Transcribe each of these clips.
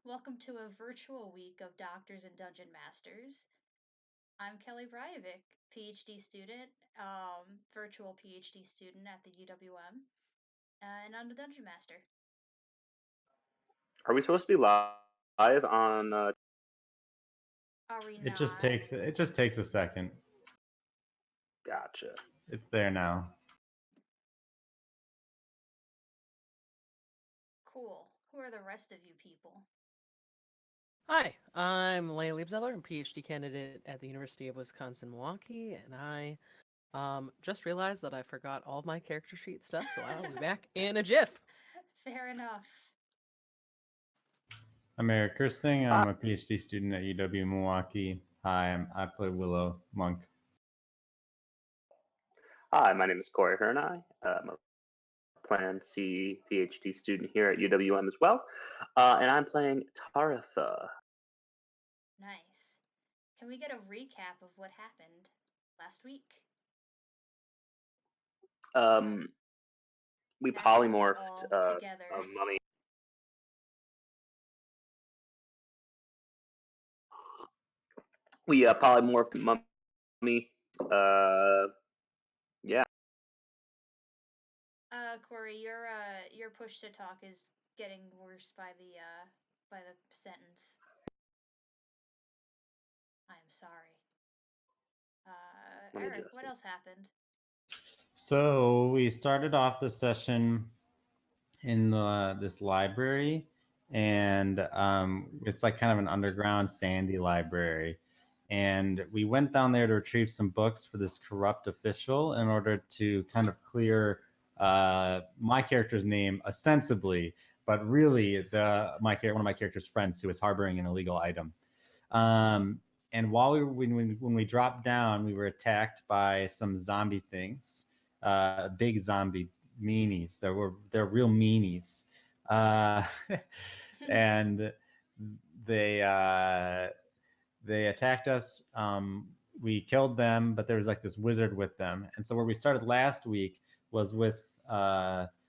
Welcome to a virtual week of Doctors and Dungeon Masters. I'm Kelly Bryovic, PhD student, virtual PhD student at the UWM, and I'm the Dungeon Master. Are we supposed to be live on? Are we It just not? takes it just takes a second. Gotcha. It's there now. Cool. Who are the rest of you people? Hi, I'm Leah Liebzeller, I'm a PhD candidate at the University of Wisconsin-Milwaukee, and I just realized that I forgot all of my character sheet stuff, so I will be back in a jiff. Fair enough. I'm Eric Kirsting. I'm a PhD student at UW Milwaukee. Hi, I play Willow Monk. Hi, my name is Corey Hernai. I'm a Plan C PhD student here at UWM as well, and I'm playing Taratha. Nice. Can we get a recap of what happened last week? We Now that we're polymorphed all together. a mummy. We polymorphed mummy. Yeah. Corey, your push to talk is getting worse by the sentence. I am sorry. Eric, what else happened? So we started off the session in this library, and it's like kind of an underground sandy library. And we went down there to retrieve some books for this corrupt official in order to kind of clear my character's name ostensibly, but really one of my character's friends who was harboring an illegal item. And while when we dropped down, we were attacked by some zombie things, big zombie meanies. They're real meanies, and they attacked us. We killed them, but there was like this wizard with them. And so where we started last week was with Taritha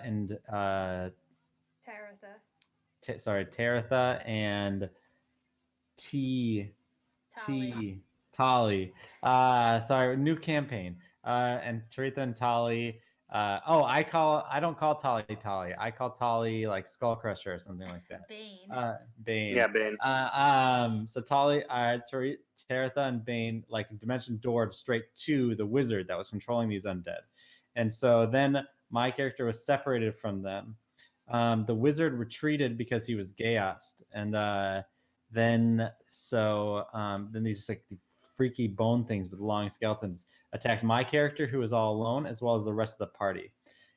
and Taratha and Tali. Sorry, new campaign. And Taritha and Tali. I don't call Tali Tali. I call Tali like Skull Crusher or something like that. Bane. Bane. Yeah, Bane. So Tali, Taritha and Bane like dimension doored straight to the wizard that was controlling these undead. And so then my character was separated from them. The wizard retreated because he was gassed, and then these like freaky bone things with long skeletons attacked my character, who was all alone, as well as the rest of the party.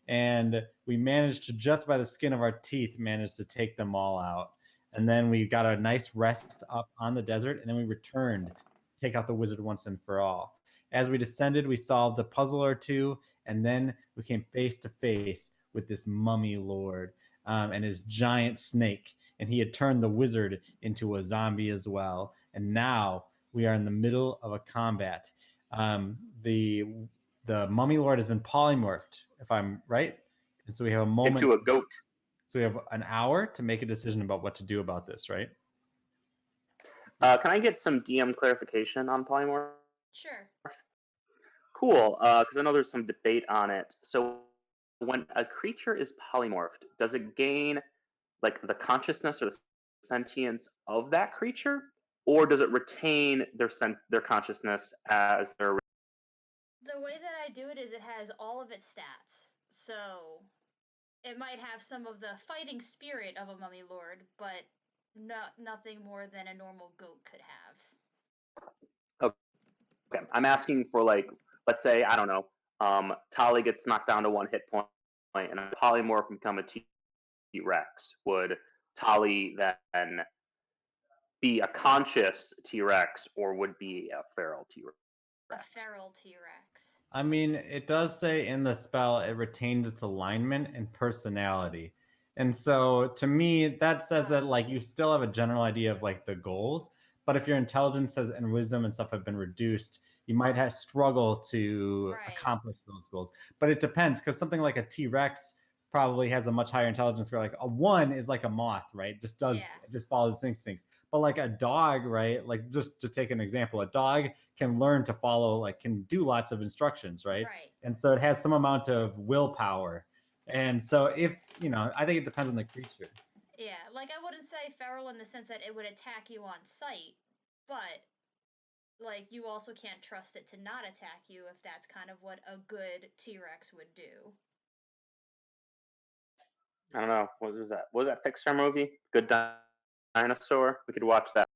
And we managed to, just by the skin of our teeth, manage to take them all out. And then we got a nice rest up on the desert, and then we returned to take out the wizard once and for all. As we descended, we solved a puzzle or two, and then we came face to face with this mummy lord and his giant snake. And he had turned the wizard into a zombie as well. And now we are in the middle of a combat. The mummy lord has been polymorphed, if I'm right. And so we have a moment into a goat. So we have an hour to make a decision about what to do about this, right? Can I get some DM clarification on polymorph? Sure. Cool, because I know there's some debate on it. So when a creature is polymorphed, does it gain like the consciousness or the sentience of that creature, or does it retain their consciousness as their? The way that I do it is it has all of its stats. So it might have some of the fighting spirit of a mummy lord, but nothing more than a normal goat could have. Okay, I'm asking for like, let's say I don't know, Tali gets knocked down to 1 hit point, and a polymorph can become a T-Rex. Would Tali then be a conscious T-Rex, or would be a feral T-Rex? A feral T-Rex. I mean, it does say in the spell it retains its alignment and personality. And so to me, that says that like you still have a general idea of like the goals, but if your intelligence and wisdom and stuff have been reduced, you might have struggle to accomplish those goals. But it depends, because something like a T-Rex probably has a much higher intelligence. Where like a 1 is like a moth, right? Just follows instincts. But like a dog, right? Like just to take an example, a dog can learn to follow, like can do lots of instructions, right? Right. And so it has some amount of willpower. And so if, I think it depends on the creature. Yeah, like I wouldn't say feral in the sense that it would attack you on sight, but like you also can't trust it to not attack you if that's kind of what a good T-Rex would do. I don't know. What was that? What was that Pixar movie? Good Dinosaur? We could watch that.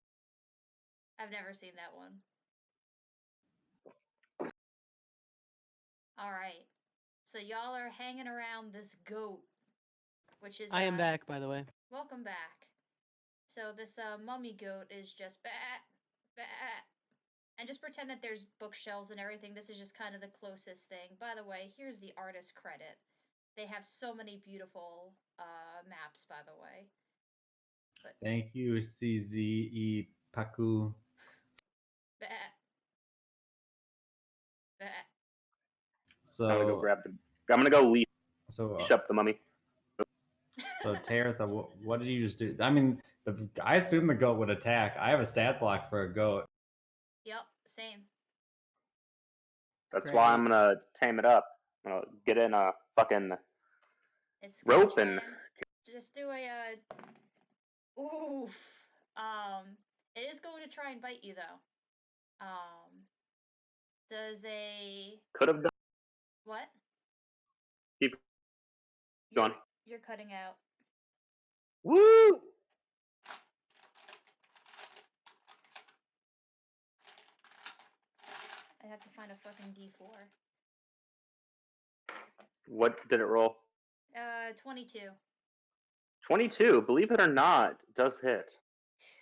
I've never seen that one. All right. So y'all are hanging around this goat, which is I am back, by the way. welcome back. So this mummy goat is just bah, bah, and just pretend that there's bookshelves and everything. This is just kind of the closest thing. By the way, here's the artist credit. They have so many beautiful maps, by the way. But Thank you, CZE Paku. bah, bah. So I'm gonna go grab the. I'm gonna go leash so up the mummy. So Taratha, what did you just do? I mean, I assume the goat would attack. I have a stat block for a goat. Yep, same. That's why I'm Great. gonna tame it up. I'm gonna get in a fucking It's gonna rope try and. just do a oof. It is going to try and bite you though. Does a Could have done. what? Keep You're, going. you're cutting out. Woo! I have to find a fucking D4. What did it roll? 22. 22. Believe it or not, does hit.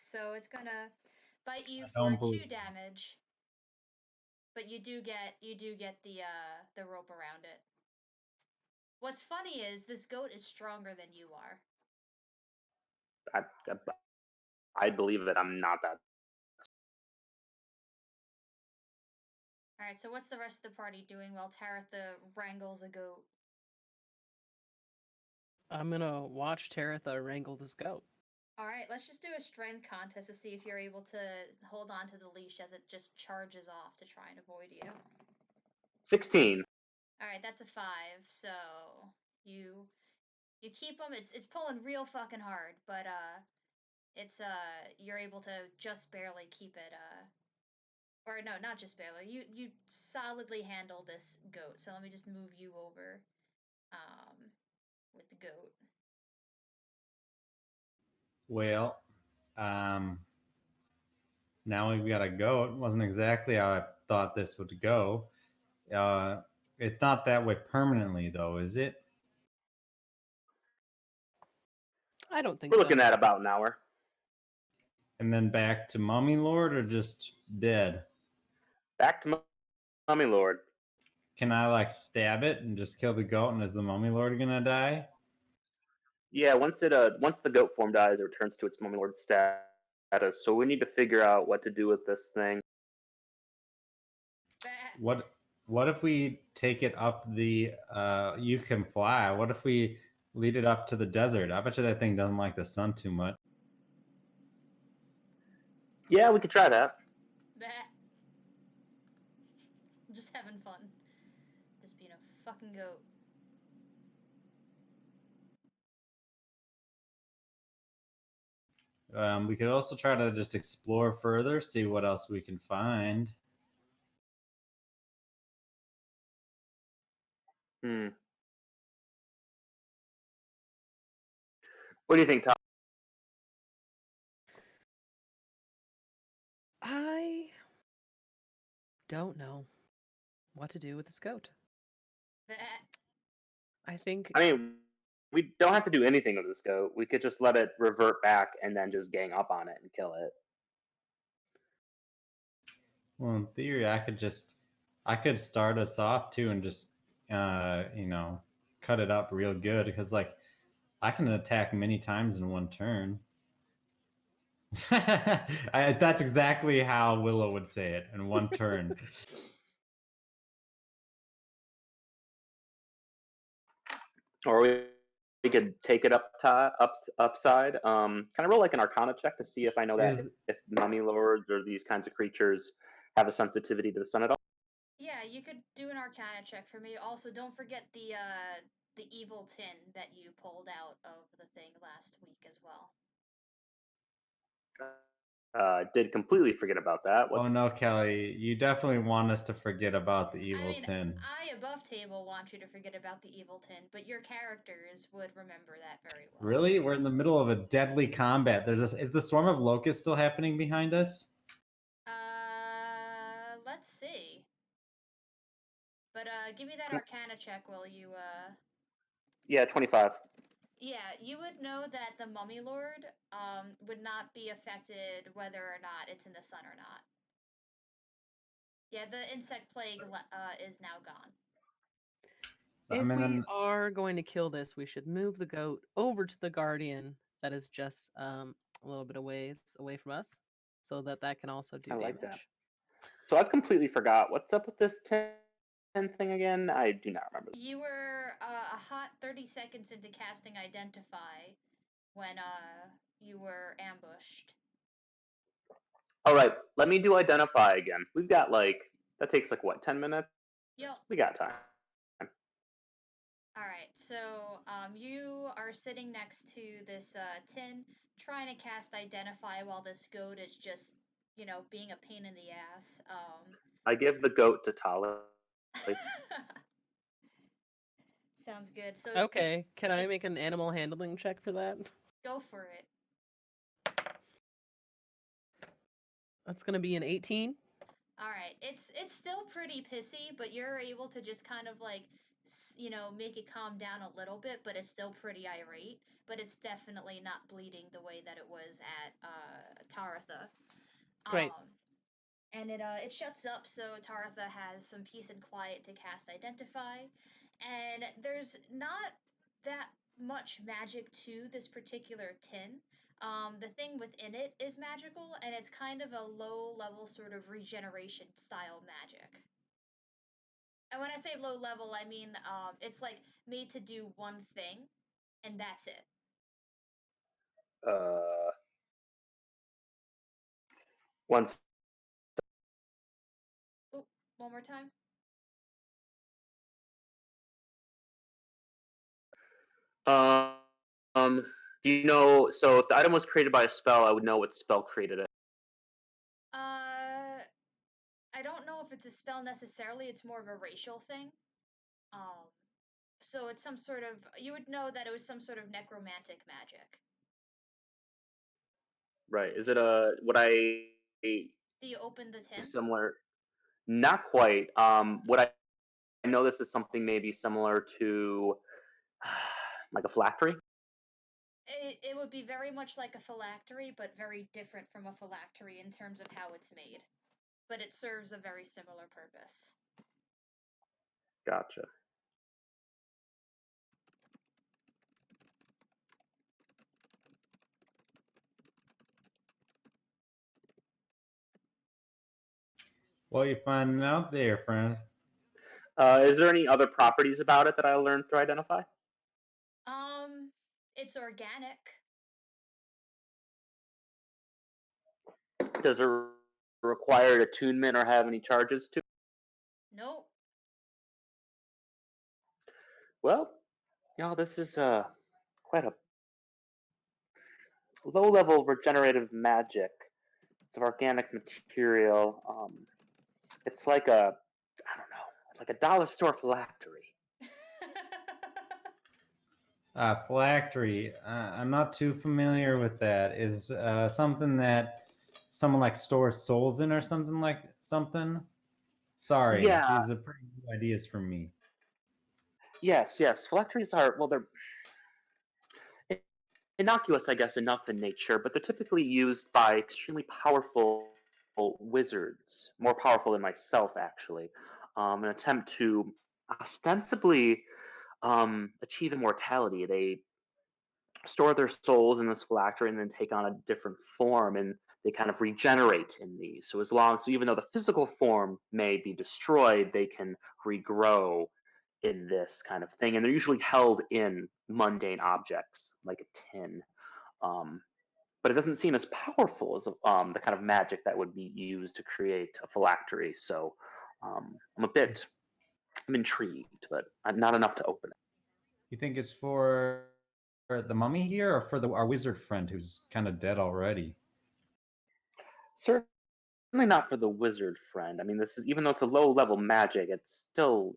So it's gonna bite you I for don't 2 believe it. damage, but you do get the rope around it. What's funny is this goat is stronger than you are. I believe it. I'm not that. All right. So what's the rest of the party doing while Taratha wrangles a goat? I'm gonna watch Taratha wrangle this goat. All right. Let's just do a strength contest to see if you're able to hold on to the leash as it just charges off to try and avoid you. 16. All right. That's a 5. So you keep them. It's pulling real fucking hard, but it's you're able to just barely keep it or no, not just barely. You solidly handle this goat. So let me just move you over with the goat. Well, now we've got a goat. It wasn't exactly how I thought this would go. It's not that way permanently, though, is it? I don't think We're so. looking at about an hour. And then back to Mummy Lord, or just dead? Back to Mummy Lord. Can I like stab it and just kill the goat, and is the Mummy Lord gonna die? Yeah, once the goat form dies, it returns to its Mummy Lord status. So we need to figure out what to do with this thing. What if we take it up the you can fly? What if we lead it up to the desert? I bet you that thing doesn't like the sun too much. Yeah, we could try that. Just having fun. Just being a fucking goat. We could also try to just explore further, see what else we can find. What do you think, Tom? I don't know what to do with this goat. I think I mean, we don't have to do anything with this goat. We could just let it revert back and then just gang up on it and kill it. Well, in theory, I could start us off too and just cut it up real good, because like I can attack many times in one turn. That's exactly how Willow would say it, in one turn. Or we we could take it upside. Can I roll like an Arcana check to see if I know that Is if mummy lords or these kinds of creatures have a sensitivity to the sun at all? Yeah, you could do an Arcana check for me. Also, don't forget the evil tin that you pulled out of the thing last week as well. Did completely forget about that. oh no, Kelly, you definitely want us to forget about the evil I mean, tin. I above table want you to forget about the evil tin, but your characters would remember that very well. Really? We're in the middle of a deadly combat. Is the swarm of locusts still happening behind us? Let's see. But give me that Arcana check while you Yeah, 25. Yeah, you would know that the Mummy Lord would not be affected whether or not it's in the sun or not. Yeah, the insect plague is now gone. If we are going to kill this, we should move the goat over to the guardian that is just a little bit away from us, so that can also do I damage. like that. So I've completely forgot what's up with this 10 thing again. I do not remember. You were a hot 30 seconds into casting Identify when you were ambushed. All right, let me do Identify again. We've got that takes what, 10 minutes? Yep. We got time. All right, so you are sitting next to this tin, trying to cast Identify while this goat is just, being a pain in the ass. I give the goat to Tali. Sounds good. So okay, can I make an animal handling check for that? Go for it. That's gonna be an 18. All right, it's still pretty pissy, but you're able to just kind of make it calm down a little bit, but it's still pretty irate. But it's definitely not bleeding the way that it was at Taratha. Great. And it shuts up, so Taratha has some peace and quiet to cast Identify. And there's not that much magic to this particular tin. The thing within it is magical, and it's kind of a low level sort of regeneration style magic. And when I say low level, I mean it's made to do one thing, and that's it. Once. Ooh, one more time. Do you know? So if the item was created by a spell, I would know what spell created it. I don't know if it's a spell necessarily. It's more of a racial thing. So it's some sort of. You would know that it was some sort of necromantic magic. Right. Is it would I? Do you open the tin? Similar. Not quite. Would I know this is something maybe similar to like a phylactery? It would be very much like a phylactery, but very different from a phylactery in terms of how it's made. But it serves a very similar purpose. Gotcha. What are you finding out there, friend? Is there any other properties about it that I learned through Identify? It's organic. Does it require attunement or have any charges to? Nope. Well, this is quite a low-level regenerative magic. It's of organic material. It's like I don't know, like a dollar store phylactery. Phylactery. I'm not too familiar with that. Is something that someone stores souls in or something? Sorry, Yeah. these are pretty new ideas for me. Yes. Phylacteries are, well, they're innocuous, I guess, enough in nature, but they're typically used by extremely powerful wizards, more powerful than myself, actually, in an attempt to ostensibly achieve immortality. They store their souls in this phylactery and then take on a different form, and they kind of regenerate in these. So even though the physical form may be destroyed, they can regrow in this kind of thing, and they're usually held in mundane objects like a tin. Um, but it doesn't seem as powerful as the kind of magic that would be used to create a phylactery. So I'm intrigued, but not enough to open it. You think it's for the mummy here, or for our wizard friend who's kind of dead already? Certainly not for the wizard friend. I mean, this is, even though it's a low level magic, it's still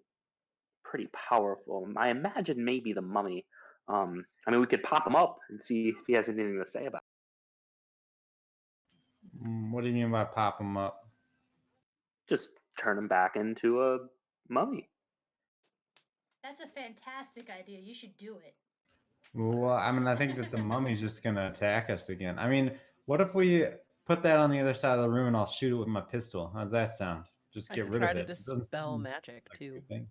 pretty powerful. I imagine maybe the mummy. I mean, we could pop him up and see if he has anything to say about What do you mean by pop him up? just turn him back into a mummy. That's a fantastic idea. You should do it. Well, I mean, I think that the mummy's just gonna attack us again. I mean, what if we put that on the other side of the room and I'll shoot it with my pistol? How's that sound? Just I get could rid try of to it. It doesn't dispel seem magic like a too. good thing.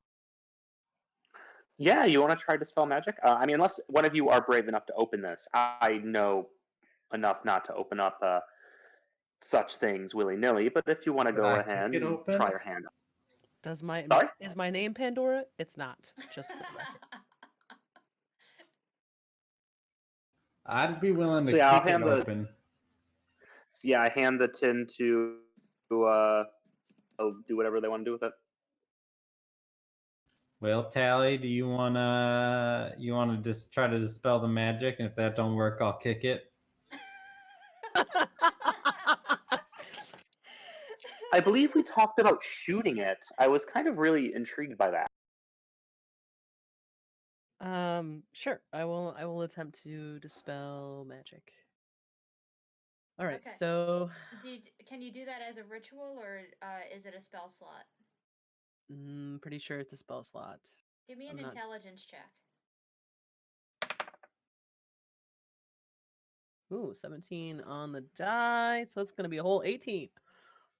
Yeah, you want to try dispel magic? I mean, unless one of you are brave enough to open this, I know enough not to open up such things willy nilly. But if you want to Could go I ahead kick it and open? try your hand, sorry. Is my name Pandora? It's not. Just for the record. I'd be willing to So yeah, I'll kick it hand open. I hand the tin to oh, do whatever they want to do with it. Well, Tally, do you wanna just try to dispel the magic, and if that don't work, I'll kick it. I believe we talked about shooting it. I was kind of really intrigued by that. Sure. I will attempt to dispel magic. All right. Okay. So, Can you do that as a ritual, or is it a spell slot? pretty sure it's a spell slot. Give me an intelligence check. Ooh, 17 on the die. So that's gonna be a whole 18.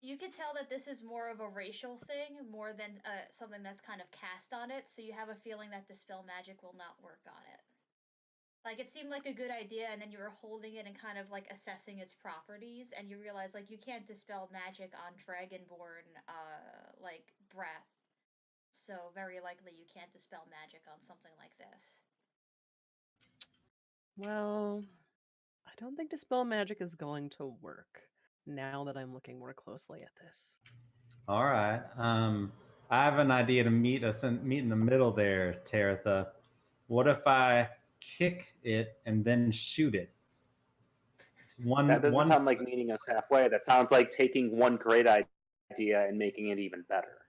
You could tell that this is more of a racial thing, more than something that's kind of cast on it, so you have a feeling that dispel magic will not work on it. Like, it seemed like a good idea, and then you were holding it and kind of like assessing its properties, and you realize like you can't dispel magic on dragonborn like breath. So very likely you can't dispel magic on something like this. Well, I don't think dispel magic is going to work now that I'm looking more closely at this. All right. I have an idea to meet in the middle there, Taratha. What if I kick it and then shoot it? That doesn't One. sound like meeting us halfway. That sounds like taking one great idea and making it even better.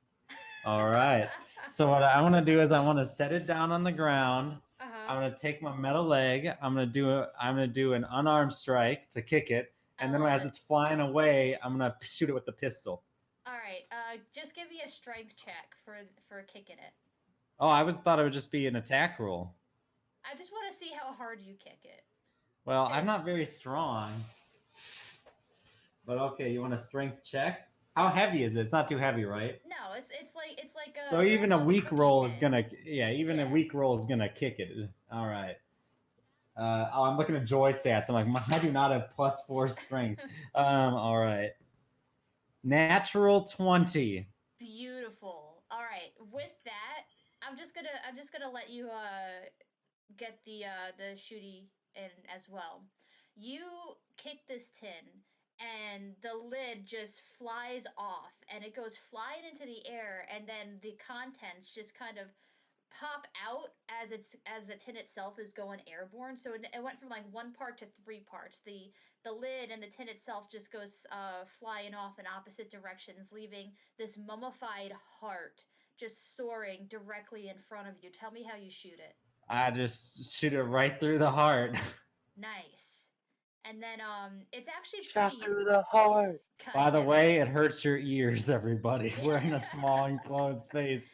All right. So what I want to do is I want to set it down on the ground. Uh-huh. I'm gonna take my metal leg. I'm gonna do an unarmed strike to kick it, and then as it's flying away, I'm gonna shoot it with the pistol. All right. Just give me a strength check for kicking it. Oh, I thought it would just be an attack roll. I just want to see how hard you kick it. Well, I'm not very strong. But okay, you want a strength check? How heavy is it? It's not too heavy, right? No, it's like a. So even a grandma's weak cookie roll tin. is gonna a weak roll is gonna kick it. All right. I'm looking at Joy stats. I'm like, I do not have +4 strength. All right. Natural 20. Beautiful. All right. With that, I'm just gonna let you get the shooty in as well. You kick this tin, and the lid just flies off, and it goes flying into the air, and then the contents just kind of pop out as the tin itself is going airborne. So it went from like one part to three parts. The lid and the tin itself just goes flying off in opposite directions, leaving this mummified heart just soaring directly in front of you. Tell me how you shoot it. I just shoot it right through the heart. Nice. And then it's actually Shot pretty. through the heart. By the way, it hurts your ears, everybody. We're in a small enclosed space.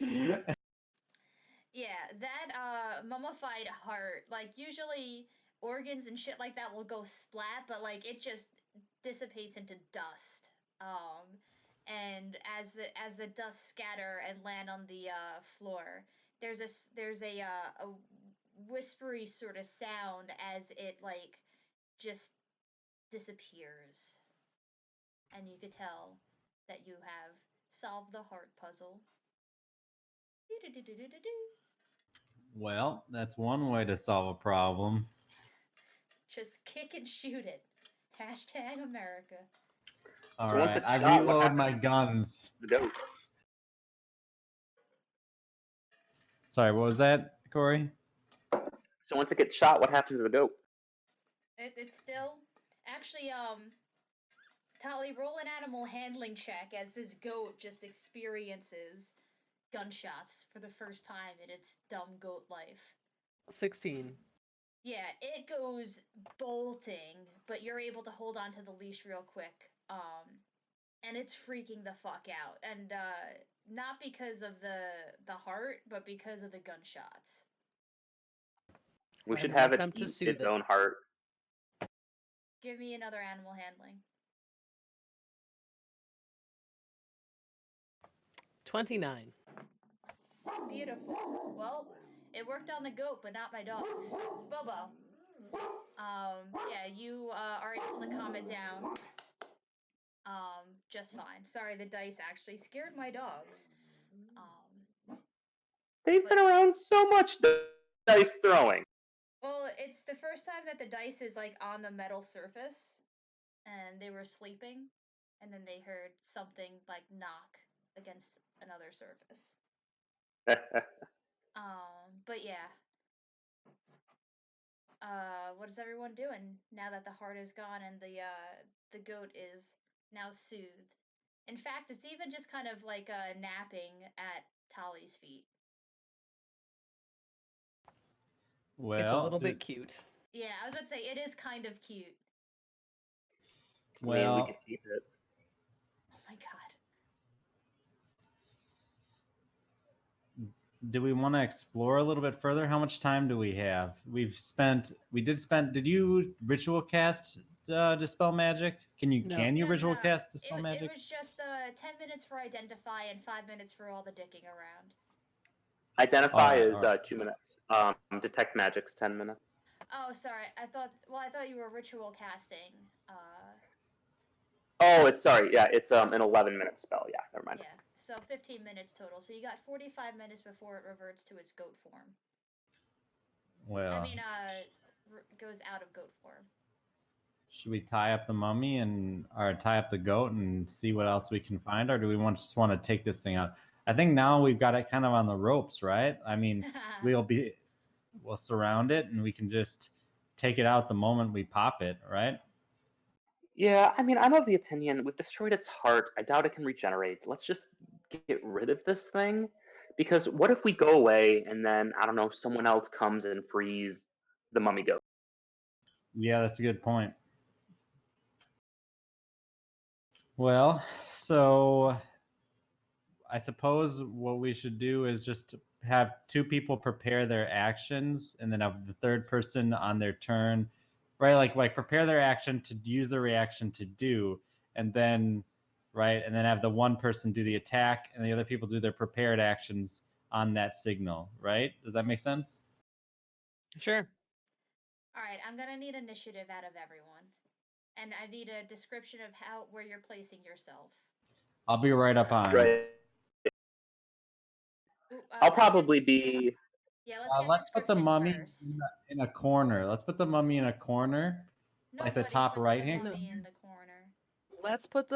Yeah, that mummified heart, like usually organs and shit like that will go splat, but like it just dissipates into dust. And as the dust scatter and land on the floor, there's a whispery sort of sound as it like just disappears. And you could tell that you have solved the heart puzzle. Well, that's one way to solve a problem. Just kick and shoot it. Hashtag America. All So once right, it's I shot, what reload happens my guns. to the goat? Sorry, what was that, Corey? So once it gets shot, what happens to the goat? It's still actually Tali, roll an animal handling check as this goat just experiences gunshots for the first time in its dumb goat life. 16. Yeah, it goes bolting, but you're able to hold on to the leash real quick. And it's freaking the fuck out. And not because of the heart, but because of the gunshots. We I should have an have it attempt to eat soothe its it. own heart. Give me another animal handling. 29. Beautiful. Well, it worked on the goat, but not my dogs. Bobo. Yeah, you are able to calm it down. Just fine. Sorry, the dice actually scared my dogs. They've been around so much dice throwing. Well, it's the first time that the dice is like on the metal surface, and they were sleeping, and then they heard something like knock against another surface. But yeah. What is everyone doing now that the heart is gone and the goat is now soothed? In fact, it's even just kind of like napping at Tali's feet. Well, It's a little bit cute. Yeah, I was about to say it is kind of cute. I mean, we well, could keep it. Oh my god. do we want to explore a little bit further? How much time do we have? Did you ritual cast dispel magic? Can you No. ritual cast dispel magic? It was just 10 minutes for identify and 5 minutes for all the dicking around. Identify Alright, is alright. 2 minutes. Detect magic's 10 minutes. Oh, sorry. I thought you were ritual casting. Oh, it's sorry. Yeah, it's an 11-minute spell. Yeah, never mind. Yeah. So 15 minutes total. So you got 45 minutes before it reverts to its goat form. Well, I mean, goes out of goat form. should we tie up the mummy or tie up the goat and see what else we can find, or do we just want to take this thing out? I think now we've got it kind of on the ropes, right? I mean, we'll surround it and we can just take it out the moment we pop it, right? Yeah, I mean, I'm of the opinion we've destroyed its heart. I doubt it can regenerate. Let's just get rid of this thing. Because what if we go away and then, I don't know, someone else comes and frees the mummy goat? Yeah, that's a good point. Well, so I suppose what we should do is just have two people prepare their actions and then have the third person on their turn, right? Like prepare their action to use the reaction to do, and then have the one person do the attack and the other people do their prepared actions on that signal, right? Does that make sense? Sure. All right, I'm gonna need initiative out of everyone, and I need a description of where you're placing yourself. I'll be right up on. Right. I'll probably be. Yeah, let's get let's put the mummy first. in a corner. Let's put the mummy in a corner, like the top right hand. Mummy in the corner. Let's put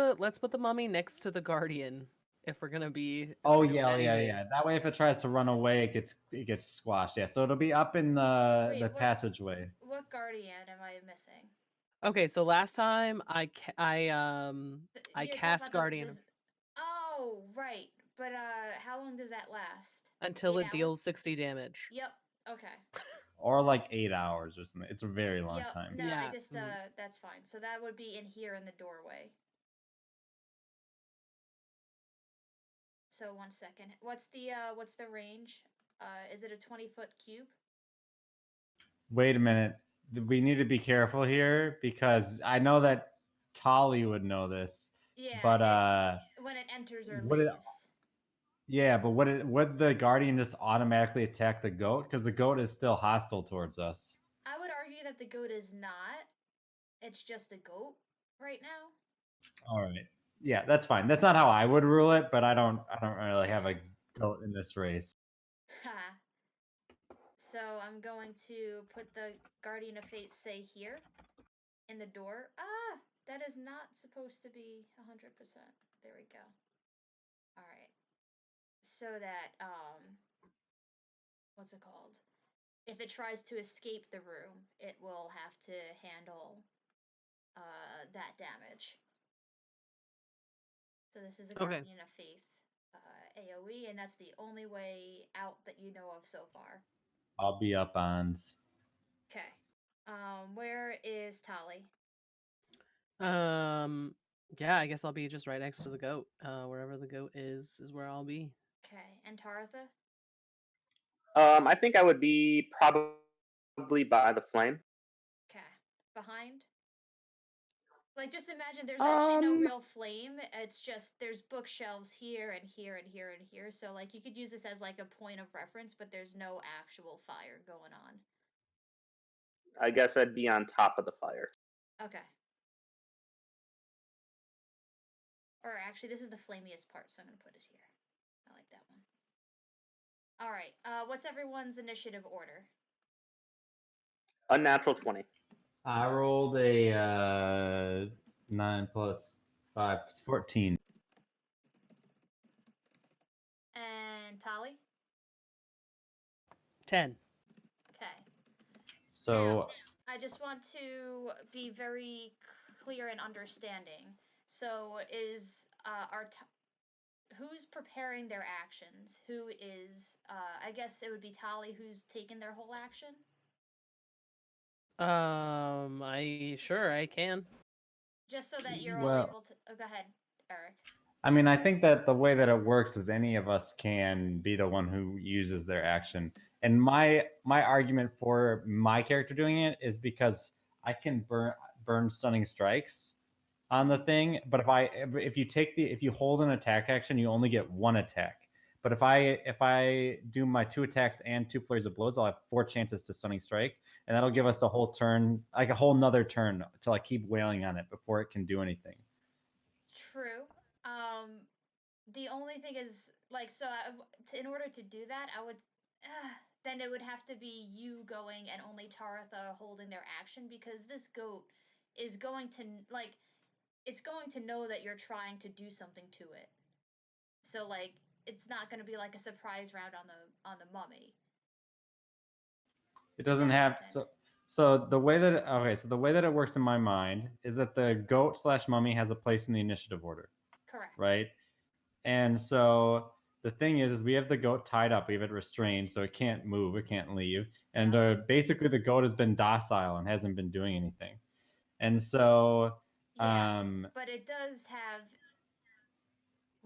the mummy next to the guardian if we're gonna be. Yeah. That way, if it tries to run away, it gets squashed. Yeah, so it'll be up in the passageway. What guardian am I missing? Okay, so last time I cast guardian Oh, right. But how long does that last? until it deals 60 damage. Yep. Okay. Or like 8 hours or something. It's a very long time. No, Yeah. I just that's fine. So that would be in here in the doorway. So 1 second. What's the range? Is it a 20-foot cube? Wait a minute. We need to be careful here because I know that Tali would know this. Yeah. But when it enters or leaves. Yeah, but would the guardian just automatically attack the goat? Because the goat is still hostile towards us. I would argue that the goat is not. It's just a goat right now. All right. Yeah, that's fine. That's not how I would rule it, but I don't really have a goat in this race. Ha. So I'm going to put the Guardian of Fate say here in the door. Ah, that is not supposed to be 100%. There we go. All right. So that what's it called? If it tries to escape the room, it will have to handle that damage. So this is a Okay. Guardian of Faith AoE, and that's the only way out that you know of so far. I'll be up on. Okay. Where is Tali? Yeah, I guess I'll be just right next to the goat. Wherever the goat is where I'll be. Okay, and Taratha? I think I would be probably by the flame. Okay, behind. Like, just imagine there's actually no real flame. It's just there's bookshelves here and here and here and here. So like you could use this as like a point of reference, but there's no actual fire going on. I guess I'd be on top of the fire. Okay. Or actually, this is the flamiest part, so I'm gonna put it here. I like that one. All right. What's everyone's initiative order? Unnatural 20. I rolled a 9 plus 5, 14. And Tali? 10. Okay. So Now, I just want to be very clear and understanding. So, is who's preparing their actions? Who is? I guess it would be Tali who's taken their whole action. I can. Just so that you're all well, able to. Oh, go ahead, Eric. I mean, I think that the way that it works is any of us can be the one who uses their action. And my argument for my character doing it is because I can burn stunning strikes on the thing, but if you hold an attack action, you only get one attack. But if I do my 2 attacks and 2 flurries of blows, I'll have 4 chances to stunning strike, and that'll give us a whole turn, like a whole nother turn, to like keep wailing on it before it can do anything. True. The only thing is, like, so in order to do that, I would, then it would have to be you going and only Taratha holding their action because this goat is going to, like, it's going to know that you're trying to do something to it. So, like, it's not going to be like a surprise round on the mummy. It doesn't have so the way that it works in my mind is that the goat / mummy has a place in the initiative order. Correct. Right? And so the thing is we have the goat tied up, we have it restrained, so it can't move, it can't leave. And basically the goat has been docile and hasn't been doing anything. And so but it does have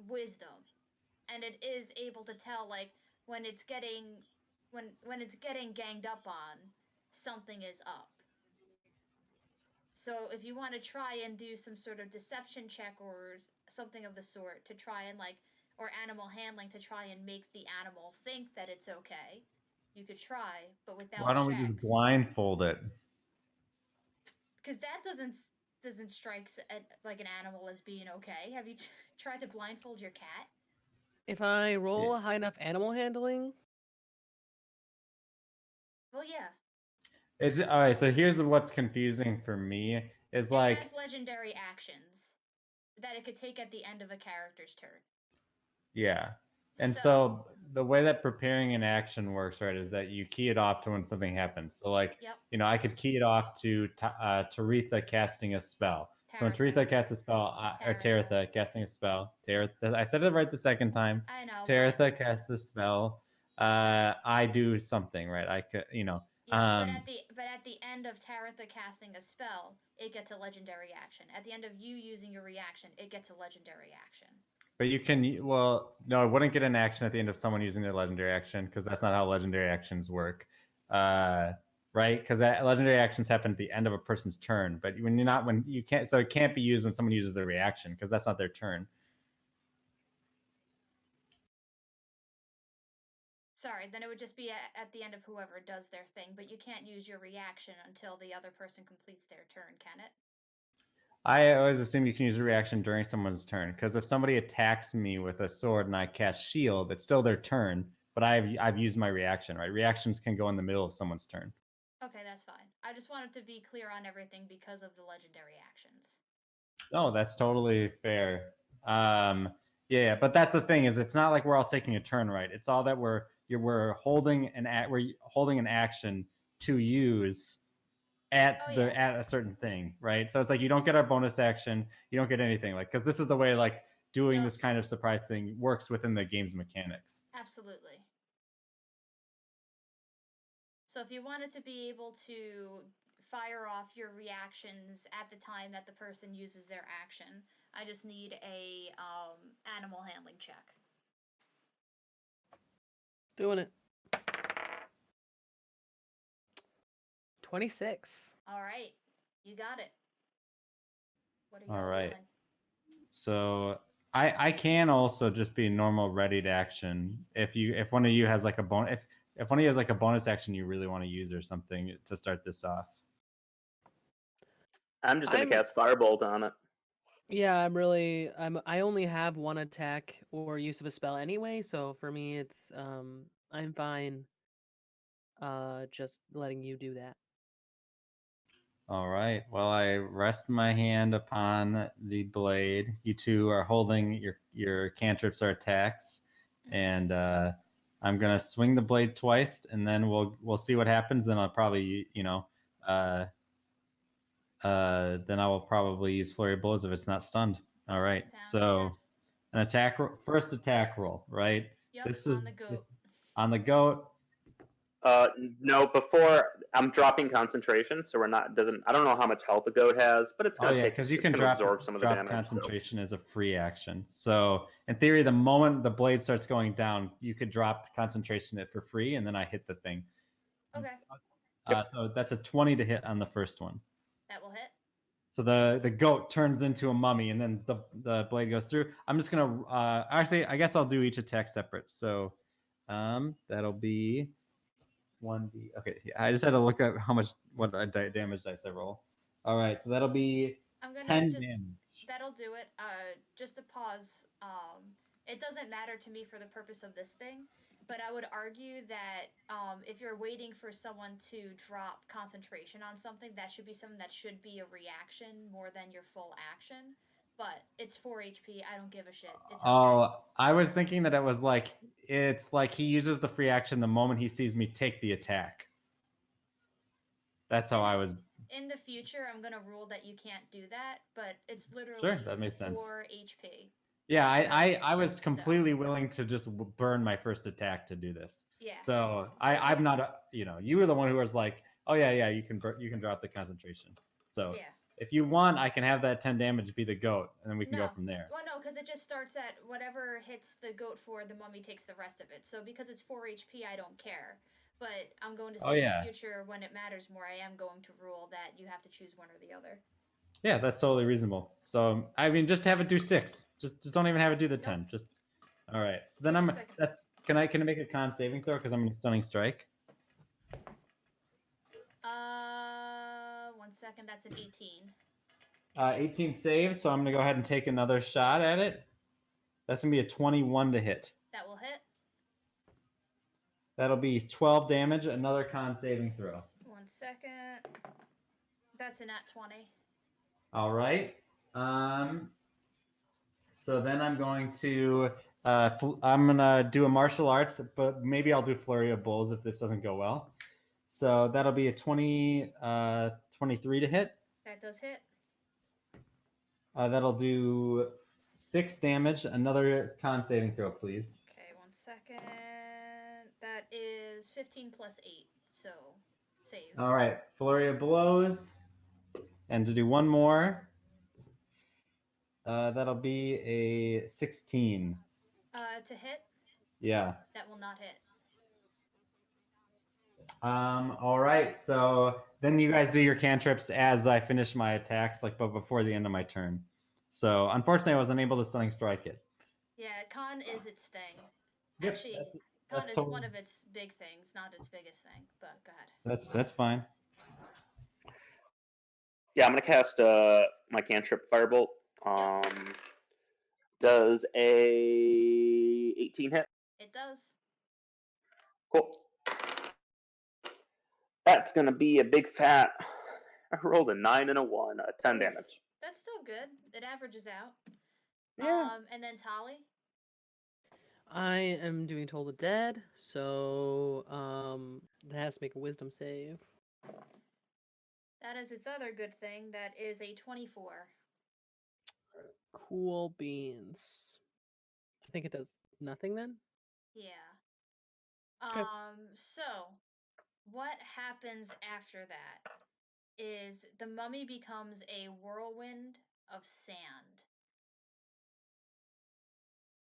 wisdom, and it is able to tell, like, when it's getting ganged up on, something is up. So if you want to try and do some sort of deception check or something of the sort to try and, like, or animal handling to try and make the animal think that it's okay, you could try, but without why don't we checks. just blindfold it? Because that doesn't strike like an animal as being okay. Have you tried to blindfold your cat? If I roll a high enough animal handling. Well, yeah. It's all right. So here's what's confusing for me is It has legendary actions that it could take at the end of a character's turn. Yeah. And so the way that preparing an action works, right, is that you key it off to when something happens. So, like, I could key it off to Taretha casting a spell. So when Taretha casts a spell, or Taretha casting a spell, I said it right the second time. I know. Taretha casts a spell. I do something, right? I could, Yeah, but at the end of Taratha casting a spell, it gets a legendary action. At the end of you using your reaction, it gets a legendary action. But you can, well, no, it wouldn't get an action at the end of someone using their legendary action because that's not how legendary actions work, right? Because legendary actions happen at the end of a person's turn. But when you're not, when you can't, so it can't be used when someone uses their reaction because that's not their turn. Sorry, then it would just be at the end of whoever does their thing, but you can't use your reaction until the other person completes their turn, can it? I always assume you can use a reaction during someone's turn because if somebody attacks me with a sword and I cast shield, it's still their turn, but I've used my reaction, right? Reactions can go in the middle of someone's turn. Okay, that's fine. I just wanted to be clear on everything because of the legendary actions. No, that's totally fair. Yeah, but that's the thing is it's not like we're all taking a turn, right? It's all that we're holding an action to use at at a certain thing, right? So it's like you don't get our bonus action, you don't get anything, like, because this is the way like doing this kind of surprise thing works within the game's mechanics. Absolutely. So if you wanted to be able to fire off your reactions at the time that the person uses their action, I just need a animal handling check. Doing it. 26. All right, you got it. What are All y'all right. doing? So I can also just be normal ready to action if one of you has like a bonus if one of you has like a bonus action you really want to use or something to start this off. I'm just gonna cast Firebolt on it. Yeah, I only have one attack or use of a spell anyway, so for me it's I'm fine just letting you do that. All right. Well, I rest my hand upon the blade. You two are holding your cantrips or attacks, and I'm gonna swing the blade twice, and then we'll see what happens. Then I'll probably then I will probably use flurry of blows if it's not stunned. All right. So an first attack roll, right? Yep, This is on the goat. On the goat. No, before I'm dropping concentration, so we're not doesn't. I don't know how much health the goat has, but it's gonna take. Because you it's can gonna absorb some of the damage. concentration as a free action. So in theory, the moment the blade starts going down, you could drop concentration it for free, and then I hit the thing. Okay. So that's a 20 to hit on the first one. That will hit. So the goat turns into a mummy, and then the blade goes through. I'm just gonna actually, I guess I'll do each attack separate. So that'll be 1d. Okay, I just had to look at what damage dice I roll. All right, so that'll be 10 damage. That'll do it. Just to pause. It doesn't matter to me for the purpose of this thing, but I would argue that if you're waiting for someone to drop concentration on something, that should be something that should be a reaction more than your full action. But it's 4 HP. I don't give a shit. It's okay. Oh, I was thinking that it's like he uses the free action the moment he sees me take the attack. That's how I was. In the future, I'm gonna rule that you can't do that, but it's literally Sure, that makes sense. 4 HP. Yeah, I was completely willing to just burn my first attack to do this. Yeah. So I'm not you were the one who was like, oh yeah, you can drop the concentration. So yeah. If you want, I can have that 10 damage be the goat, and then we can go from there. Well, no, because it just starts at whatever hits the goat for, the mummy takes the rest of it. So because it's 4 HP, I don't care. But I'm going to say in the future, when it matters more, I am going to rule that you have to choose one or the other. Yeah, that's totally reasonable. So I mean, just have it do 6. Just don't even have it do the 10. Just all right. So then can I make a con saving throw because I'm in a stunning strike? 1 second. That's an 18. 18 saves, so I'm gonna go ahead and take another shot at it. That's gonna be a 21 to hit. That will hit. That'll be 12 damage. Another con saving throw. 1 second. That's a nat 20. All right. So then I'm going to I'm gonna do a martial arts, but maybe I'll do flurry of blows if this doesn't go well. So that'll be a 23 to hit. That does hit. That'll do 6 damage. Another con saving throw, please. Okay, 1 second. That is 15 plus 8, so saves. All right, flurry of blows, and to do one more, that'll be a 16. To hit? Yeah. That will not hit. All right, so then you guys do your cantrips as I finish my attacks, but before the end of my turn. So unfortunately, I was unable to stunning strike it. Yeah, con is its thing. Yep, Actually, con is one of its big things, not its biggest thing. But go ahead. That's fine. Yeah, I'm gonna cast my cantrip Firebolt. Does a 18 hit? It does. Cool. That's gonna be a big fat. I rolled a 9 and a 1, 10 damage. That's still good. It averages out. Yeah. And then Tali. I am doing Toll the Dead, so that has to make a Wisdom save. That is its other good thing. That is a 24. Cool beans. I think it does nothing then. Yeah. Okay. So what happens after that is the mummy becomes a whirlwind of sand.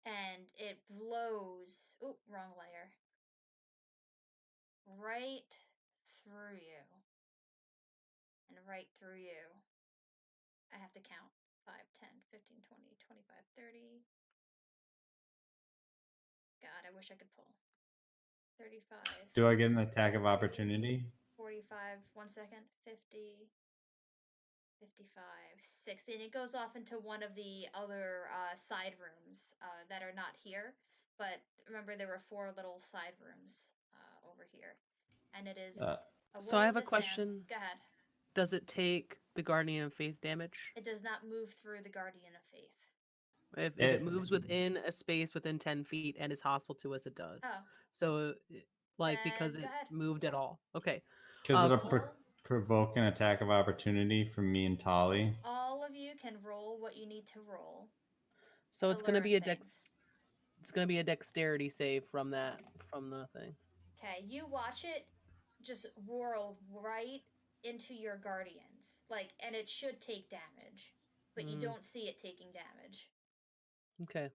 And it blows, oh, wrong layer, right through you. And right through you. I have to count. 5, 10, 15, 20, 25, 30. God, I wish I could pull. 35. Do I get an attack of opportunity? 45, 1 second, 50, 55, 60. And it goes off into one of the other side rooms that are not here. But remember, there were 4 little side rooms over here. And it is a So I have a whirlwind of sand. question. Go ahead. Does it take the Guardian of Faith damage? It does not move through the Guardian of Faith. If it moves within a space within 10 feet and is hostile to us, it does. Oh. So, like, because Then it go ahead. moved at all. Okay. Because it'll Cool. provoke an attack of opportunity from me and Tali. All of you can roll what you need to roll. So to it's gonna be learn a things. It's gonna be a dexterity save from the thing. Okay, you watch it just whirl right into your guardians, like, and it should take damage, but you don't see it taking damage. Okay.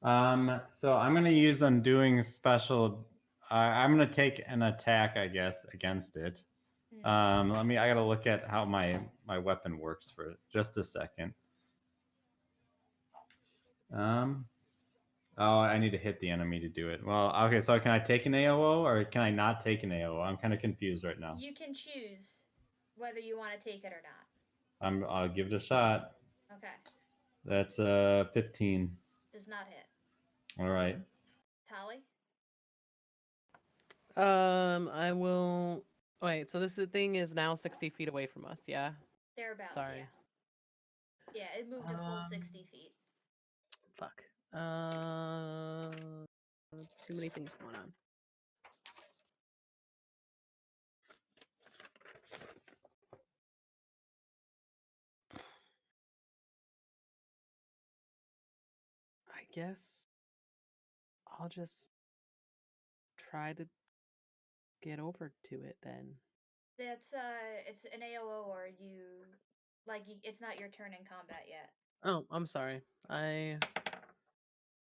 So I'm gonna use undoing special. I'm gonna take an attack, I guess, against it. I gotta look at how my weapon works for just a second. Oh, I need to hit the enemy to do it. Well, okay, so can I take an AOO or can I not take an AOO? I'm kind of confused right now. You can choose whether you want to take it or not. I'll give it a shot. Okay. That's 15. Does not hit. All right. Tali? I will. Wait, so this thing is now 60 feet away from us, yeah? Thereabouts, Sorry. yeah. Yeah, it moved a full 60 feet. Fuck. Too many things going on. I guess I'll just try to get over to it then. It's an AOO, or it's not your turn in combat yet. Oh, I'm sorry. I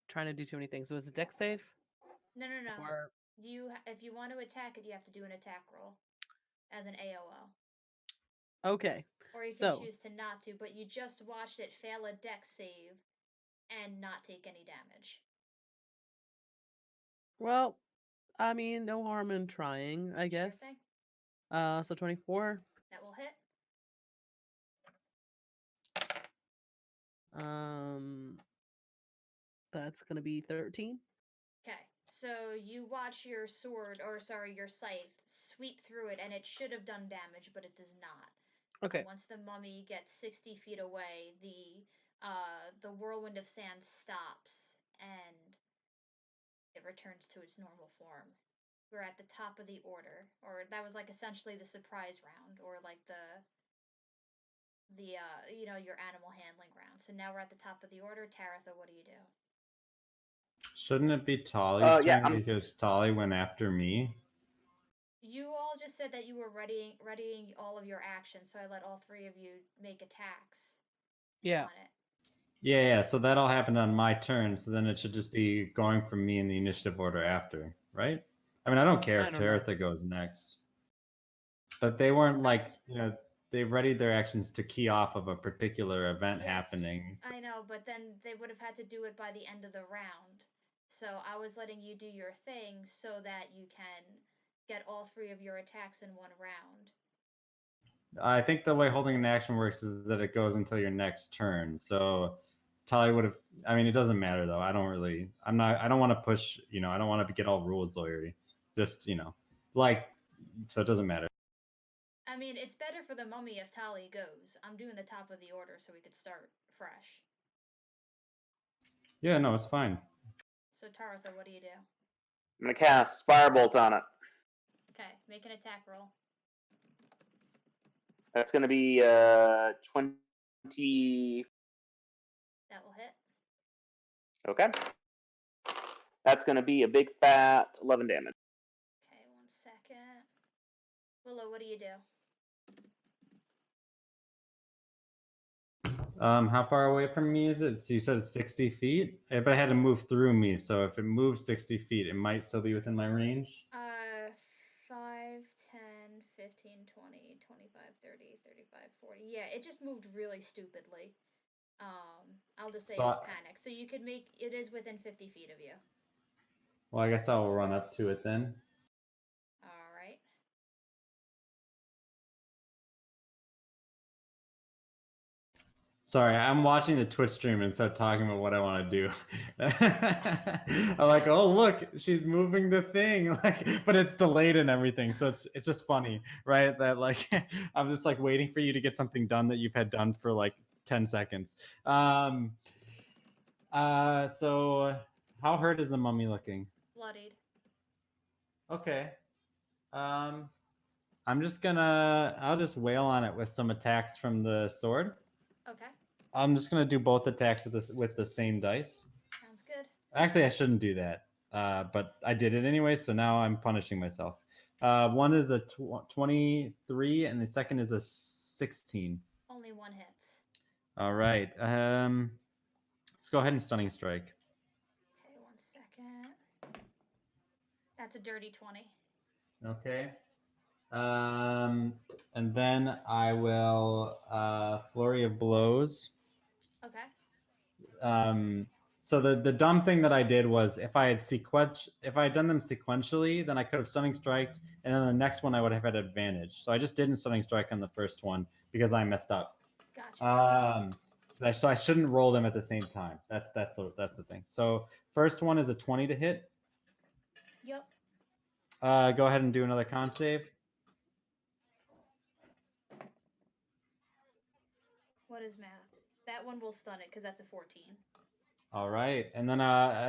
trying to do too many things. So is it dex save? No. Or If you want to attack it, you have to do an attack roll as an AOO. okay. Or you can choose to not to, but you just watched it fail a dex save and not take any damage. Well, I mean, no harm in trying, I guess. Sure thing. So 24. That will hit. That's gonna be 13. Okay, so you watch your your scythe sweep through it, and it should have done damage, but it does not. Okay. Once the mummy gets 60 feet away, the whirlwind of sand stops, and it returns to its normal form. We're at the top of the order, or that was like essentially the surprise round, or like your animal handling round. So now we're at the top of the order. Taratha, what do you do? Shouldn't it be Tali's Yeah, turn because Tali went after me? You all just said that you were readying all of your actions, so I let all 3 of you make attacks Yeah. on it. Yeah. So that all happened on my turn. So then it should just be going from me in the initiative order after, right? I mean, I don't care if Taratha goes next, but they weren't they readied their actions to key off of a particular event happening. I know, but then they would have had to do it by the end of the round. So I was letting you do your thing so that you can get all 3 of your attacks in one round. I think the way holding an action works is that it goes until your next turn. So Tali would have. I mean, it doesn't matter though. I don't want to push. I don't want to get all rules lawyery. Just, like, so it doesn't matter. I mean, it's better for the mummy if Tali goes. I'm doing the top of the order so we could start fresh. Yeah, no, it's fine. So Taratha, what do you do? I'm gonna cast Firebolt on it. Okay, make an attack roll. That's gonna be 20. That will hit. Okay. That's gonna be a big fat 11 damage. Okay, 1 second. Willow, what do you do? How far away from me is it? So you said it's 60 feet? But it had to move through me, so if it moves 60 feet, it might still be within my range. 5, 10, 15, 20, 25, 30, 35, 40. Yeah, it just moved really stupidly. I'll just say it was panicked. So you could make it is within 50 feet of you. Well, I guess I'll run up to it then. All right. Sorry, I'm watching the Twitch stream instead of talking about what I want to do. I'm like, oh look, she's moving the thing, like, but it's delayed and everything, so it's just funny, right? That like I'm just like waiting for you to get something done that you've had done for like 10 seconds. So how hurt is the mummy looking? Bloodied. Okay. I'll just wail on it with some attacks from the sword. Okay. I'm just gonna do both attacks with the same dice. Sounds good. Actually, I shouldn't do that, but I did it anyway, so now I'm punishing myself. One is a 23, and the second is a 16. Only one hits. All right. Let's go ahead and stunning strike. Okay, 1 second. That's a dirty 20. Okay. And then I will flurry of blows. Okay. So the dumb thing that I did was if I had done them sequentially, then I could have stunning striked, and then the next one I would have had advantage. So I just didn't stunning strike on the first one because I messed up. Gotcha. So I shouldn't roll them at the same time. That's the thing. So first one is a 20 to hit. Yep. Go ahead and do another con save. What is math? That one will stun it because that's a 14. All right, and then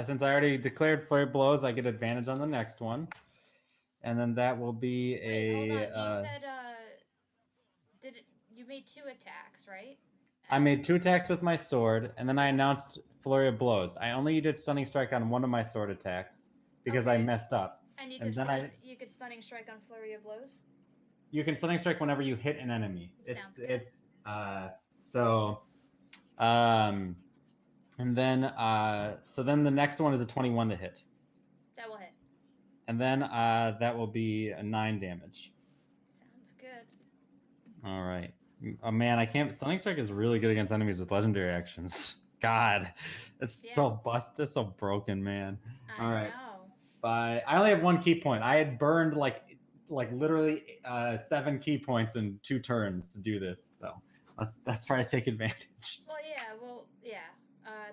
since I already declared flare blows, I get advantage on the next one, and then that will be Wait, hold on. You said you made 2 attacks, right? I made 2 attacks with my sword, and then I announced flurry of blows. I only did stunning strike on one of my sword attacks because I messed up. And you could stunning strike on flurry of blows. You can stunning strike whenever you hit an enemy. Sounds good. And then the next one is a 21 to hit. That will hit. And then that will be a 9 damage. Sounds good. All right. Oh man, I can't. Stunning strike is really good against enemies with legendary actions. God, it's so busted, it's so broken, man. All right. I only have 1 key point. I had burned like literally 7 key points in 2 turns to do this. So let's try to take advantage. Well, yeah.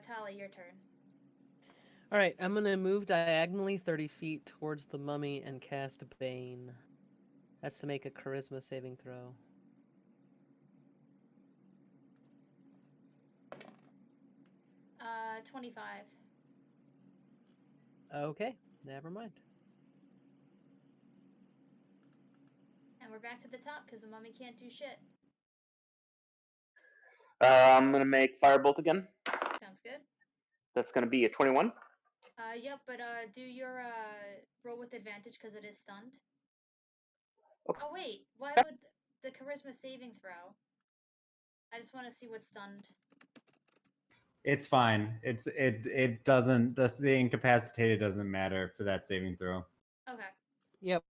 Tali, your turn. All right, I'm gonna move diagonally 30 feet towards the mummy and cast Bane. That's to make a charisma saving throw. Uh, 25. Okay, never mind. And we're back to the top because the mummy can't do shit. I'm gonna make Firebolt again. Sounds good. That's gonna be a 21. Yep, but do your roll with advantage because it is stunned. Okay. Oh wait, why would the charisma saving throw? I just want to see what's stunned. It's fine. It doesn't. The incapacitated doesn't matter for that saving throw. Okay. Yep.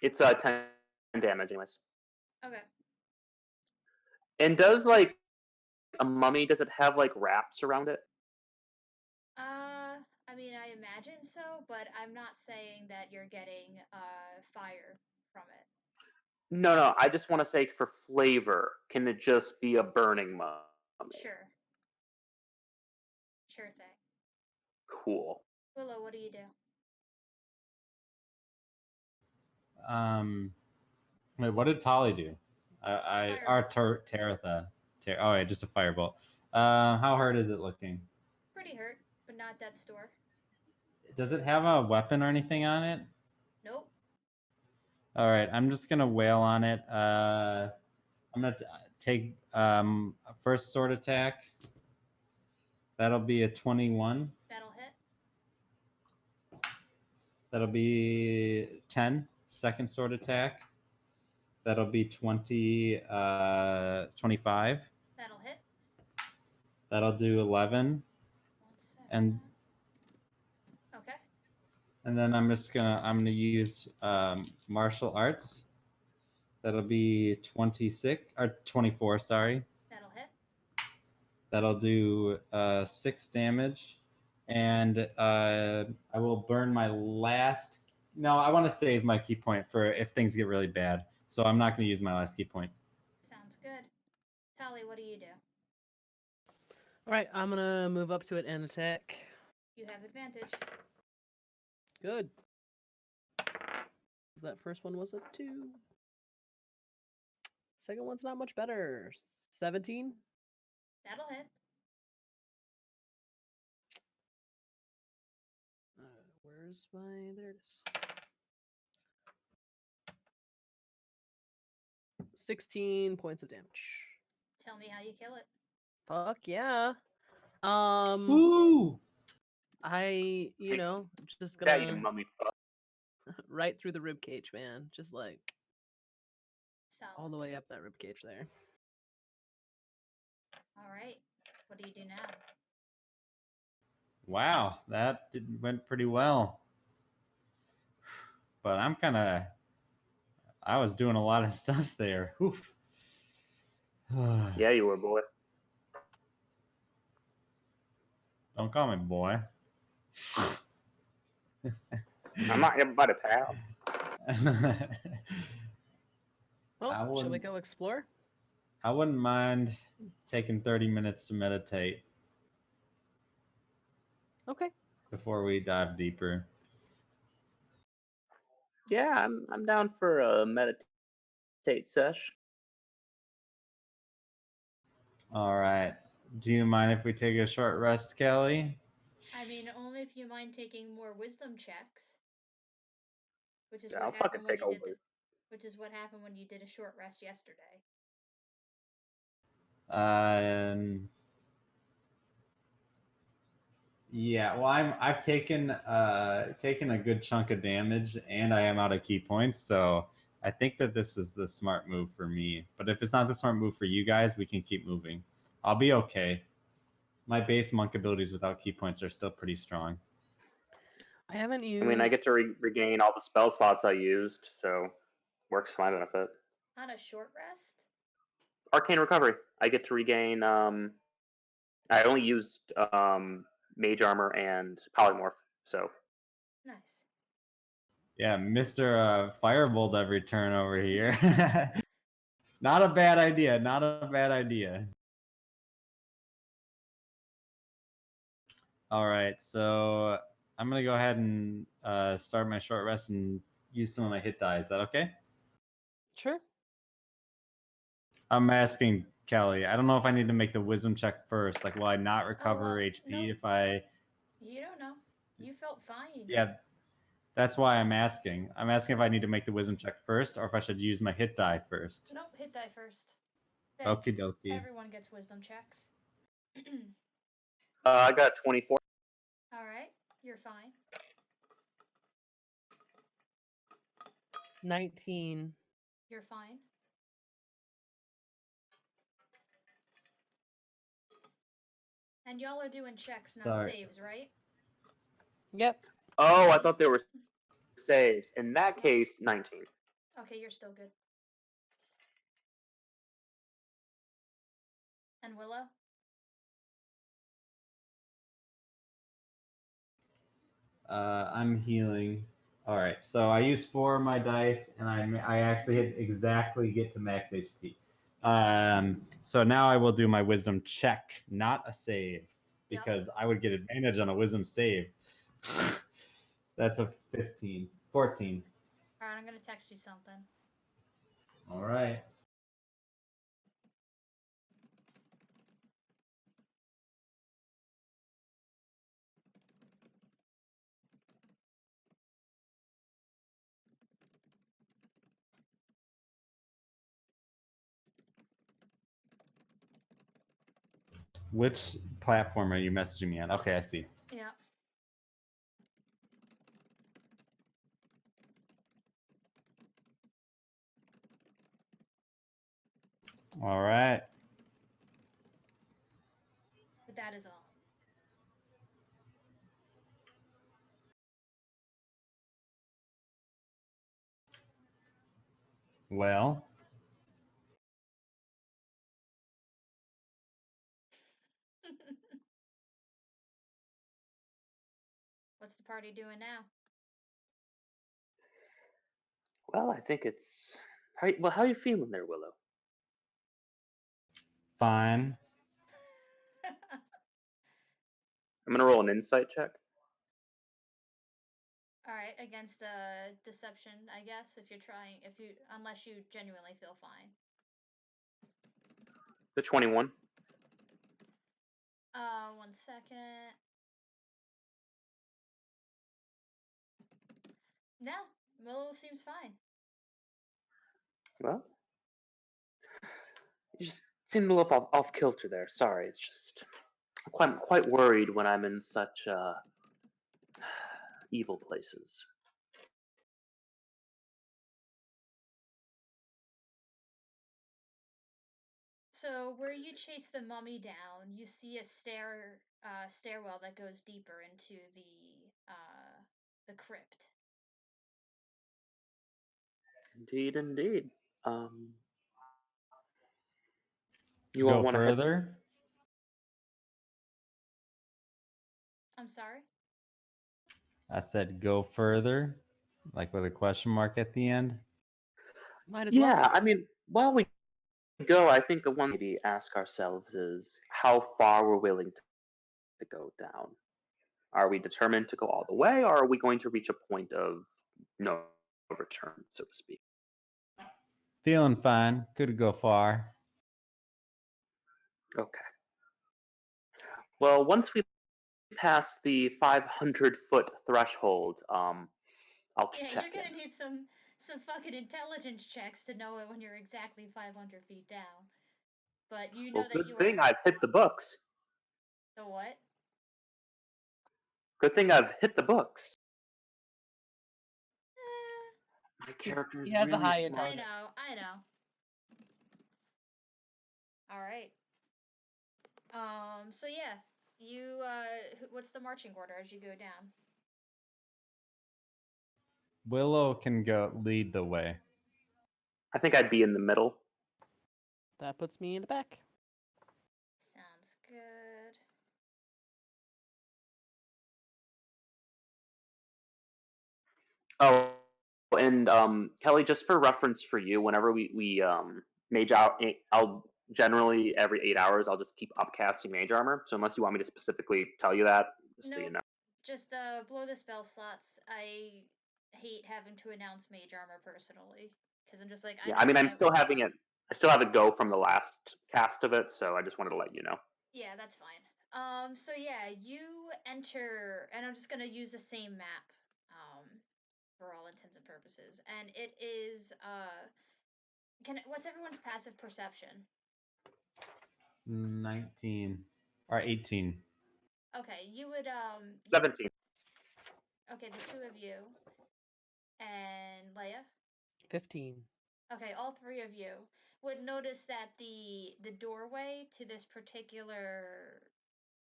It's 10 damage, anyways. Okay. And does like a mummy? Does it have like wraps around it? I mean, I imagine so, but I'm not saying that you're getting fire from it. No. I just want to say for flavor, can it just be a burning mummy? Sure. Sure thing. Cool. Willow, what do you do? Wait, what did Tali do? Taratha. Oh, yeah, just a firebolt. How hard is it looking? Pretty hurt, but not death's door. Does it have a weapon or anything on it? Nope. All right, I'm just gonna wail on it. I'm gonna take first sword attack. That'll be a 21. That'll hit. That'll be 10. Second sword attack. That'll be 25. That'll hit. That'll do 11. 1 second. And okay. And then I'm gonna use martial arts. That'll be 26 or 24. Sorry. That'll hit. That'll do 6 damage, and I will burn my last. No, I want to save my key point for if things get really bad. So I'm not going to use my last key point. Sounds good. Tali, what do you do? All right, I'm gonna move up to it and attack. You have advantage. Good. That first one was a 2. Second one's not much better. 17. That'll hit. Where's my... There it is. 16 points of damage. Tell me how you kill it. Fuck yeah. Woo! I'm just Yeah, you gonna mummy fuck. right through the rib cage, man. Just like Solid. all the way up that rib cage there. All right. What do you do now? Wow, that went pretty well. But I was doing a lot of stuff there. Oof. Yeah, you were, boy. Don't call me boy. I'm not everybody, pal. Well, shall we go explore? I wouldn't mind taking 30 minutes to meditate. Okay. Before we dive deeper. Yeah, I'm down for a meditate sesh. All right. Do you mind if we take a short rest, Kelly? I mean, only if you mind taking more wisdom checks. Which is Yeah, what I'll fucking happened when take you did over. which is what happened when you did a short rest yesterday. Yeah, well, I've taken a good chunk of damage, and I am out of key points, so I think that this is the smart move for me. But if it's not the smart move for you guys, we can keep moving. I'll be okay. My base monk abilities without key points are still pretty strong. I haven't used... I mean, I get to regain all the spell slots I used, so works to my benefit. On a short rest? Arcane Recovery. I get to regain... I only used Mage Armor and Polymorph, so... Nice. Yeah, Mr. Firebolt every turn over here. Not a bad idea. Not a bad idea. All right, so I'm going to go ahead and start my short rest and use some of my hit die. Is that okay? Sure. I'm asking Kelly. I don't know if I need to make the wisdom check first. Like, will I not recover HP no. if I... You don't know. You felt fine. Yeah, that's why I'm asking. I'm asking if I need to make the wisdom check first or if I should use my hit die first. Nope, hit die first. Okie dokie. Everyone gets wisdom checks. I got 24. All right, you're fine. 19. You're fine. And y'all are doing checks, not saves, right? Yep. Oh, I thought they were saves. In that case, 19. Okay, you're still good. And Willow? I'm healing. All right, so I used 4 of my dice, and I actually exactly get to max HP. So now I will do my wisdom check, not a save, because I would get advantage on a wisdom save. That's a 14. Alright, I'm gonna text you something. All right. Which platform are you messaging me on? Okay, I see. Yeah. All right. But that is all. Well, What's the party doing now? Well, I think it's how you feeling there, Willow? fine. I'm gonna roll an insight check. Alright, against deception, I guess, unless you genuinely feel fine. The 21. 1 second. No, Willow seems fine. Well, you just seemed a little off kilter there. Sorry, it's just I'm quite worried when I'm in such evil places. So where you chase the mummy down, you see a stairwell that goes deeper into the crypt. Indeed, indeed. You all Go want to head? further. I'm sorry? I said go further, like with a question mark at the end. Might as Yeah, well. I mean, while we go, I think the one maybe ask ourselves is how far we're willing to go down. Are we determined to go all the way, or are we going to reach a point of no return, so to speak? Feeling fine. Could go far. Okay. Well, once we pass the 500-foot threshold, I'll Yeah, check you're in. gonna need some fucking intelligence checks to know it when you're exactly 500 feet down. But you know Well, that good you thing are I've hit the books. the what? Good thing I've hit the books. Eh, My character He is has a really high smart. I intelligence. know, I know. All right. So yeah, what's the marching order as you go down? Willow can go lead the way. I think I'd be in the middle. That puts me in the back. Sounds good. Oh, and Kelly, just for reference for you, whenever we mage out, I'll generally every 8 hours I'll just keep upcasting mage armor. So unless you want me to specifically tell you that, just so you Nope. know. Just blow the spell slots. I hate having to announce mage armor personally because I'm just like I Yeah, know I mean what I'm I. still having it. I still have it go from the last cast of it, so I just wanted to let you know. Yeah, that's fine. So yeah, you enter, and I'm just gonna use the same map, for all intents and purposes, and it is what's everyone's passive perception? 19 or 18. Okay, you would 17. okay, the two of you and Leia. 15. Okay, all three of you would notice that the doorway to this particular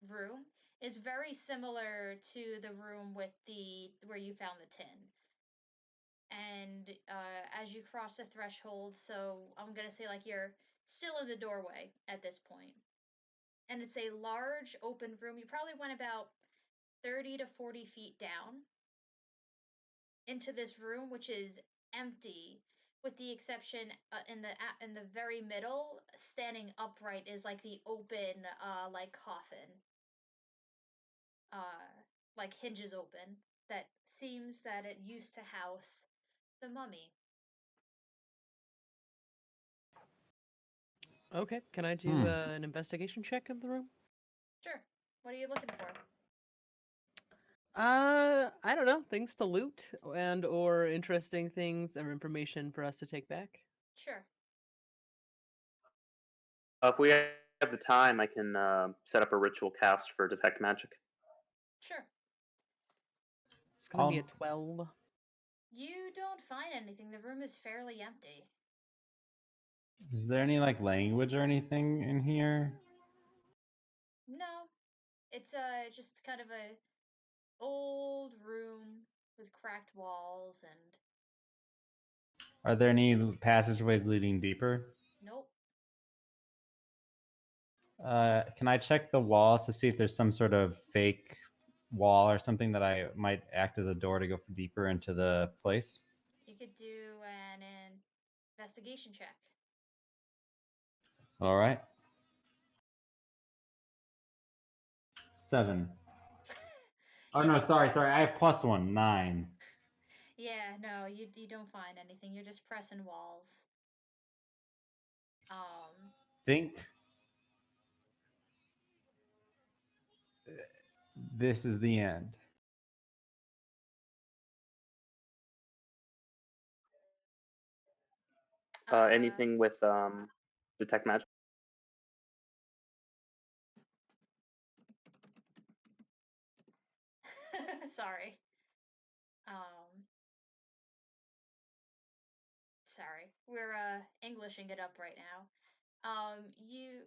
room is very similar to the room with the where you found the tin. And as you cross the threshold, so I'm gonna say like you're still in the doorway at this point, and it's a large open room. You probably went about 30 to 40 feet down into this room, which is empty, with the exception in the very middle, standing upright, is like the open like coffin, uh, like hinges open. That seems that it used to house The mummy. Okay, can I do an investigation check of the room? Sure. What are you looking for? I don't know, things to loot and or interesting things or information for us to take back. Sure. If we have the time, I can set up a ritual cast for detect magic. Sure. It's gonna be a Um, 12. You don't find anything. The room is fairly empty. Is there any like language or anything in here? No. It's just kind of a old room with cracked walls and Are there any passageways leading deeper? nope. Can I check the walls to see if there's some sort of fake wall or something that I might act as a door to go deeper into the place? You could do an investigation check. All right. 7. Oh You no, get sorry. I have +1, 9. yeah, no, you don't find anything. You're just pressing walls. Think this is the end. Anything with detect magic? sorry. Um sorry. We're Englishing it up right now. You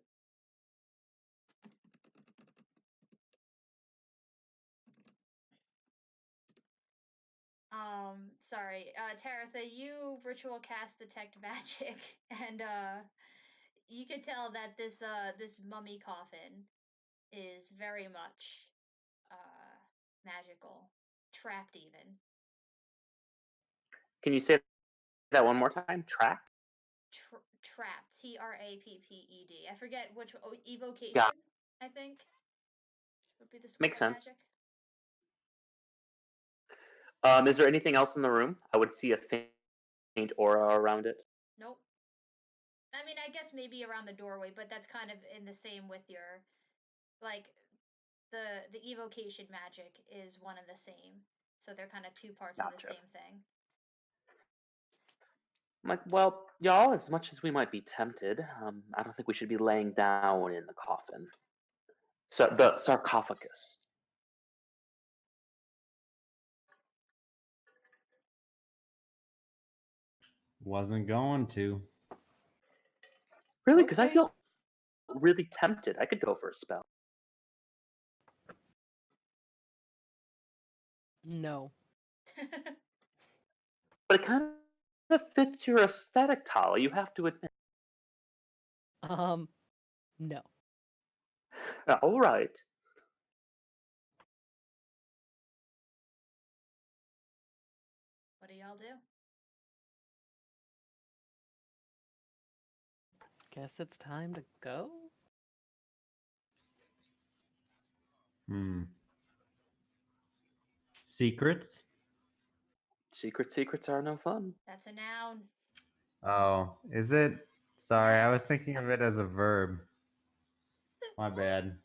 sorry. Taratha, you ritual cast detect magic and you could tell that this mummy coffin is very much magical, trapped even. Can you say that one more time? Track? Trapped. Trapped. I forget which evocation. Got I think would be the school Makes of sense. magic. Is there anything else in the room? I would see a faint aura around it. Nope. I mean, I guess maybe around the doorway, but that's kind of in the same with your like the evocation magic is one and the same. So they're kind of two parts of the Gotcha. same thing. I'm like, well, y'all, as much as we might be tempted, I don't think we should be laying down in the coffin. So the sarcophagus. Wasn't going to. Really? Because I Okay. feel really tempted. I could go for a spell. No. But it kind of fits your aesthetic, Tala. You have to admit. No. All right. What do y'all do? Guess it's time to go? Secrets? Secrets are no fun. That's a noun. Oh, is it? Sorry, I was Yes. thinking of it as a verb. My What? bad.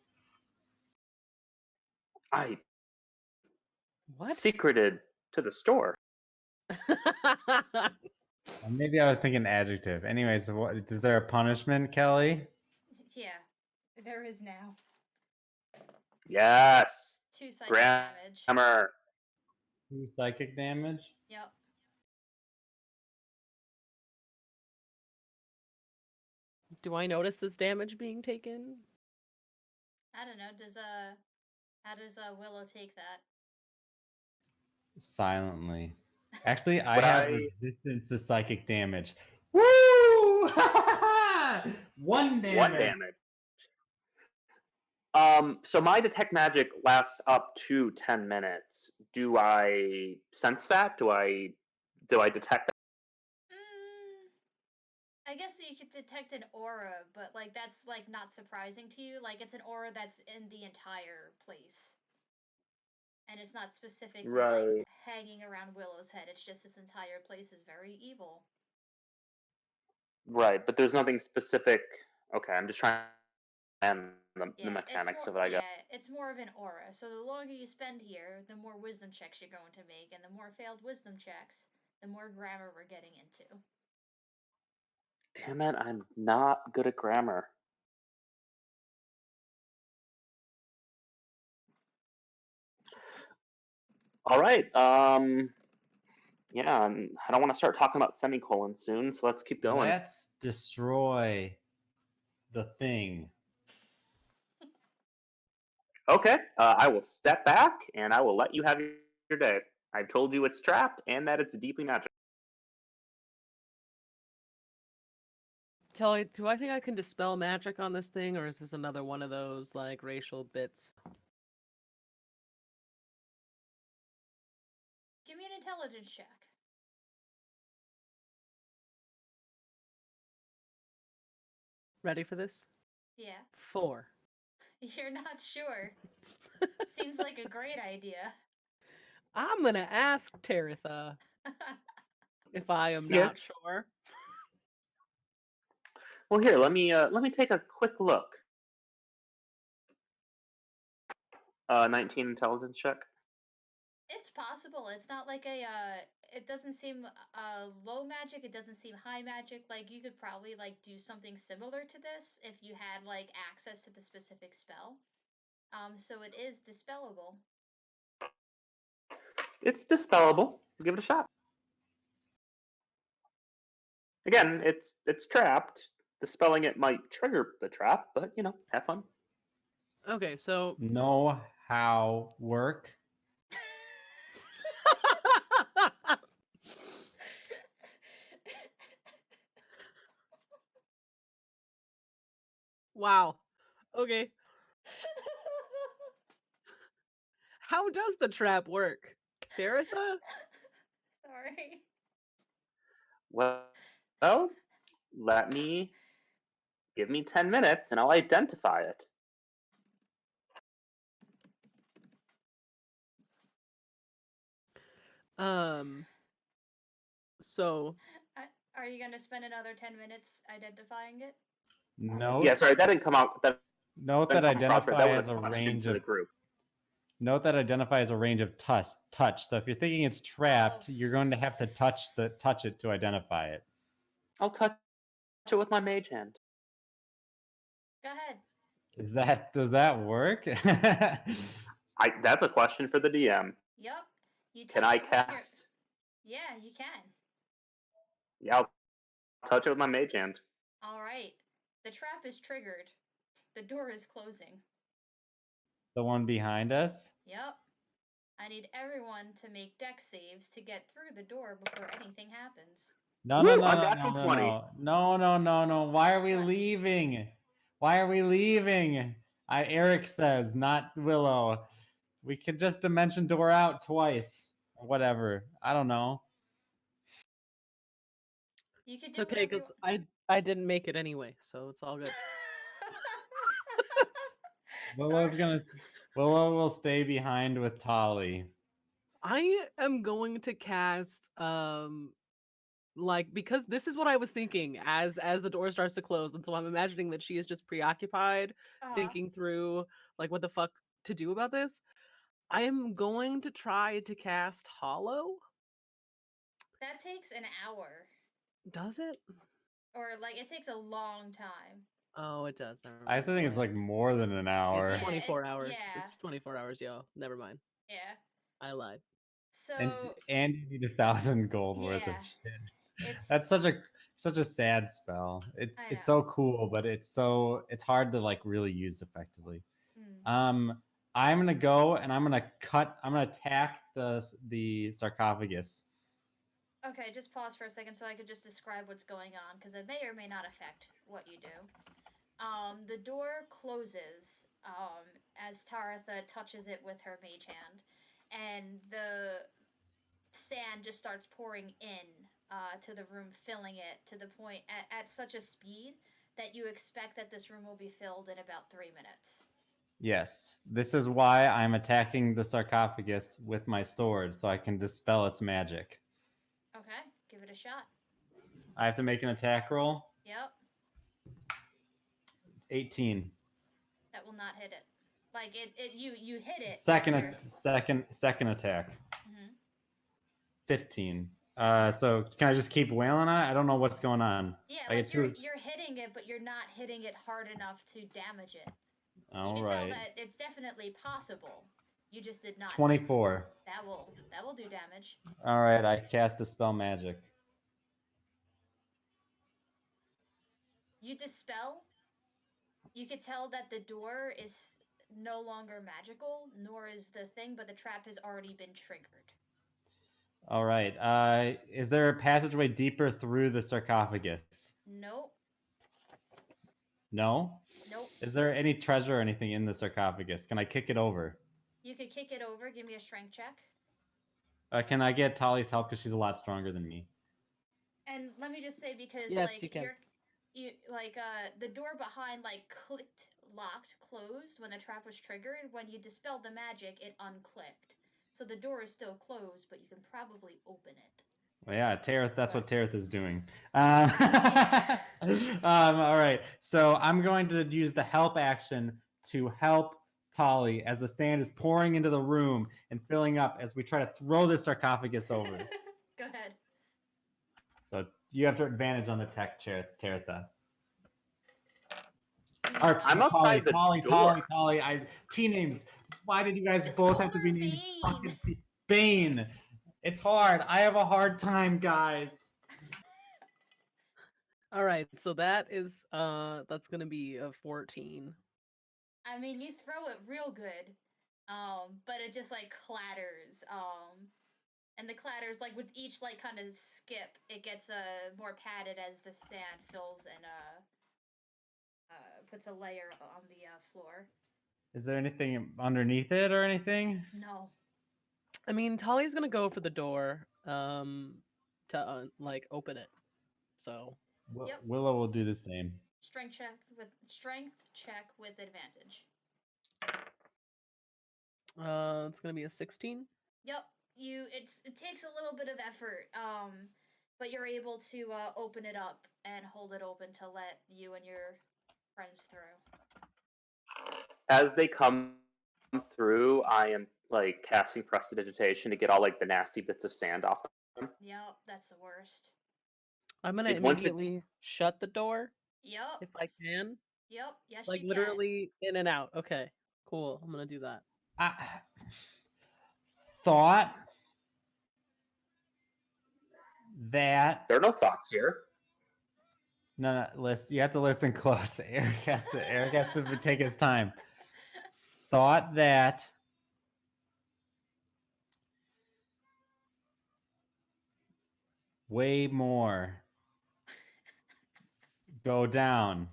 I What? secreted to the store. Maybe I was thinking adjective. Anyways, is there a punishment, Kelly? Yeah, there is now. Yes. 2 psychic damage. Grammar. 2 psychic damage? Yep. Do I notice this damage being taken? I don't know. How does Willow take that? Silently. Actually, I Would have I? resistance to psychic damage. Woo! 1 One damage. damage. So my detect magic lasts up to 10 minutes. Do I sense that? Do I detect that? I guess you could detect an aura, but like that's like not surprising to you. Like it's an aura that's in the entire place. And it's not specifically like Right. hanging around Willow's head. It's just this entire place is very evil. Right, but there's nothing specific. Okay, I'm just trying to understand the Yeah, mechanics of it, I guess. it's more of an aura. So the longer you spend here, the more wisdom checks you're going to make, and the more failed wisdom checks, the more grammar we're getting into. Damn it, I'm not good at grammar. All right. Yeah, and I don't want to start talking about semicolons soon, so let's keep going. Let's destroy the thing. Okay, I will step back and I will let you have your day. I've told you it's trapped and that it's deeply magical. Kelly, do I think I can dispel magic on this thing, or is this another one of those like racial bits? Give me an intelligence check. Ready for this? Yeah. 4. You're not sure. Seems like a great idea. I'm gonna ask Taritha if I am Yeah. not sure. Well, here, let me take a quick look. 19 intelligence check. It's possible. It's not like a it doesn't seem low magic, it doesn't seem high magic. Like you could probably like do something similar to this if you had like access to the specific spell. So it is dispellable. It's dispellable. Give it a shot. Again, it's trapped. Dispelling it might trigger the trap, but have fun. Okay, so Know how work. wow. Okay, how does the trap work, Taritha? Sorry. Well, let me give me 10 minutes and I'll identify it. So Are you gonna spend another 10 minutes identifying it? Note. Yeah, sorry, that didn't come out. That Note didn't that come across right. That identify was as a question range for of the group. Note that identify as a range of touch. So if you're thinking it's trapped, Oh. you're going to have to touch it to identify it. I'll touch it with my mage hand. Go ahead. Does that work? That's a question for the DM. Yep. You touch Can I it with your cast? Yeah, you can. Yeah, I'll touch it with my mage hand. All right. The trap is triggered. The door is closing. The one behind us? Yep. I need everyone to make dex saves to get through the door before anything happens. No, Woo, no, I'm no, no, natural no, 20. no, no, no, no. Why are we What? leaving? Why are we leaving? Eric says, not Willow. We could just dimension door out twice or whatever. I don't know. You could it's do okay whatever you because I didn't make it anyway, so it's all good. Willow will stay behind with Tolly. I am going to cast like, because this is what I was thinking as the door starts to close, and so I'm imagining that she is just preoccupied thinking through like what the fuck to do about this. I am going to try to cast Hollow. That takes an hour. Does it? Or like it takes a long time. Oh, it does. Never I mind. still think it's like more than an hour. It's Yeah, 24 hours. yeah. It's 24 hours, yo. Never mind. Yeah. I lied. So And you need 1,000 gold worth of yeah, shit. it's That's such a sad spell. I It's know. so cool, but it's hard to like really use effectively. Hmm. I'm gonna go and I'm gonna attack the sarcophagus. Okay, just pause for a second so I could just describe what's going on because it may or may not affect what you do. The door closes as Taratha touches it with her mage hand, and the sand just starts pouring in to the room, filling it to the point at such a speed that you expect that this room will be filled in about 3 minutes. Yes. This is why I'm attacking the sarcophagus with my sword, so I can dispel its magic. Okay, give it a shot. I have to make an attack roll. Yep, 18. that will not hit it. Like you hit it. Second attack. Mhm. 15. So can I just keep wailing on it? I don't know what's going on. Yeah, I like get you're two. you're hitting it, but you're not hitting it hard enough to damage it. You All can tell right. that it's definitely possible. You just did not hit it. 24. That will do damage. All right, I cast Dispel Magic. You dispel. You could tell that the door is no longer magical, nor is the thing, but the trap has already been triggered. All right. Is there a passageway deeper through the sarcophagus? Nope. No? Nope. Is there any treasure or anything in the sarcophagus? Can I kick it over? You could kick it over. Give me a strength check. Can I get Tali's help because she's a lot stronger than me? And let me just say, because Yes, like you can. the door behind like clicked, locked, closed when the trap was triggered. When you dispelled the magic, it unclicked. So the door is still closed, but you can probably open it. Well, yeah, Tareth. That's what Tareth is doing. Yeah. All right. So I'm going to use the help action to help Tali as the sand is pouring into the room and filling up as we try to throw the sarcophagus over. Go ahead. So you have advantage on the tech, Taretha. I'm outside the door. Tali. T names. Why did you guys Just both call have to her be named Bane. fucking Bane? It's hard. I have a hard time, guys. All right, so that's gonna be a 14. I mean, you throw it real good, but it just like clatters. And the clatters, like with each like kind of skip, it gets more padded as the sand fills and puts a layer on the floor. Is there anything underneath it or anything? No. I mean, Tali's gonna go for the door, to like open it. So Yep. Willow will do the same. Strength check with advantage. it's gonna be a 16. Yep. It takes a little bit of effort, but you're able to open it up and hold it open to let you and your friends through. As they come through, I am like casting prestidigitation to get all like the nasty bits of sand off of them. Yep, that's the worst. I'm gonna Like, once it- immediately shut the door Yep. if I can. Yep. Yes, Like you literally in and out. Okay, cool. I'm gonna do that. Thought that There are no thoughts here. no, listen. You have to listen close. Eric has to take his time. Thought that way more go down.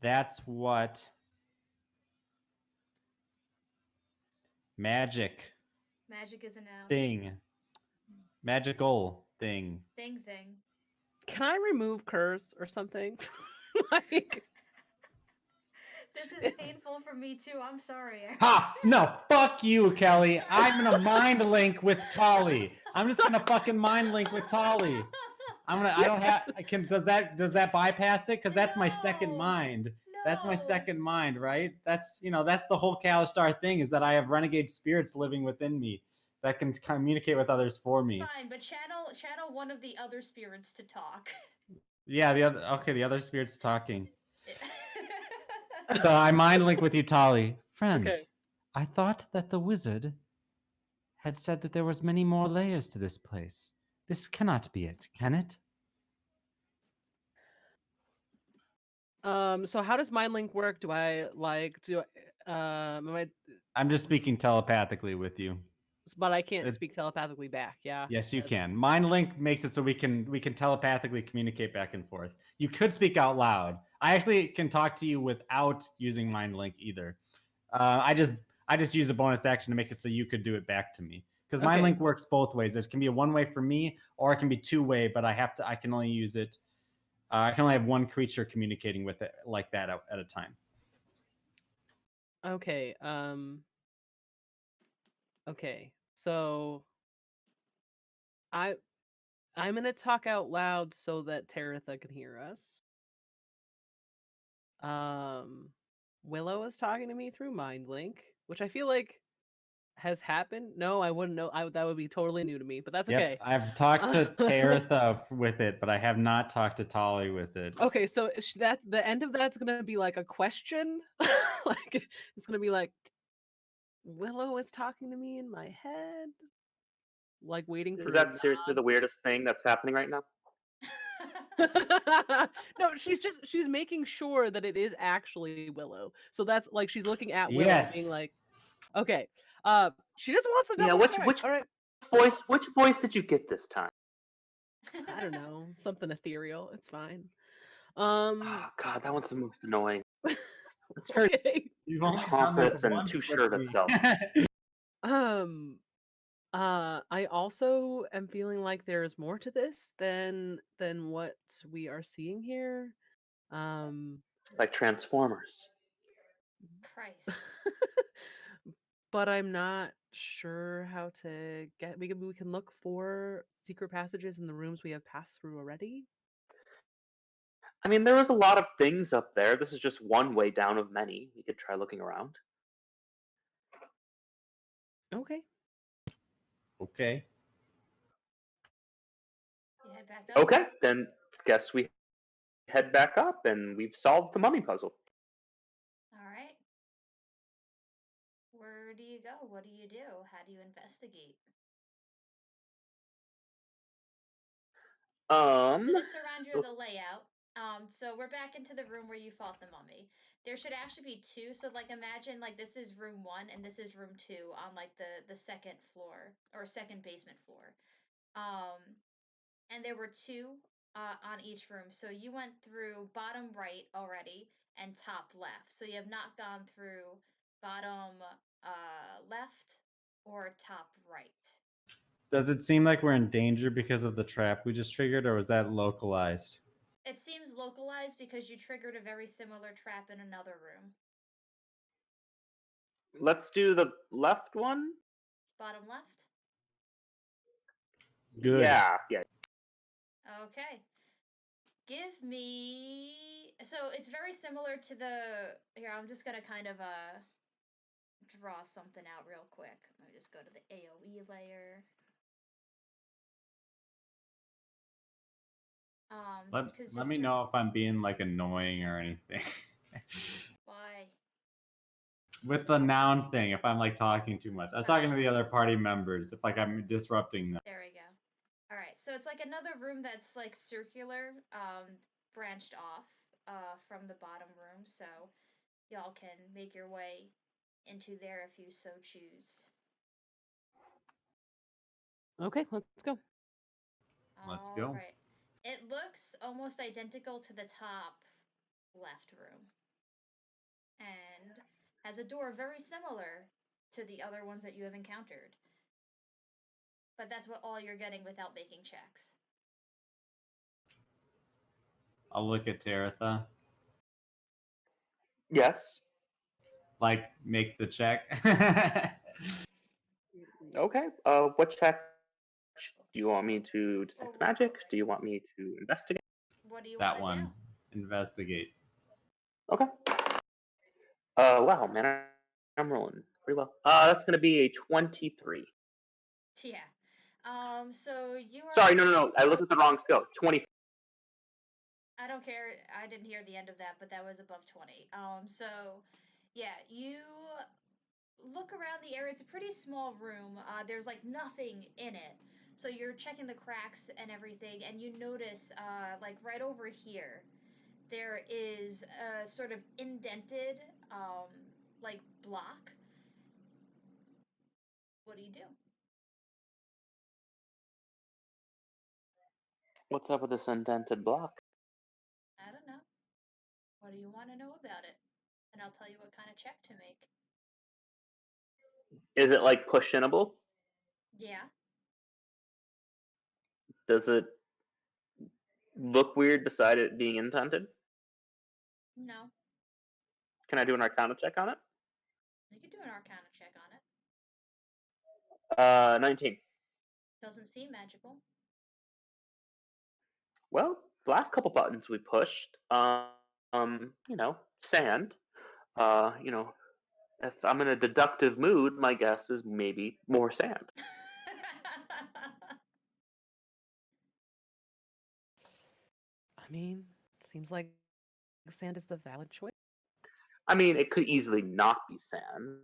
That's what magic can. Magic is a noun. thing. Magical thing. Thing. Can I remove curse or something? Like, This is painful for me too. I'm sorry. Ha! No, fuck you, Kelly. I'm gonna mind link with Tali. I'm just gonna fucking mind link with Tali. I don't have. Does that bypass it? Because that's my second No. mind. That's my No. second mind, right? That's the whole Kalistar thing, is that I have renegade spirits living within me that can communicate with others for me. Fine, but channel one of the other spirits to talk. Yeah, the other spirit's talking. So I mind link with you, Tali. Friend, okay. I thought that the wizard had said that there was many more layers to this place. This cannot be it, can it? So how does mind link work? Do I like do am I I'm just speaking telepathically with you. but I can't It's- speak telepathically back, yeah? Yes, you can. Mind link makes it so we can telepathically communicate back and forth. You could speak out loud. I actually can talk to you without using mind link either. I just use a bonus action to make it so you could do it back to me. Because mind Okay. link works both ways. It can be a one way for me, or it can be two way. But I can only use it. I can only have one creature communicating with it like that at a time. Okay. Okay. So I I'm gonna talk out loud so that Taratha can hear us. Willow is talking to me through Mind Link, which I feel like has happened. No, I wouldn't know. That would be totally new to me, but that's Yep, okay. I've talked to Taratha with it, but I have not talked to Tali with it. Okay, so that the end of that's gonna be like a question. Like it's gonna be like Willow is talking to me in my head, like waiting for Is a that seriously the weirdest thing that's happening right now? nod. No, she's making sure that it is actually Willow. So that's like she's looking at Willow, being Yes. like, okay. She just wants to Yeah, double check. which All right. which voice did you get this time? I don't know, something ethereal. It's fine. Oh God, that one's the most annoying. It's very Okay. You've only done this pompous and once too with sure of me. itself. I also am feeling like there is more to this than what we are seeing here. Like Transformers. Christ. But I'm not sure how to get. We can look for secret passages in the rooms we have passed through already. I mean, there was a lot of things up there. This is just one way down of many. You could try looking around. Okay. Okay. You head back up? Okay, then guess we head back up and we've solved the mummy puzzle. All right. Where do you go? What do you do? How do you investigate? So just to remind you of the layout, so we're back into the room where you fought the mummy. There should actually be two. So like imagine like this is room 1 and this is room 2 on like the second floor or second basement floor. Um, and there were two on each room. So you went through bottom right already and top left. So you have not gone through bottom left or top right. Does it seem like we're in danger because of the trap we just triggered, or was that localized? It seems localized because you triggered a very similar trap in another room. Let's do the left one. Bottom left? Good. Yeah. Okay. Give me. So it's very similar to the. Here, I'm just gonna kind of draw something out real quick. Let me just go to the AoE layer. Let me know if I'm being like annoying or anything. Why? With the noun thing, if I'm like talking too much. I was talking to the other party members, if like I'm disrupting them. There we go. All right, so it's like another room that's like circular, branched off from the bottom room, so y'all can make your way into there if you so choose. Okay, let's go. Let's All go. right. It looks almost identical to the top left room and has a door very similar to the other ones that you have encountered. But that's what all you're getting without making checks. I'll look at Taratha. Yes. Like, make the check. Okay. What check do you want me to detect magic? Do you want me to investigate? What do you That want to one. Investigate. Okay. Wow, man, I'm rolling pretty well. That's gonna be a 23. do? Yeah. So you are. Sorry, no. I looked at the wrong skill. 20. I don't care. I didn't hear the end of that, but that was above 20. So yeah, you look around the area. It's a pretty small room. There's like nothing in it. So you're checking the cracks and everything, and you notice, like right over here, there is a sort of indented, like block. What do you do? What's up with this indented block? I don't know. What do you want to know about it? And I'll tell you what kind of check to make. Is it like push-inable? Yeah. Does it look weird beside it being indented? No. Can I do an Arcana check on it? You could do an Arcana check on it. 19. Doesn't seem magical. Well, the last couple buttons we pushed, sand. If I'm in a deductive mood, my guess is maybe more sand. I mean, seems like sand is the valid choice. I mean, it could easily not be sand.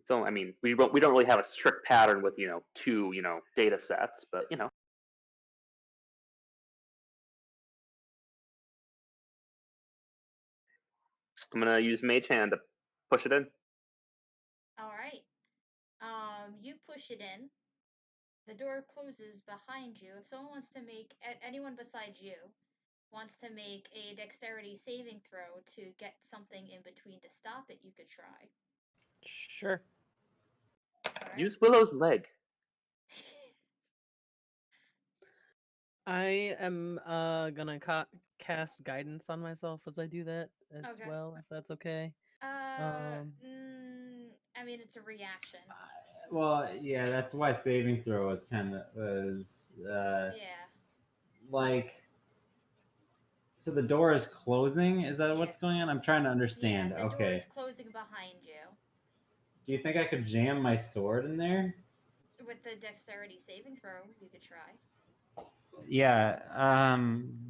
So, I mean, we don't really have a strict pattern with, two, data sets, but, I'm going to use Mage Hand to push it in. All right. You push it in. The door closes behind you. If someone wants to make, anyone besides you, wants to make a dexterity saving throw to get something in between to stop it, you could try. Sure. All right. Use Willow's leg. I am gonna cast guidance on myself as I do that as Okay. well, if that's okay. I mean, it's a reaction. Well, yeah, that's why saving throw was Yeah. like. So the door is closing. Is that Yeah. what's going on? I'm trying to understand. Yeah, the door Okay. is closing behind you. Do you think I could jam my sword in there? With the dexterity saving throw, you could try. Yeah.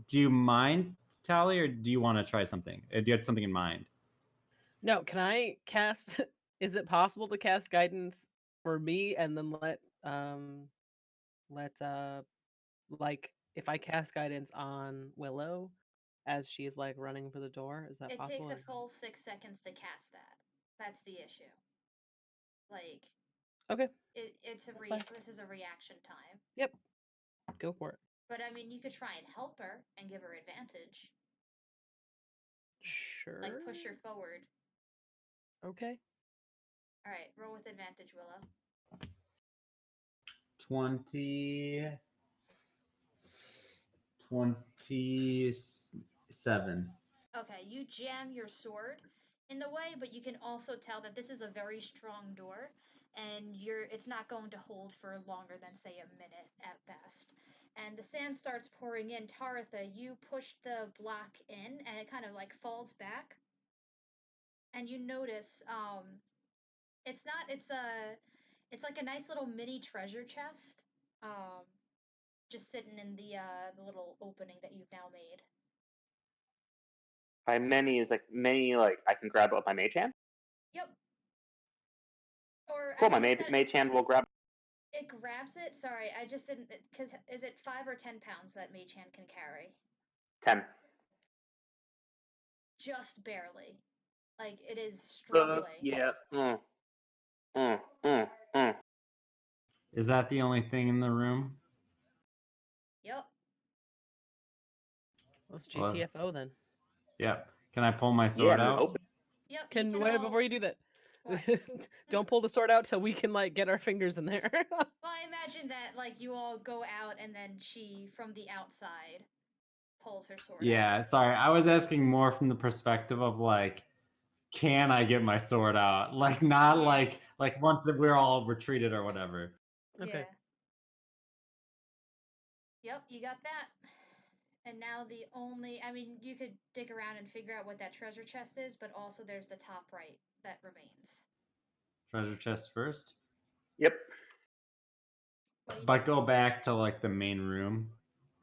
Do you mind, Tally, or do you want to try something? Do you have something in mind? No, can I cast? Is it possible to cast guidance for me and then like if I cast guidance on Willow as she's like running for the door, is that It possible? takes a full 6 seconds to cast that. That's the issue. Like, Okay. This is a reaction time. Yep. Go for it. But I mean, you could try and help her and give her advantage. Sure. Like push her forward. Okay. All right, roll with advantage, Willow. 27. Okay, you jam your sword in the way, but you can also tell that this is a very strong door, and it's not going to hold for longer than say a minute at best. And the sand starts pouring in. Taratha, you push the block in, and it kind of like falls back. And you notice, it's not. It's like a nice little mini treasure chest, just sitting in the little opening that you've now made. By many is like many, like I can grab it with my Mage Hand. Yep. Or Cool, I my mean, Mage Hand will grab. it grabs it. Sorry, I just didn't. Because is it 5 or 10 pounds that Mage Hand can carry? 10. Just barely. Like it is struggling. Yeah. Is that the only thing in the room? Yep. Let's GTFO then. Yep. Can I pull my sword out? Open. Yep. Can wait before you do that. What? Don't pull the sword out till we can like get our fingers in there. Well, I imagine that like you all go out and then she from the outside pulls her sword out. Yeah, sorry. I was asking more from the perspective of like, can I get my sword out? Like not like once that we're all retreated or whatever. Okay. Yeah. Yep, you got that. And now I mean, you could dig around and figure out what that treasure chest is, but also there's the top right that remains. Treasure chest first. Yep. But go back to like the main room,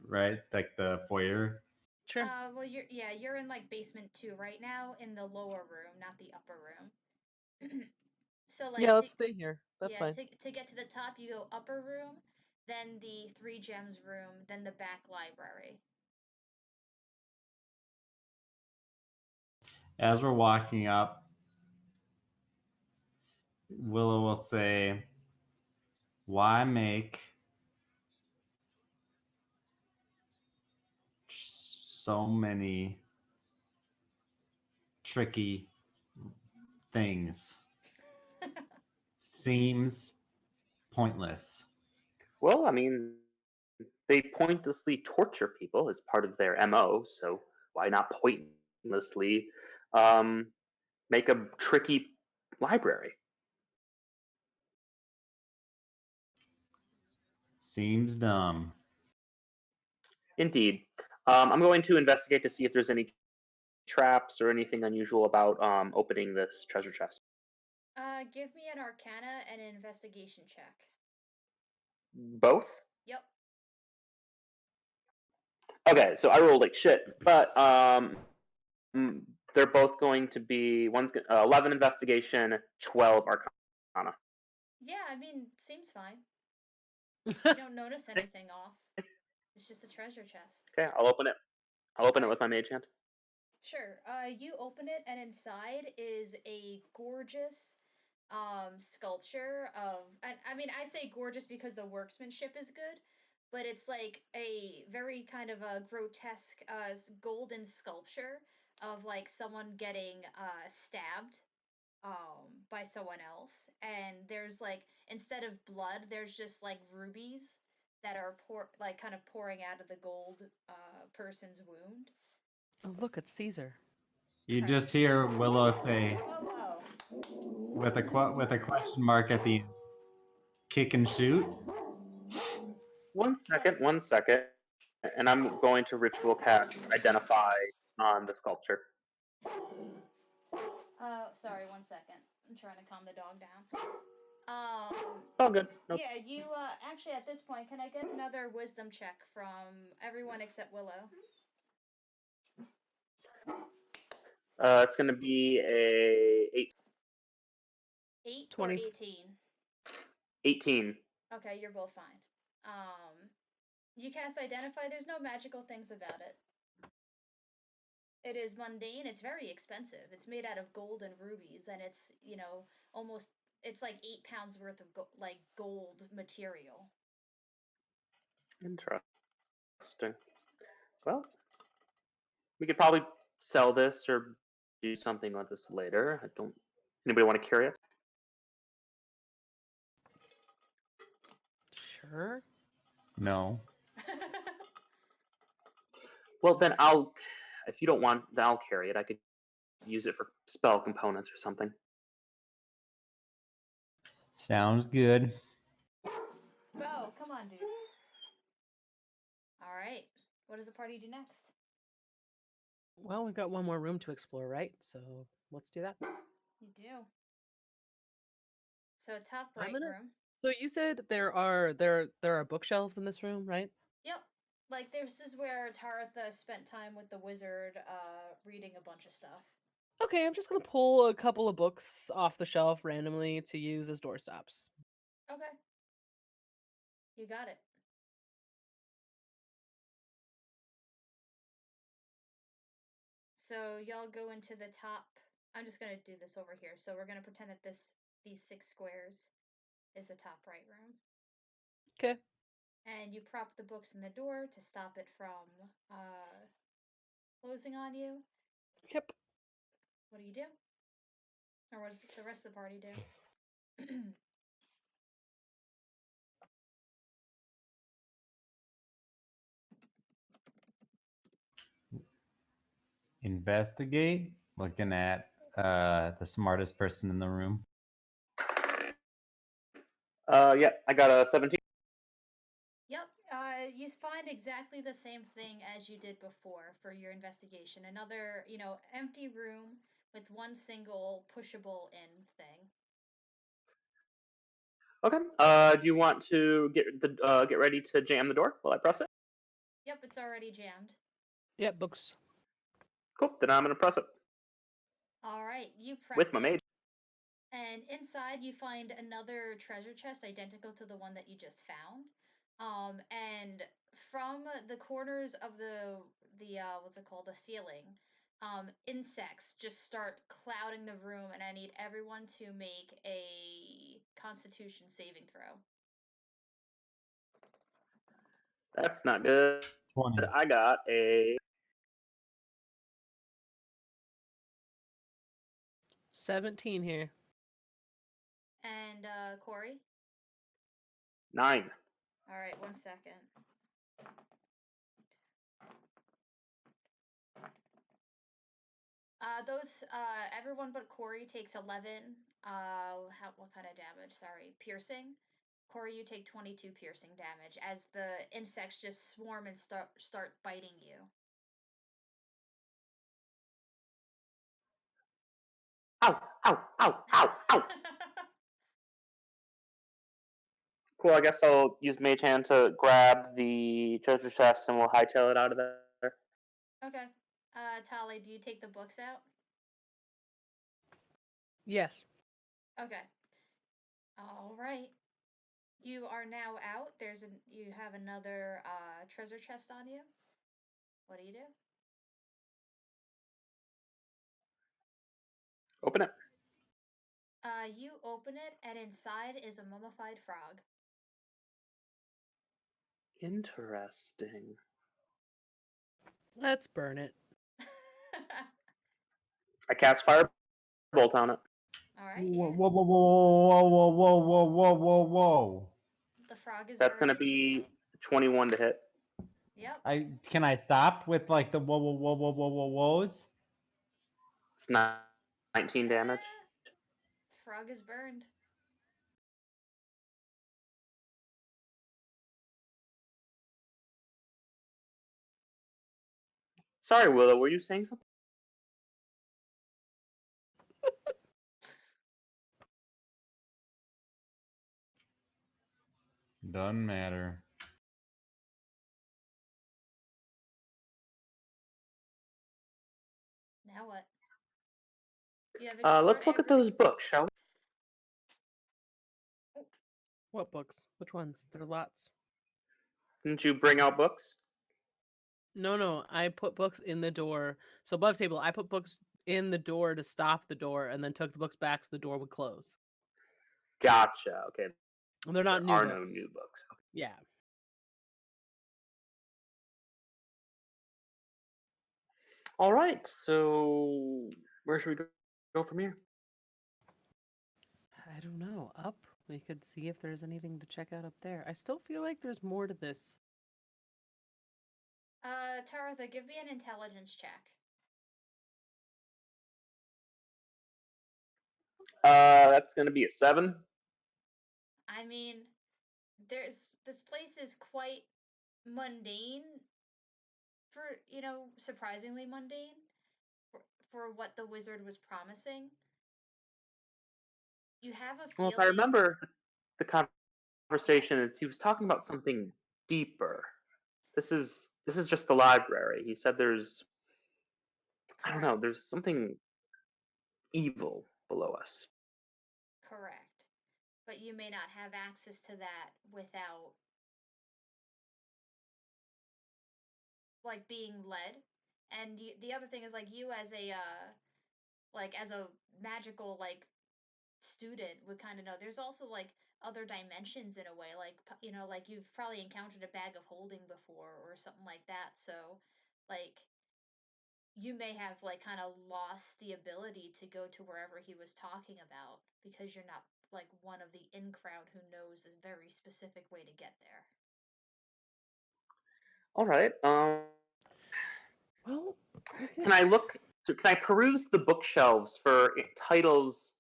right? Like the foyer. Sure. Well, you're in like basement 2 right now, in the lower room, not the upper room. So like yeah, let's stay here. That's fine. To get to the top, you go upper room, then the 3 gems room, then the back library. As we're walking up, Willow will say, "Why make so many tricky things? Seems pointless." Well, I mean, they pointlessly torture people as part of their MO, so why not pointlessly make a tricky library. Seems dumb. Indeed. I'm going to investigate to see if there's any traps or anything unusual about opening this treasure chest. Give me an Arcana and an Investigation check. Both? Yep. Okay, so I rolled like shit, but they're both going to be 11 investigation, 12 arcana. Yeah, I mean, seems fine. You don't notice anything off. It's just a treasure chest. Okay, I'll open it. I'll open it with my mage hand. Sure. You open it, and inside is a gorgeous sculpture of. I mean, I say gorgeous because the workmanship is good, but it's like a very kind of a grotesque golden sculpture of like someone getting stabbed by someone else, and there's like instead of blood, there's just like rubies that are kind of pouring out of the gold person's wound. Oh, look, it's Caesar. You Right. just hear Willow say, Whoa, with a question mark at the end, "Kick and shoot." One second, and I'm going to ritual cast identify on the sculpture. sorry, 1 second. I'm trying to calm the dog down. It's all good. Nope. Yeah, you actually at this point, can I get another wisdom check from everyone except Willow? It's going to be a 8 or 20. 18? 18. Okay, you're both fine. You cast identify. There's no magical things about it. It is mundane. It's very expensive. It's made out of gold and rubies, and it's almost it's like 8 pounds worth of gold material. Interesting. Well, we could probably sell this or do something with this later. I don't. Anybody want to carry it? Sure. No. Well, then if you don't want, then I'll carry it. I could use it for spell components or something. Sounds good. Go, come on, dude. All right. What does the party do next? Well, we've got one more room to explore, right? So let's do that. You do. So top I'm right gonna- room. So you said there are bookshelves in this room, right? Yep. Like this is where Taratha spent time with the wizard, reading a bunch of stuff. Okay, I'm just gonna pull a couple of books off the shelf randomly to use as doorstops. Okay. You got it. So y'all go into the top. I'm just gonna do this over here. So we're gonna pretend that these 6 squares is the top right room. Okay. And you prop the books in the door to stop it from closing on you. Yep. What do you do? Or what does the rest of the party do? Investigate. Looking at the smartest person in the room. Yeah, I got a 17. Yep. You find exactly the same thing as you did before for your investigation. Another, empty room with one single pushable in thing. Okay. Do you want to get ready to jam the door while I press it? Yep, it's already jammed. Yep, books. Cool. Then I'm gonna press it All right, you press with my it, mage. and inside you find another treasure chest identical to the one that you just found. And from the corners of the what's it called, the ceiling, insects just start clouding the room, and I need everyone to make a Constitution saving throw. That's not good. 20. I got a 17 here. And Corey. 9. All right, 1 second. Everyone but Corey takes 11 What kind of damage? Sorry, piercing. Corey, you take 22 piercing damage as the insects just swarm and start biting you. Ow, ow, ow, ow, ow. Cool, I guess I'll use Mage Hand to grab the treasure chest and we'll hightail it out of there. Okay. Tali, do you take the books out? Yes. Okay. All right. You are now out. You have another treasure chest on you. What do you do? Open it. You open it, and inside is a mummified frog. Interesting. Let's burn it. I cast Firebolt on it. All right. Whoa, Yeah. whoa, whoa, whoa, whoa, whoa, whoa, whoa, whoa, whoa! The frog is That's going to burning. be 21 to hit. Yep. Can I stop with like the whoa, whoa, whoa, whoa, whoa, whoa, whoas? It's 19 damage. Frog is burned. Sorry, Willow, were you saying something? Doesn't matter. Now what? You have explored Let's look at those books, shall we? What books? Which ones? There are lots. Didn't you bring out books? No. I put books in the door. So above table, I put books in the door to stop the door, and then took the books back so the door would close. Gotcha. Okay. And they're not There new are books. no new books. Yeah. All right. So where should we go from here? I don't know. Up? We could see if there's anything to check out up there. I still feel like there's more to this. Taratha, give me an intelligence check. That's gonna be a 7. I mean, this place is quite mundane for, surprisingly mundane for what the wizard was promising. You have a Well, feeling. if I remember the conversation, he was talking about something deeper. This is just the library. He said there's I don't know, Correct. there's something evil below us. Correct. But you may not have access to that without like being led. And the other thing is like you as a as a magical student would kind of know there's also like other dimensions in a way, like you've probably encountered a bag of holding before or something like that. So like you may have like kind of lost the ability to go to wherever he was talking about because you're not like one of the in crowd who knows a very specific way to get there. All right. Well, Can I look? Can I peruse the bookshelves for titles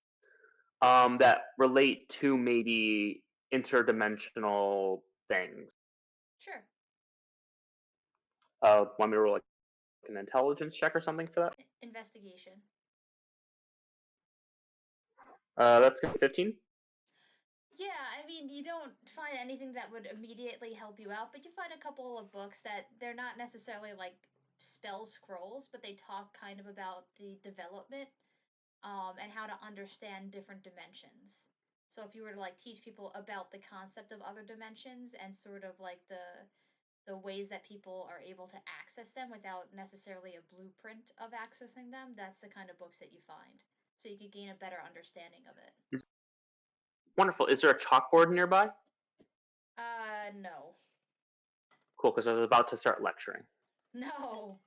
that relate to maybe interdimensional things? Sure. Want me to roll like an intelligence check or something for that? Investigation. That's gonna be 15. Yeah, I mean, you don't find anything that would immediately help you out, but you find a couple of books that they're not necessarily like spell scrolls, but they talk kind of about the development and how to understand different dimensions. So if you were to like teach people about the concept of other dimensions and sort of like the ways that people are able to access them without necessarily a blueprint of accessing them, that's the kind of books that you find. So you could gain a better understanding of it. Wonderful. Is there a chalkboard nearby? No. Cool, because I was about to start lecturing. No.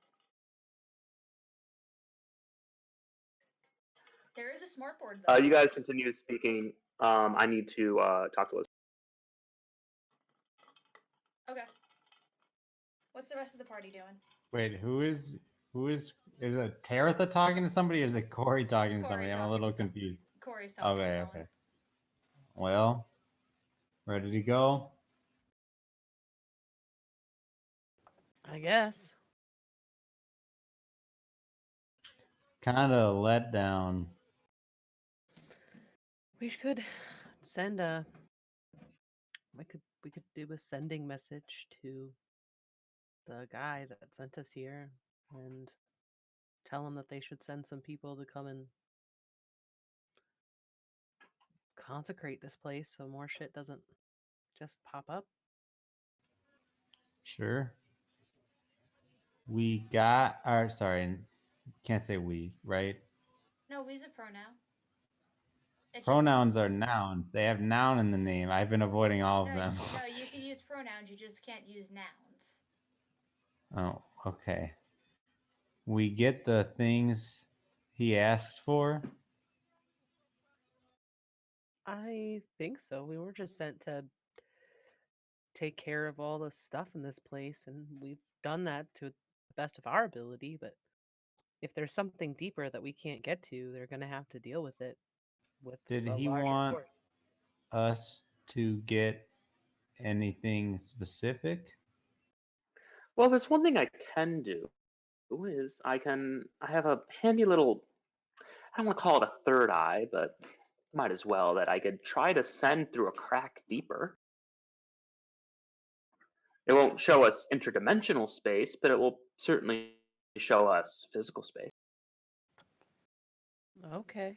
There is a smart board though. You guys continue speaking. I need to talk to Liz. Okay. What's the rest of the party doing? Wait, who is it Taratha talking to somebody or is it Corey talking to somebody? I'm a little confused. Corey Corey's talking to Okay, someone. okay. Well, ready to go? I guess. Kind of let down. We could send a. We could do a sending message to the guy that sent us here and tell him that they should send some people to come and consecrate this place so more shit doesn't just pop up. Sure. We got our. Sorry, can't say we, right? No, we's a pronoun. It's just Pronouns are nouns. They have noun in the name. I've been avoiding all of no, them. no. You can use pronouns. You just can't use nouns. Oh, okay. We get the things he asked for. I think so. We were just sent to take care of all the stuff in this place, and we've done that to the best of our ability. But if there's something deeper that we can't get to, they're going to have to deal with it with Did a he larger want force. us to get anything specific? Well, there's one thing I can do is I have a handy little, I don't want to call it a third eye, but might as well, that I could try to send through a crack deeper. It won't show us interdimensional space, but it will certainly show us physical space. Okay.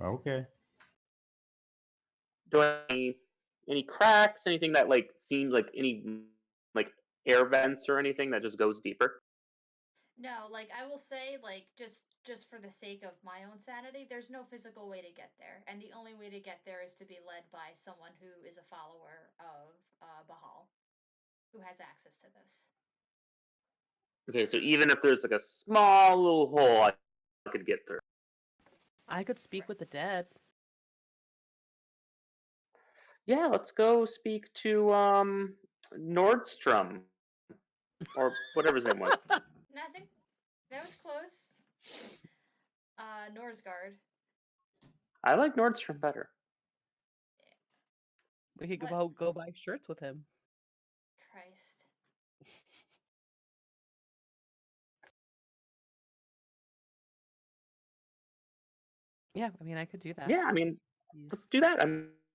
Okay. Do I have any cracks, anything that like seems like any like air vents or anything that just goes deeper? No, like I will say, like just for the sake of my own sanity, there's no physical way to get there, and the only way to get there is to be led by someone who is a follower of Bahal, who has access to this. Okay, so even if there's like a small little hole I could get through. I could speak with the dead. Yeah, let's go speak to Nordstrom or whatever his name was. Nothing. That was close. Norsgard. I like Nordstrom better. We could What? go buy shirts with him. Christ. Yeah, I mean, I could do that. Yeah, I mean, Yes. let's do that. I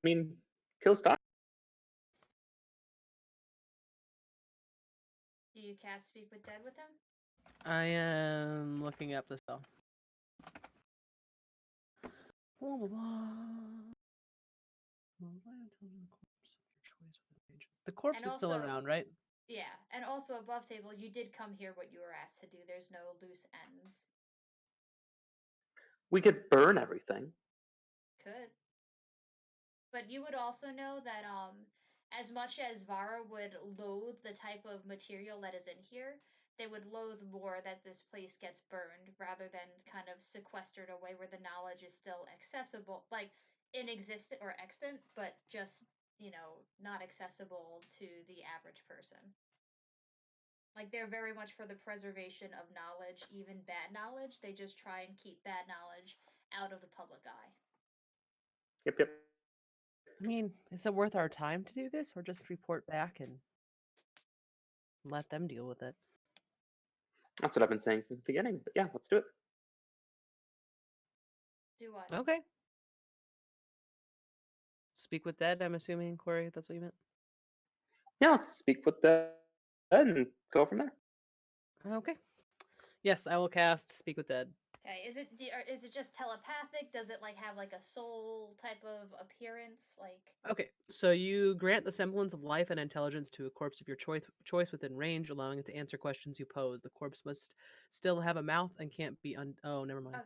mean, kills time. Do you cast Speak with Dead with him? I am looking up the spell. The corpse And is still also, around, right? yeah, and also above table, you did come here what you were asked to do. There's no loose ends. We could burn everything. Could. But you would also know that as much as Vara would loathe the type of material that is in here, they would loathe more that this place gets burned rather than kind of sequestered away where the knowledge is still accessible, like inexistent or extant, but just, not accessible to the average person. Like they're very much for the preservation of knowledge, even bad knowledge. They just try and keep bad knowledge out of the public eye. Yep. I mean, is it worth our time to do this or just report back and let them deal with it? That's what I've been saying from the beginning. But yeah, let's do it. Do what? Okay. Speak with dead, I'm assuming, Corey, that's what you meant? Yeah, let's speak with the and go from there. Okay. Yes, I will cast Speak with Dead. Okay, is it just telepathic? Does it like have like a soul type of appearance? Like Okay, so you grant the semblance of life and intelligence to a corpse of your choice within range, allowing it to answer questions you pose. The corpse must still have a mouth and can't be oh, never mind.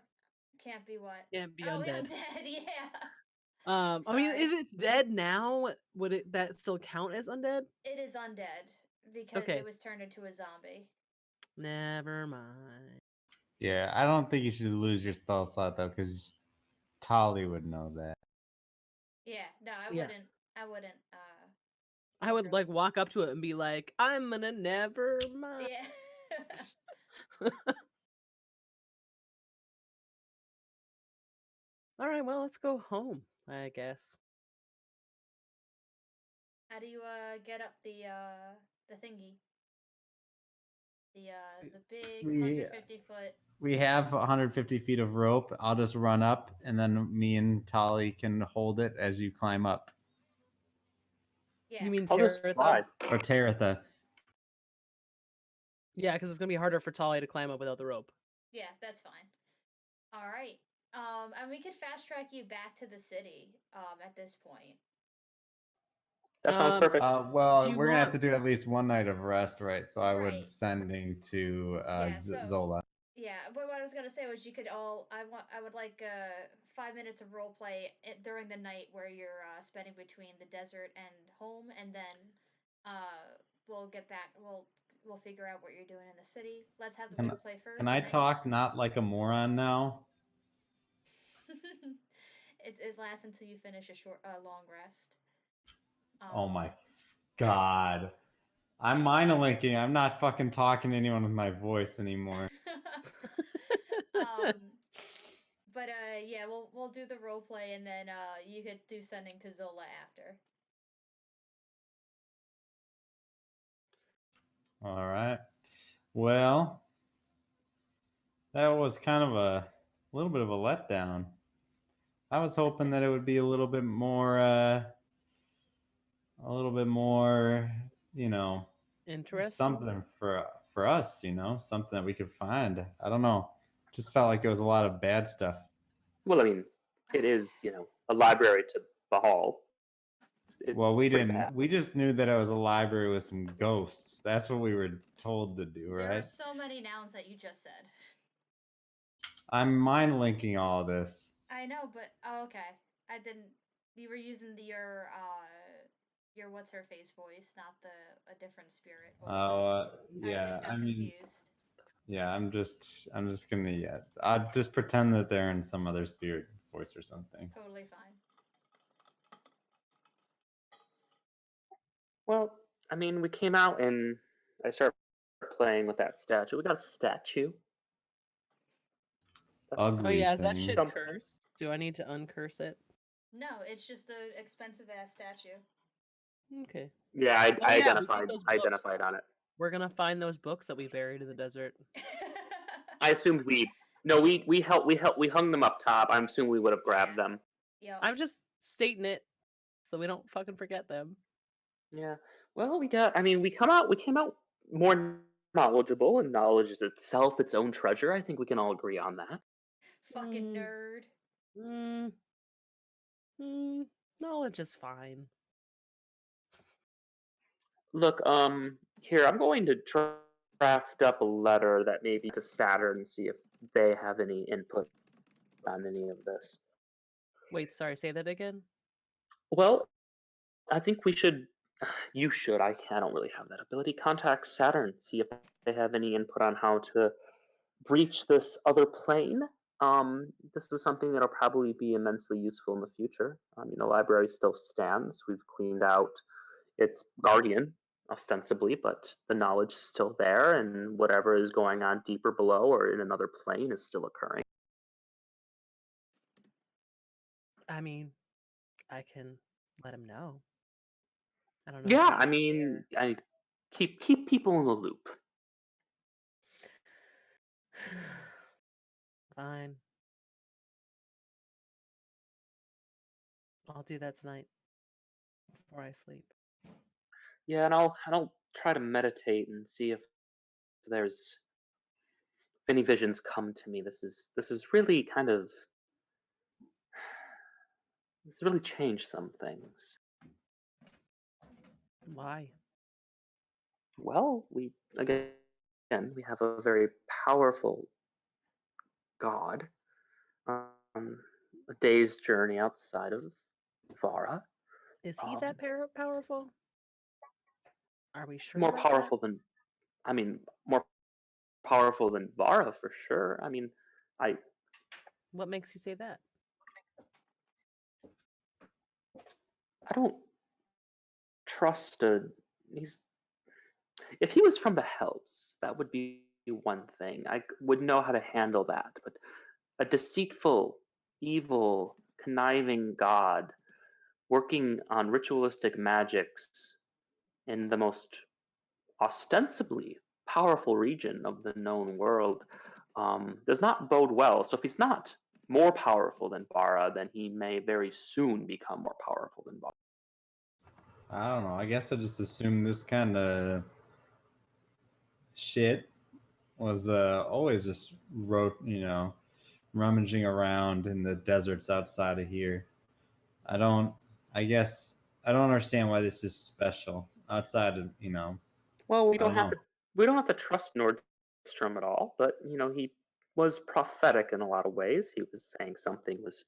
can't be what? Can't be Oh, undead. undead. Yeah. I mean, Sorry. if it's dead now, would that still count as undead? It is undead because Okay. it was turned into a zombie. Never mind. Yeah, I don't think you should lose your spell slot though, because Tali would know that. Yeah. No, I Yeah. wouldn't. I wouldn't. I would like walk up to it and be like, "I'm gonna never mind." Yeah. All right, well, let's go home, I guess. How do you get up the thingy? The big We 150-foot. we have 150 feet of rope. I'll just run up, and then me and Tali can hold it as you climb up. Yeah. You mean I'll just Taratha? slide. Or Taratha. Yeah, because it's gonna be harder for Tali to climb up without the rope. Yeah, that's fine. All right. And we could fast track you back to the city. At this point. That sounds perfect. Well, Do you we're gonna have want- to do at least one night of rest, right? So I would Right. sending to Yeah, so- Zola. Yeah, but what I was gonna say was you could all. I would like 5 minutes of role play during the night where you're spending between the desert and home, and then we'll get back. We'll figure out what you're doing in the city. Let's have the Can- role play first. Can I and then- talk not like a moron now? it lasts until you finish a long rest. Oh my god. I'm mind linking. I'm not fucking talking to anyone with my voice anymore. But yeah, we'll do the role play, and then you could do sending to Zola after. All right. Well, that was kind of a little bit of a letdown. I was hoping that it would be a little bit more, you know, Interesting. something for us, you know, something that we could find. I don't know. Just felt like it was a lot of bad stuff. Well, I mean, it is, a library to Bahal. Well, we pretty didn't. bad. We just knew that it was a library with some ghosts. That's what we were told to do, There are right? so many nouns that you just said. I'm mind linking all of this. I know, but okay. I didn't. You were using your what's her face voice, not a different spirit voice. Yeah. I just got I mean, confused. yeah. I'm just gonna. Yeah. I'll just pretend that they're in some other spirit voice or something. Totally fine. Well, I mean, we came out and I started playing with that statue. We got a statue. That's Ugly. Oh yeah, is that thing. shit Some- cursed? Do I need to uncurse it? No, it's just an expensive ass statue. Okay. Yeah, I Oh, yeah, we get identified those books. identified on it. We're gonna find those books that we buried in the desert. I assumed we hung them up top. I'm assuming we would have grabbed them. Yo. I'm just stating it so we don't fucking forget them. Yeah. Well, we came out more knowledgeable, and knowledge is itself its own treasure. I think we can all agree on that. Fucking nerd. Knowledge is fine. Look, here, I'm going to draft up a letter that maybe to Saturn and see if they have any input on any of this. Wait, sorry, say that again? Well, I think we should. You should. I don't really have that ability. Contact Saturn, see if they have any input on how to breach this other plane. This is something that'll probably be immensely useful in the future. The library still stands. We've cleaned out its guardian, ostensibly, but the knowledge is still there, and whatever is going on deeper below or in another plane is still occurring. I mean, I can let him know. I don't know. Yeah, I keep people in the loop. Fine. I'll do that tonight before I sleep. Yeah, and I'll try to meditate and see if there's if any visions come to me. This is really kind of it's really changed some things. Why? Well, we have a very powerful god, a day's journey outside of Vara. Is he that powerful? Are we sure? More about powerful than, more powerful than Vara for sure. that? What makes you say that? I don't trust he's if he was from the Hells, that would be one thing. I would know how to handle that, but a deceitful evil, conniving god working on ritualistic magics in the most ostensibly powerful region of the known world does not bode well. So if he's not more powerful than Bara, then he may very soon become more powerful than Bara. I don't know. I guess I just assumed this kind of shit was always just rummaging around in the deserts outside of here. I don't. I guess I don't understand why this is special outside of Well, I don't know. we don't have to trust Nordstrom at all, but he was prophetic in a lot of ways. He was saying something was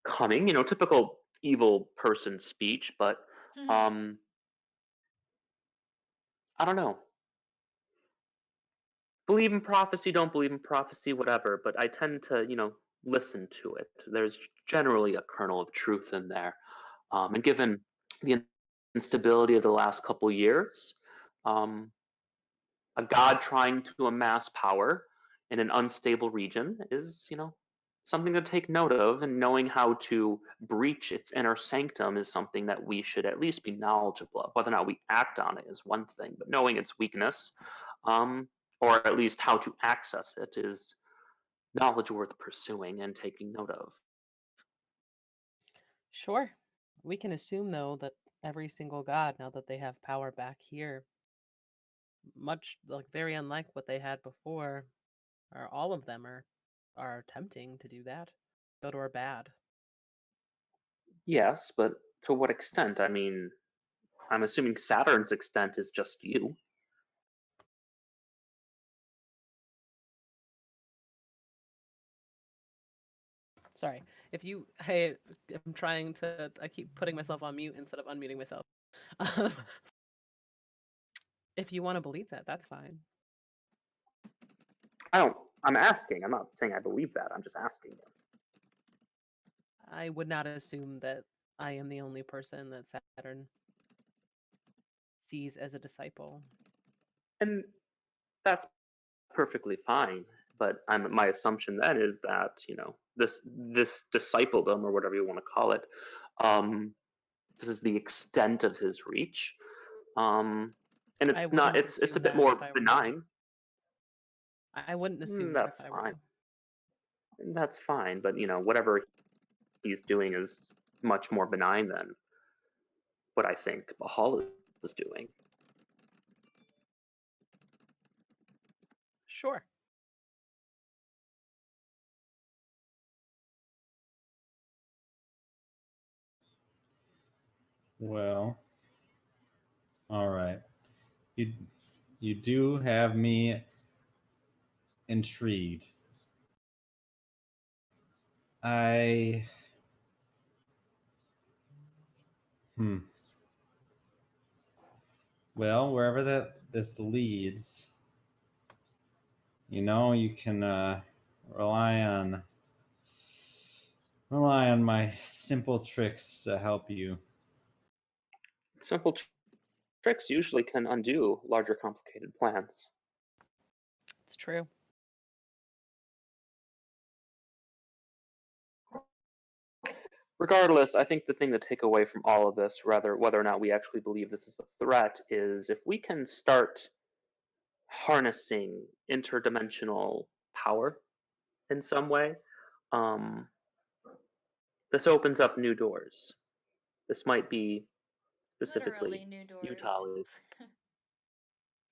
coming, typical evil person speech, but um I don't know. Believe in prophecy, don't believe in prophecy, whatever, but I tend to, listen to it. There's generally a kernel of truth in there. And given the instability of the last couple years, um, a god trying to amass power in an unstable region is, something to take note of, and knowing how to breach its inner sanctum is something that we should at least be knowledgeable of. Whether or not we act on it is one thing, but knowing its weakness, um, or at least how to access it, is knowledge worth pursuing and taking note of. Sure. We can assume, though, that every single god, now that they have power back here, much like very unlike what they had before, or all of them are attempting to do that, good or bad. Yes, but to what extent? I mean, I'm assuming Saturn's extent is just you. Sorry. If you, hey, I'm trying to, I keep putting myself on mute instead of unmuting myself. Um, if you want to believe that, that's fine. I'm asking. I'm not saying I believe that. I'm just asking you. I would not assume that I am the only person that Saturn sees as a disciple. And that's perfectly fine. But my assumption then is that this discipledom, or whatever you want to call it, um, this is the extent of his reach, and I it's not. wouldn't It's a assume bit that more if I were you. benign. I wouldn't assume that if That's I were fine. you. That's fine. But whatever he's doing is much more benign than what I think Bahal is doing. Sure. Well, all right. You you do have me intrigued. I hmm. Well, wherever this leads, you can rely on rely on my simple tricks to help you. Simple tricks usually can undo larger, complicated plans. It's true. Regardless, I think the thing to take away from all of this, rather whether or not we actually believe this is a threat, is if we can start harnessing interdimensional power in some way, um, this opens up new doors. This might be Literally specifically new doors. Utah.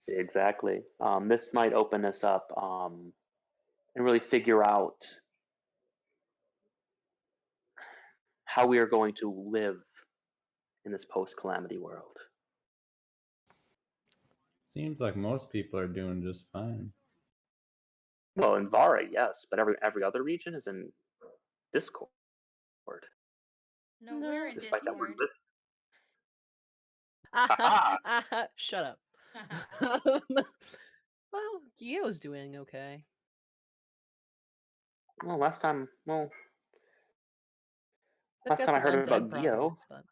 Exactly. This might open us up and really figure out how we are going to live in this post calamity world. Seems like most people are doing just fine. Well, in Vara, yes, but every other region is in discord. No, we're No. in Despite that, we're Discord. haha. Shut up. Well, Gio's doing okay. Well, last time They've got I some heard undead about Gio, problems, but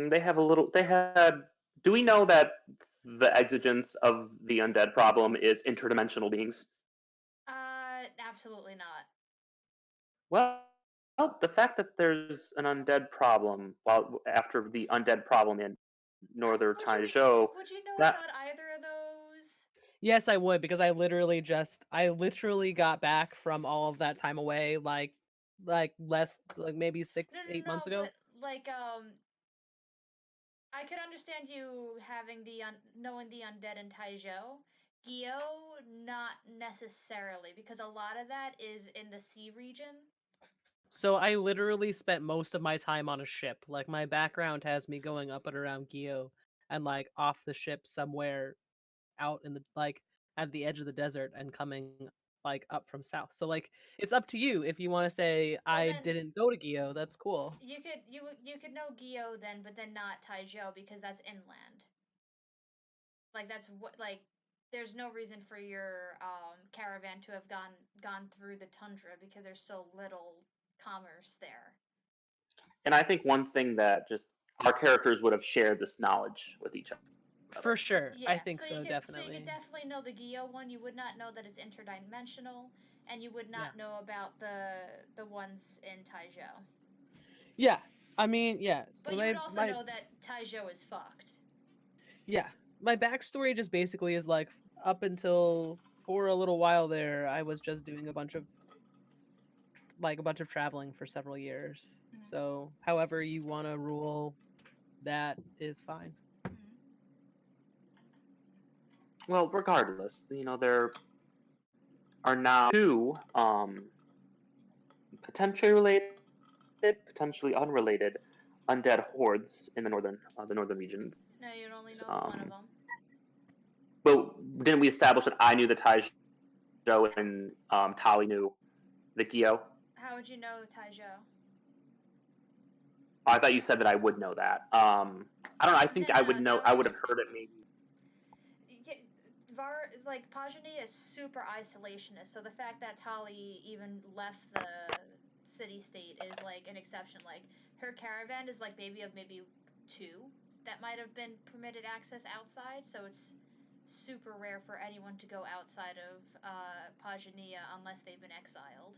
they have a little. They had. Do we know that the exigence of the undead problem is interdimensional beings? Absolutely not. Well, the fact that there's an undead problem, while after the undead problem in Northern Taizhou, Would you know that about either of those? Yes, I would, because I literally got back from all of that time away, like maybe No, 6, 8 months no, no, ago. but like I could understand you having knowing the undead in Taizhou. Gyo, not necessarily, because a lot of that is in the sea region. So I literally spent most of my time on a ship. Like my background has me going up and around Gio and like off the ship somewhere out in the like at the edge of the desert and coming like up from south. So like it's up to you if you want to say Well, I then didn't go to Gio. That's cool. you could know Gyo then, but then not Taizhou because that's inland. Like that's what like there's no reason for your caravan to have gone through the tundra because there's so little commerce there. and I think one thing that just our characters would have shared this knowledge with each For other. sure. I Yeah, think so, so you could definitely. definitely know the Geo one. You would not know that it's interdimensional, and you would Yeah. not know about the ones in Taizhou. Yeah. I mean, yeah. But you would also know that Taizhou is fucked. Yeah. My backstory just basically is like up until for a little while there, I was just doing a bunch of traveling for several years. Mm-hmm. So, however you want to rule that is fine. Mm-hmm. Well, regardless, there are now two potentially related, potentially unrelated undead hordes in the northern regions. No, you'd only know one of them. But didn't we establish that I knew the Taizhou and Tali knew the Gyo? How would you know Taizhou? I thought you said that I would know that. I don't know. I No, think no, I no. would know. That I was would have heard it maybe. yeah, Var is like Pajani is super isolationist. So the fact that Tali even left the city state is like an exception. Like her caravan is like maybe two that might have been permitted access outside. So it's super rare for anyone to go outside of Pajania unless they've been exiled.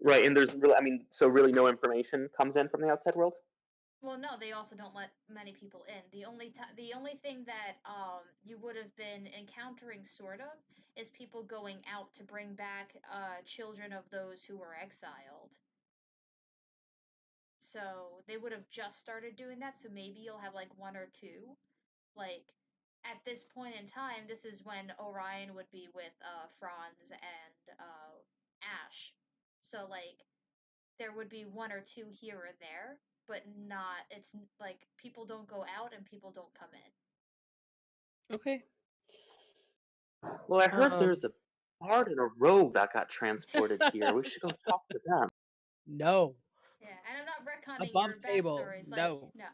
Right, and there's really, so really no information comes in from the outside world. Well, no, they also don't let many people in. The only thing that you would have been encountering sort of is people going out to bring back children of those who were exiled. So they would have just started doing that. So maybe you'll have like one or two. Like at this point in time, this is when Orion would be with Franz and Ash. So like there would be one or two here or there, but not. It's like people don't go out and people don't come in. Okay. Well, I heard Um there's a bard and a rogue that got transported here. We should go talk to them. no. Yeah, and I'm not A retconning bump your table. backstories. Like, No. no.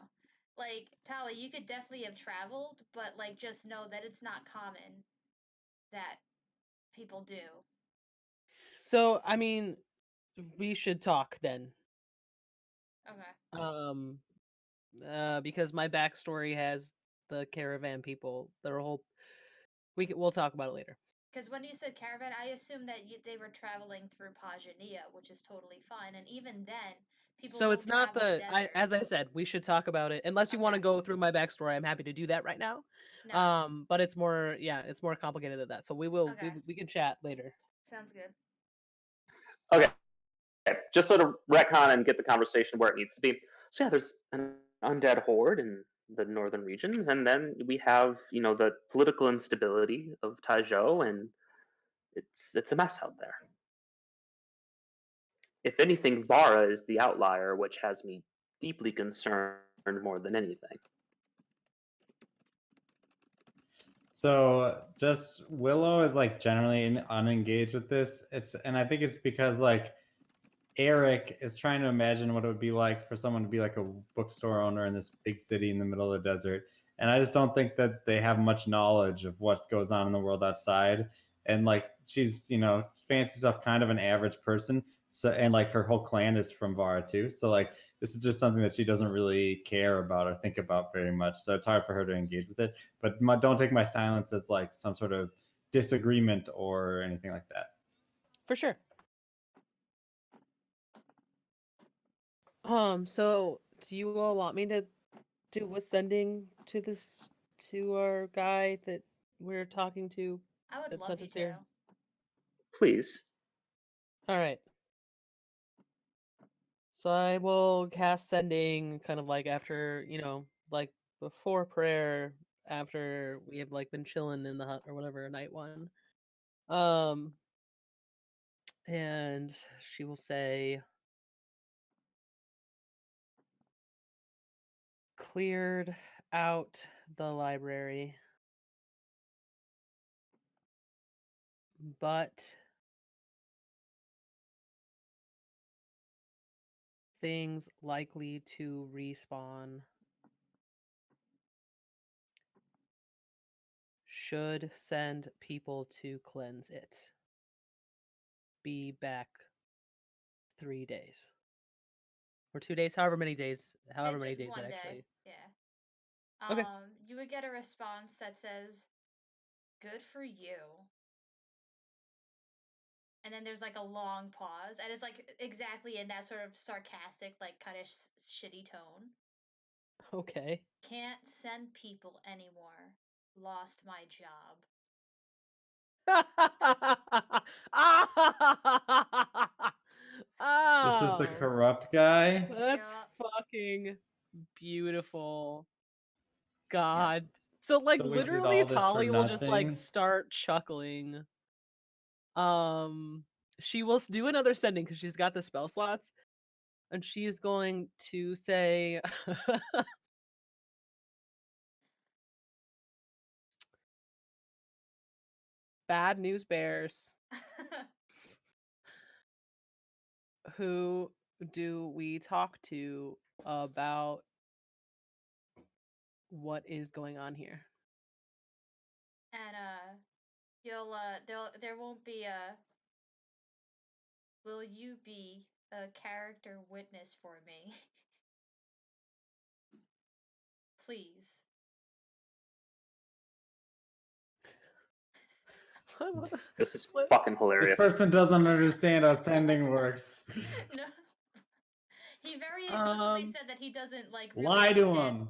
Like, Tali, you could definitely have traveled, but, like, just know that it's not common that people do. So, I mean, we should talk then. Okay. Because my backstory has the caravan people. Their whole we'll talk about it later. Because when you said caravan, I assumed that they were traveling through Pajania, which is totally fine. And even then, people So don't it's not travel the as I desert. said, we should talk about it. Unless you want to Okay. go through my backstory, I'm happy to do that right now. No. But it's more, yeah, it's more complicated than that. So Okay. we can chat later. Sounds good. Okay, just sort of retcon and get the conversation where it needs to be. So yeah, there's an undead horde in the northern regions, and then we have the political instability of Taizhou, and it's a mess out there. If anything, Vara is the outlier, which has me deeply concerned more than anything. So just Willow is like generally unengaged with this. And I think it's because like Eric is trying to imagine what it would be like for someone to be like a bookstore owner in this big city in the middle of the desert. And I just don't think that they have much knowledge of what goes on in the world outside. And like she's, fancies herself kind of an average person. So and like her whole clan is from Vara too. So like this is just something that she doesn't really care about or think about very much. So it's hard for her to engage with it. But don't take my silence as like some sort of disagreement or anything like that. For sure. So do you all want me to do ascending to our guy that we're talking to I would that love sent you us here? to. Please. All right. So I will cast sending kind of like after, like before prayer, after we have like been chilling in the hut or whatever, night one. Um, and she will say, cleared out the library, but things likely to respawn should send people to cleanse it. Be back 3 days. Or 2 days, however many days that One day. actually. Yeah. Okay. You would get a response that says, "Good for you." And then there's like a long pause, and it's like exactly in that sort of sarcastic, like kind of shitty tone. Okay. Can't send people anymore. Lost my job. This is the Oh, corrupt guy. that's Yeah. fucking beautiful. Yeah. God. So like So we did literally all this for Tali will just like nothing. start chuckling. She will do another sending because she's got the spell slots. And she's going to say bad news bears. Who do we talk to about what is going on here? And there won't be a. Will you be a character witness for me? Please. This is What? fucking This hilarious. person doesn't understand how sending works. No. He very explicitly said that he doesn't like really Lie to understand. him.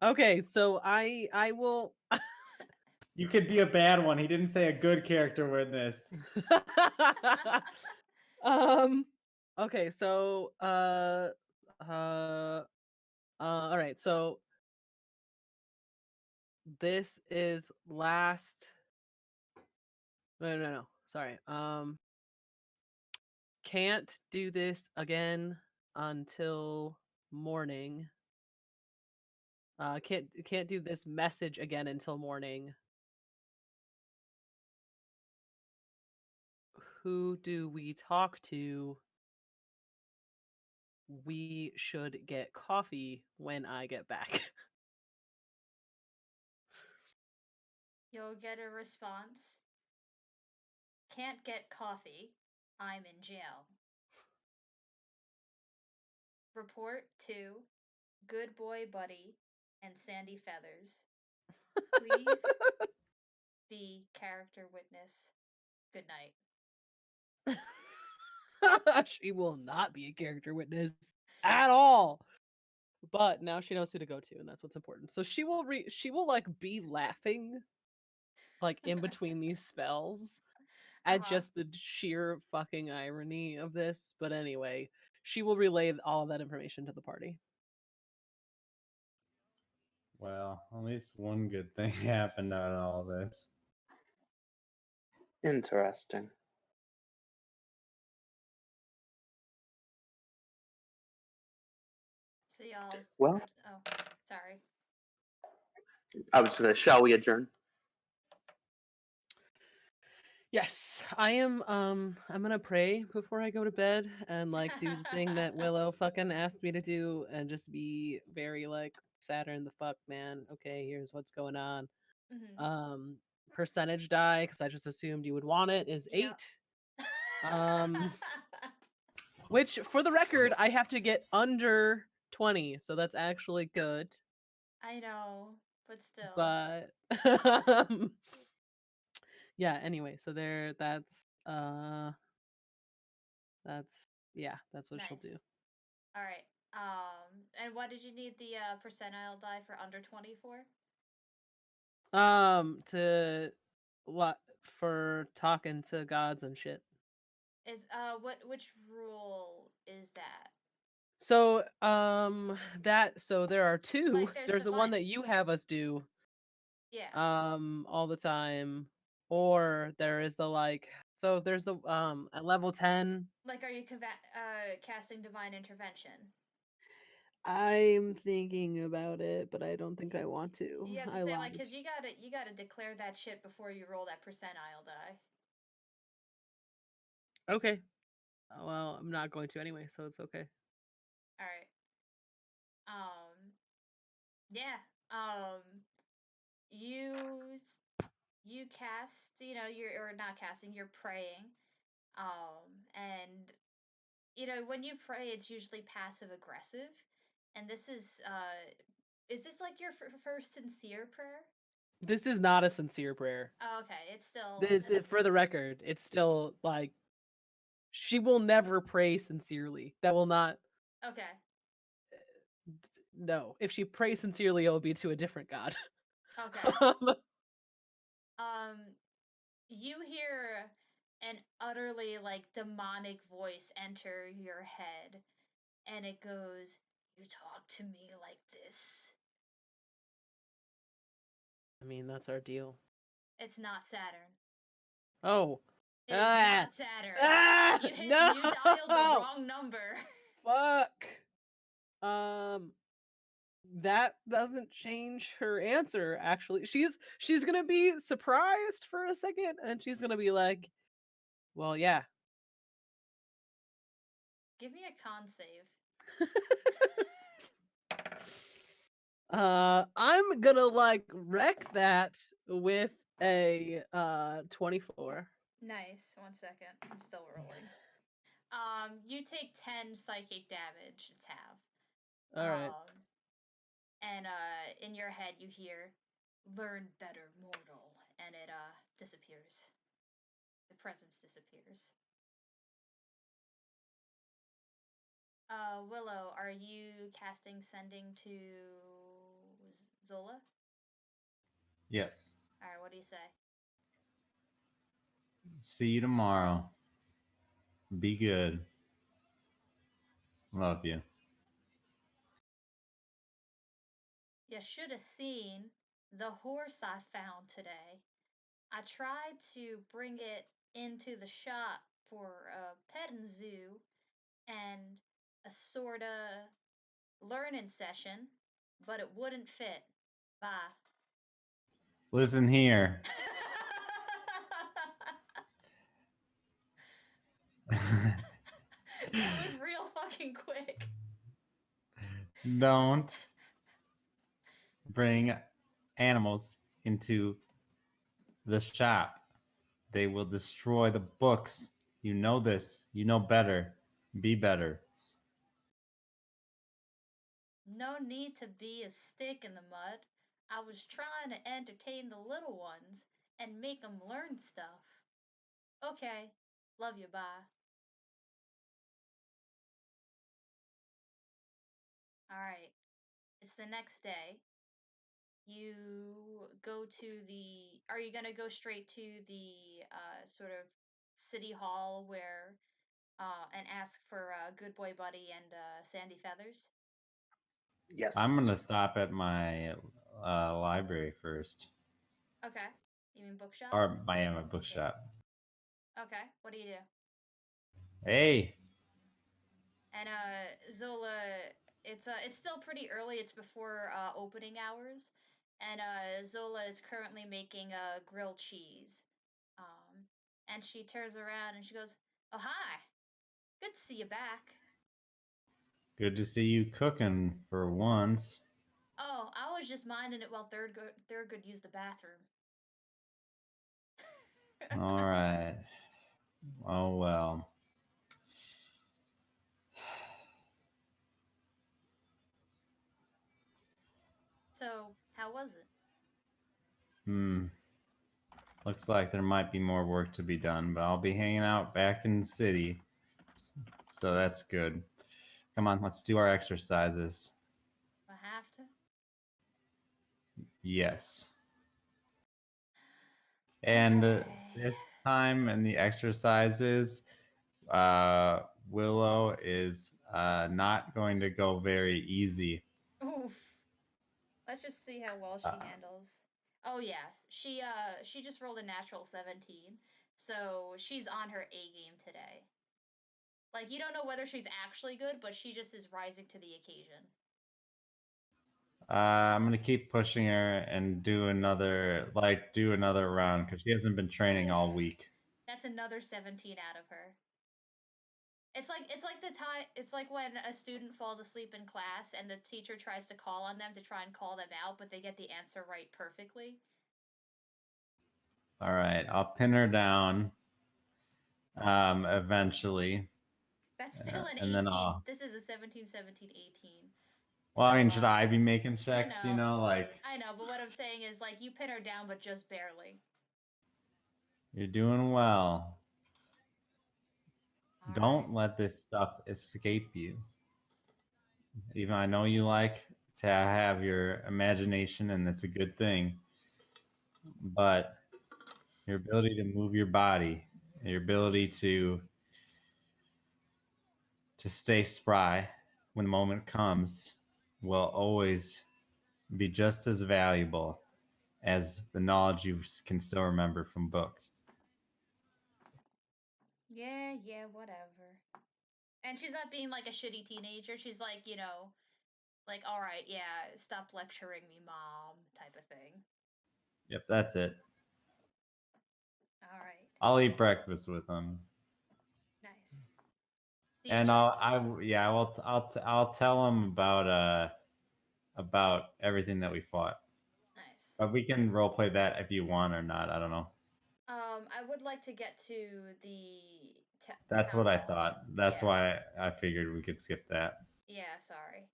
Okay, so I will You could be a bad one. He didn't say a good character witness. okay, so all right, so this is last no, sorry. Can't do this again until morning. Can't do this message again until morning. Who do we talk to? We should get coffee when I get back. You'll get a response. Can't get coffee. I'm in jail. Report to Good Boy Buddy and Sandy Feathers. Please be character witness. Good night. She will not be a character witness at all. But now she knows who to go to, and that's what's important. So she will like be laughing like in between these spells at just the sheer fucking irony of this. But anyway, she will relay all of that information to the party. Well, at least one good thing happened out of all this. Interesting. So y'all. Well, Oh, sorry. I was gonna. Shall we adjourn? Yes, I am. I'm gonna pray before I go to bed and like do the thing that Willow fucking asked me to do and just be very like Saturn the fuck man. Okay, here's what's going on. Mm-hmm. Percentage die because I just assumed you would want it is 8. Yep. Which for the record I have to get under 20, so that's actually good. I know, but still. But yeah. Anyway, so that's That's what she'll do. All right. And what did you need the percentile die for under 24? To what for talking to gods and shit. Is which rule is that? So there are two. Like, there's the one that you have us do. Yeah. All the time, or there is the like. So there's the at level 10. Like, are you casting divine intervention? I'm thinking about it, but I don't think I want to. You have to I say, lied. like, because you gotta declare that shit before you roll that percentile die. Okay. Well, I'm not going to anyway, so it's okay. All right. Yeah. You cast, you're not casting, you're praying. And when you pray, it's usually passive aggressive. And this is this like your first sincere prayer? This is not a sincere prayer. Oh, okay, it's still. For the record, it's still like she will never pray sincerely. That will not. Okay. No, if she prays sincerely, it will be to a different god. Okay. You hear an utterly like demonic voice enter your head, and it goes, "You talk to me like this." I mean, that's our deal. It's not Saturn. Oh. It is not Saturn. You dialed the wrong number. Fuck. That doesn't change her answer, actually. She's gonna be surprised for a second, and she's gonna be like, well, yeah. Give me a con save. I'm gonna like wreck that with a 24. Nice. 1 second. I'm still rolling. You take 10 psychic damage. It's half. All right. And in your head you hear, "Learn better, mortal," and it disappears. The presence disappears. Willow, are you casting sending to Zola? Yes. All right, what do you say? See you tomorrow. Be good. Love you. You should have seen the horse I found today. I tried to bring it into the shop for a petting zoo and a sorta learning session, but it wouldn't fit. Bye. Listen here. That was real fucking quick. Don't bring animals into the shop. They will destroy the books. You know this. You know better. Be better. No need to be a stick in the mud. I was trying to entertain the little ones and make 'em learn stuff. Okay. Love you, bye. Alright. It's the next day. You go to the. Are you gonna go straight to the sort of city hall where and ask for Good Boy Buddy and Sandy Feathers? Yes. I'm going to stop at my library first. Okay. You mean bookshop? Or my bookshop. Okay. What do you do? Hey. And Zola, it's still pretty early. It's before opening hours, and Zola is currently making grilled cheese. And she turns around and she goes, "Oh, hi. Good to see you back." Good to see you cooking for once. Oh, I was just minding it while Thurgood used the bathroom. All right. Oh, well. So, how was it? Looks like there might be more work to be done, but I'll be hanging out back in the city. So that's good. Come on, let's do our exercises. I have to. Yes. And Okay. this time in the exercises, Willow is not going to go very easy. Oof. Let's just see how well she handles. Oh yeah, she just rolled a natural 17, so she's on her A game today. Like you don't know whether she's actually good, but she just is rising to the occasion. I'm gonna keep pushing her and do another round because she hasn't been training all week. That's another 17 out of her. It's like when a student falls asleep in class and the teacher tries to call on them to try and call them out, but they get the answer right perfectly. All right, I'll pin her down eventually. That's still an And then 18. This is a 17, 17, 18. Well, So, I mean, should I be making checks? I know. Like I know, but what I'm saying is, like, you pin her down, but just barely. you're doing well. All Don't right. let this stuff escape you. Even I know you like to have your imagination, and that's a good thing. But your ability to move your body, your ability to stay spry when the moment comes, will always be just as valuable as the knowledge you can still remember from books. Yeah, whatever. And she's not being like a shitty teenager. She's like, like, all right, yeah, stop lecturing me, mom, type of thing. Yep, that's it. All right. I'll eat breakfast with them. Nice. And I'll tell them about everything that we fought. Nice. But we can role play that if you want or not. I don't know. I would like to get to the That's town what I hall. thought. That's Yeah. why I figured we could skip that. Yeah, sorry.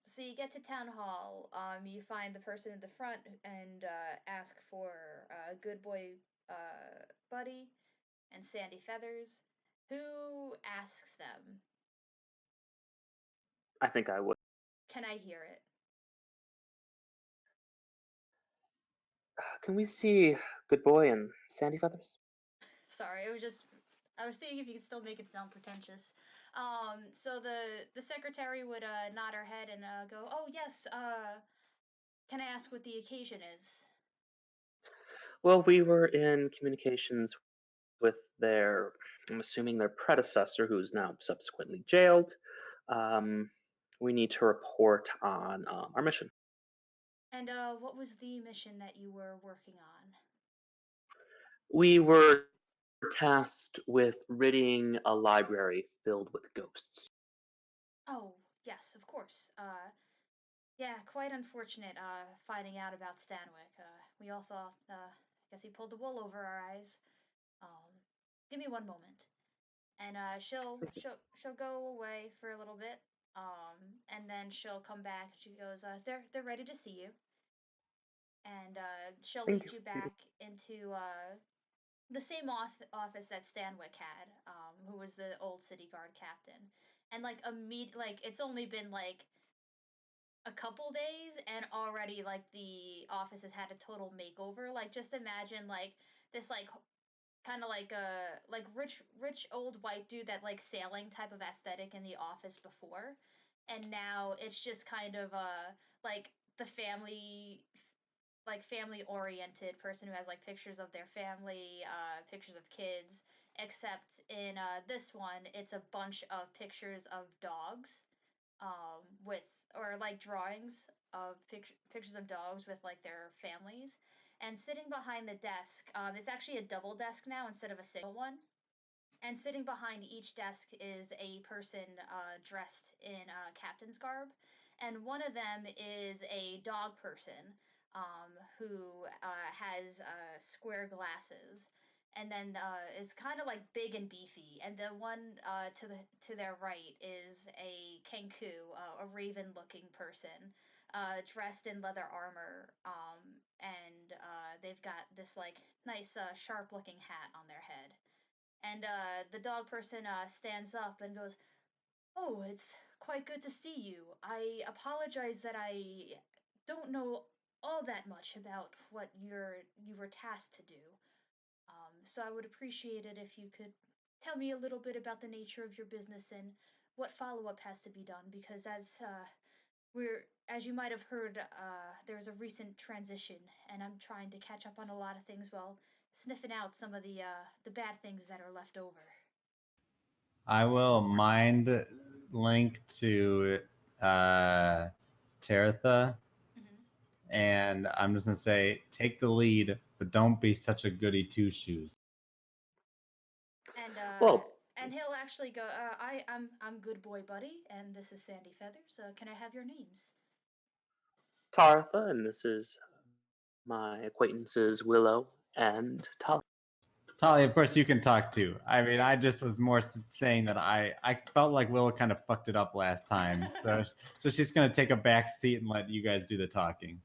So you get to town hall. You find the person at the front and ask for Good Boy Buddy and Sandy Feathers. Who asks them? I think I would. Can I hear it? Can we see Good Boy and Sandy Feathers? Sorry, it was just I was seeing if you could still make it sound pretentious. So the secretary would nod her head and go, "Oh yes. Can I ask what the occasion is?" Well, we were in communications with I'm assuming their predecessor, who's now subsequently jailed. Um, we need to report on our mission. And what was the mission that you were working on? We were tasked with ridding a library filled with ghosts. Oh, yes, of course. Yeah, quite unfortunate finding out about Stanwick. We all thought, I guess he pulled the wool over our eyes. Um, Give me one moment. And she'll go away for a little bit. And then she'll come back. She goes, they're ready to see you. And she'll Thank lead you. you back into the same office that Stanwick had, who was the old city guard captain. And like it's only been like a couple days, and already like the office has had a total makeover. Like just imagine like this like kind of like a like rich old white dude that like sailing type of aesthetic in the office before, and now it's just kind of like the family oriented person who has like pictures of their family, pictures of kids, except in this one it's a bunch of pictures of dogs, with or like drawings of pictures of dogs with like their families. And sitting behind the desk, it's actually a double desk now instead of a single one. And sitting behind each desk is a person dressed in captain's garb. And one of them is a dog person, who has square glasses, and then is kind of like big and beefy. And the one to their right is a kenku, a raven looking person, dressed in leather armor, and they've got this like nice sharp looking hat on their head. And the dog person stands up and goes, "Oh, it's quite good to see you. I apologize that I don't know all that much about what you were tasked to do. So I would appreciate it if you could tell me a little bit about the nature of your business and what follow-up has to be done, because as you might have heard, there's a recent transition, and I'm trying to catch up on a lot of things while sniffing out some of the bad things that are left over." I will mind link to Taratha, Hmm. and I'm just gonna say, take the lead, but don't be such a goody two shoes. And Well, he'll actually go, I'm good boy buddy, and this is Sandy Feathers. Can I have your names? Taratha, and this is my acquaintances Willow and Tali. Tali, of course, you can talk too. I mean, Yeah. I just was more saying that I felt like Willow kind of fucked it up last time, so she's gonna take a back seat and let you guys do the talking.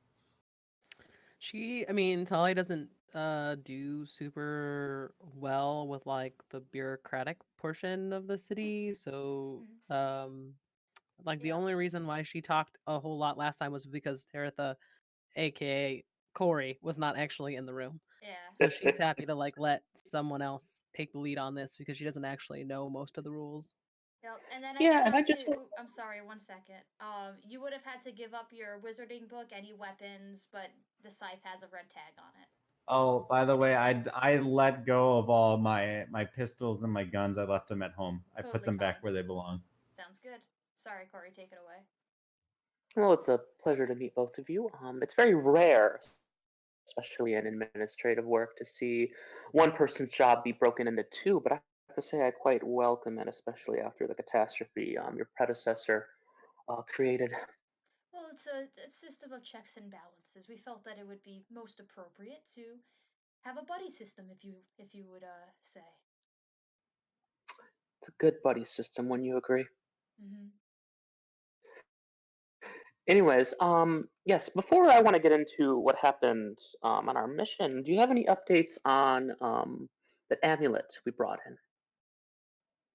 I mean, Tali doesn't do super well with like the bureaucratic portion of the city, so Mhm. like the Yeah. only reason why she talked a whole lot last time was because Taratha, aka Corey, was not actually in the room. Yeah. So she's happy to like let someone else take the lead on this because she doesn't actually know most of the rules. Yep. And then I Yeah, and I forgot to. just want. I'm sorry. 1 second. You would have had to give up your wizarding book, any weapons, but the scythe has a red tag on it. Oh, by the way, I let go of all my pistols and my guns. I left them at home. I put Totally them fine. back where they belong. Sounds good. Sorry, Corey. Take it away. Well, it's a pleasure to meet both of you. It's very rare, especially in administrative work, to see one person's job be broken into two. But I have to say, I quite welcome it, especially after the catastrophe your predecessor created. Well, it's a system of checks and balances. We felt that it would be most appropriate to have a buddy system, if you would say. It's a good buddy system, when you agree. Hmm. Anyways, yes. Before I want to get into what happened on our mission, do you have any updates on that amulet we brought in?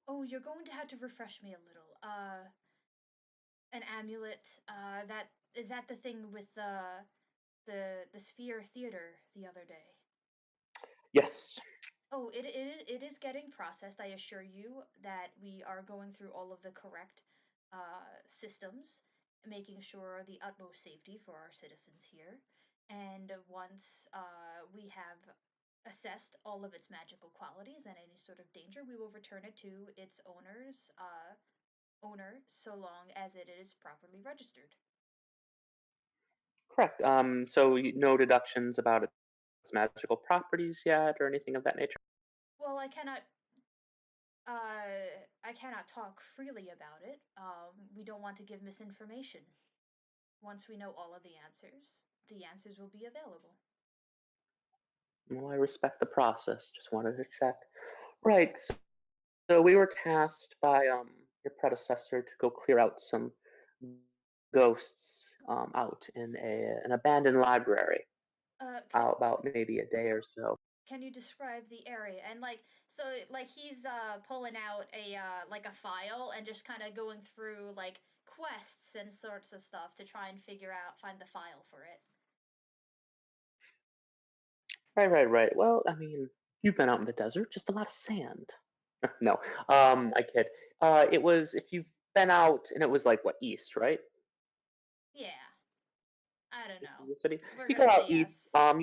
Oh, you're going to have to refresh me a little. An amulet. That is that the thing with the Sphere Theater the other day. Yes. Oh, it is getting processed. I assure you that we are going through all of the correct systems, making sure the utmost safety for our citizens here. And once we have assessed all of its magical qualities and any sort of danger, we will return it to its owner, so long as it is properly registered. Correct. So no deductions about its magical properties yet, or anything of that nature. Well, I cannot talk freely about it. We don't want to give misinformation. Once we know all of the answers will be available. Well, I respect the process. Just wanted to check. Right. So we were tasked by your predecessor to go clear out some ghosts out in an abandoned library. Uh, can Out about maybe a day or so. can you describe the area? And like, so like he's pulling out a like a file and just kind of going through like quests and sorts of stuff to try and find the file for it. Right. Well, I mean, you've been out in the desert, just a lot of sand. No, I kid. It was if you've been out, and it was like what, east, right? Yeah, I don't East of know. the city. We're You go gonna out say east. yes.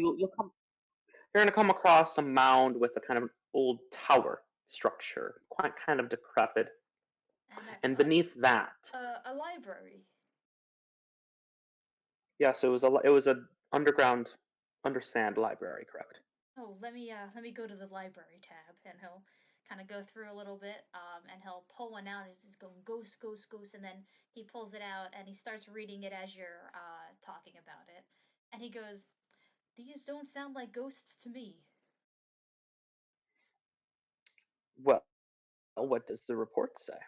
You're gonna come across a mound with a kind of old tower structure, quite kind of decrepit, And and beneath that, a library. yes, it was a underground, undersand library, correct? Oh, let me go to the library tab, and he'll kind of go through a little bit, and he'll pull one out. And he's just going ghost, ghost, ghost, and then he pulls it out and he starts reading it as you're talking about it, and he goes, "These don't sound like ghosts to me." Well, what does the report say?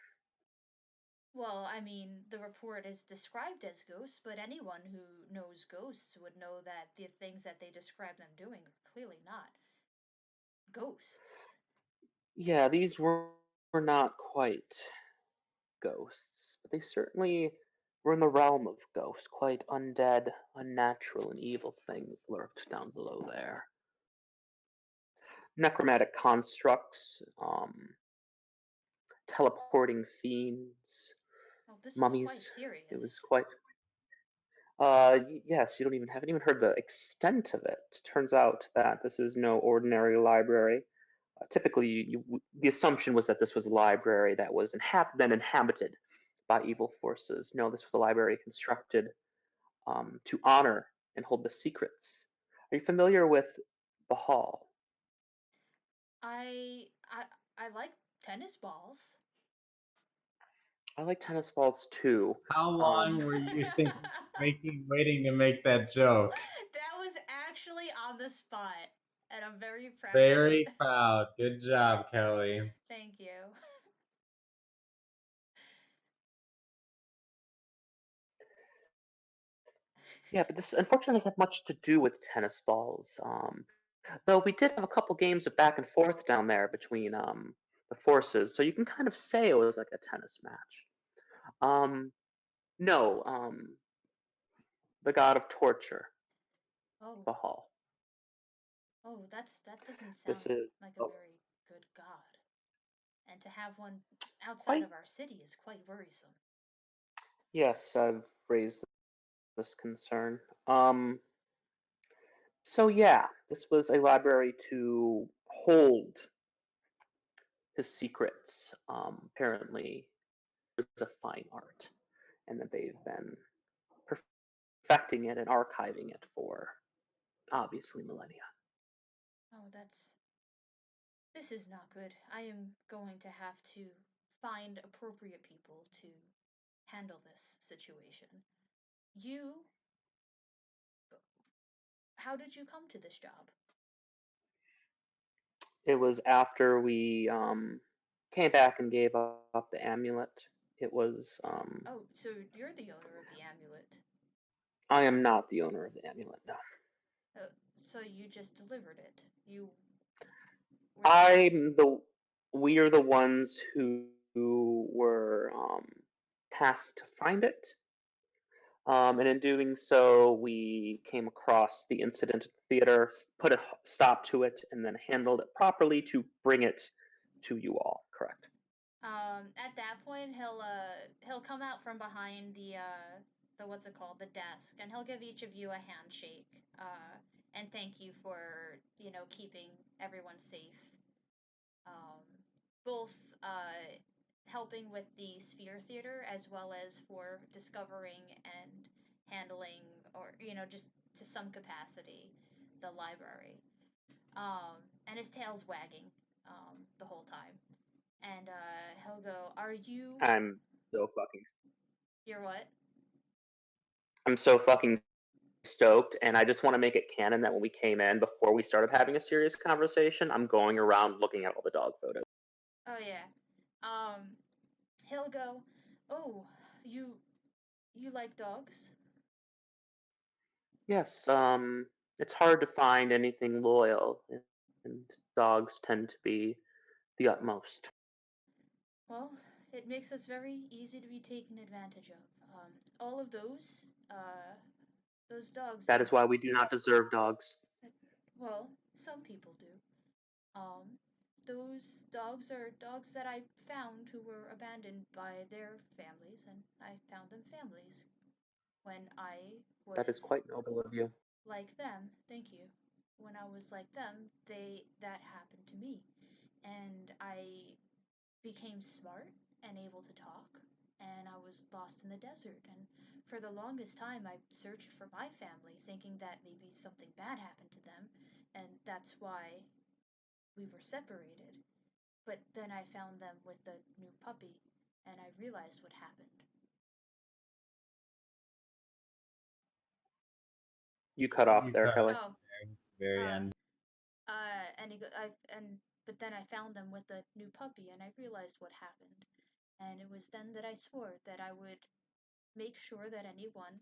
Well, I mean, the report is described as ghosts, but anyone who knows ghosts would know that the things that they describe them doing are clearly not ghosts. Yeah, these were not quite ghosts, but they certainly were in the realm of ghosts. Quite undead, unnatural, and evil things lurked down below there. Necromantic constructs, teleporting fiends, Well, this is quite mummies. It was serious. quite. Yes, you haven't even heard the extent of it. Turns out that this is no ordinary library. Typically, the assumption was that this was a library that was then inhabited by evil forces. No, this was a library constructed to honor and hold the secrets. Are you familiar with the hall? I I I like tennis balls. I like tennis balls too. How Um, long were you waiting to make that joke? That was actually on the spot, and I'm very proud of it. Very proud. Good job, Kelly. Thank you. yeah, but this unfortunately doesn't have much to do with tennis balls. Though we did have a couple games of back and forth down there between the forces, so you can kind of say it was like a tennis match. Um, no, the god of torture, Oh, Bahal. oh, that doesn't This sound is like a oh, very good god. And to have one outside quite. of our city is quite worrisome. Yes, I've raised this concern. So yeah, this was a library to hold his secrets. Apparently, it was a fine art, and that they've been perfecting it and archiving it for obviously millennia. Oh, this is not good. I am going to have to find appropriate people to handle this situation. You, how did you come to this job? It was after we came back and gave up the amulet. It was. Oh, so you're the owner of the amulet. I am not the owner of the amulet. No, Uh, so you just delivered it. You were the one. I'm the. We are the ones who were tasked to find it. And in doing so, we came across the incident at the theater, put a stop to it, and then handled it properly to bring it to you all. Correct. At that point, he'll come out from behind the what's it called, the desk, and he'll give each of you a handshake, and thank you for keeping everyone safe. Um, both helping with the Sphere Theater as well as for discovering and handling, or just to some capacity, the library. And his tail's wagging the whole time. And he'll go, "Are you? I'm so fucking. You're what?" I'm so fucking stoked, and I just want to make it canon that when we came in, before we started having a serious conversation, I'm going around looking at all the dog photos. Oh yeah. He'll go, "Oh, you you like dogs?" Yes, it's hard to find anything loyal, and dogs tend to be the utmost. Well, it makes us very easy to be taken advantage of. All of those dogs That that is why we do not deserve dogs. well, some people do. Um, those dogs are dogs that I found who were abandoned by their families, and I found them families when I That is was quite noble of you. like them. Thank you. When I was like them, that happened to me, and I became smart and able to talk, and I was lost in the desert. And for the longest time, I searched for my family, thinking that maybe something bad happened to them, and that's why we were separated. But then I found them with the new puppy, and I realized what happened. You cut off You there, cut Kelly. Oh, very uh, end. and he go, I and but then I found them with the new puppy, and I realized what happened. And it was then that I swore that I would make sure that anyone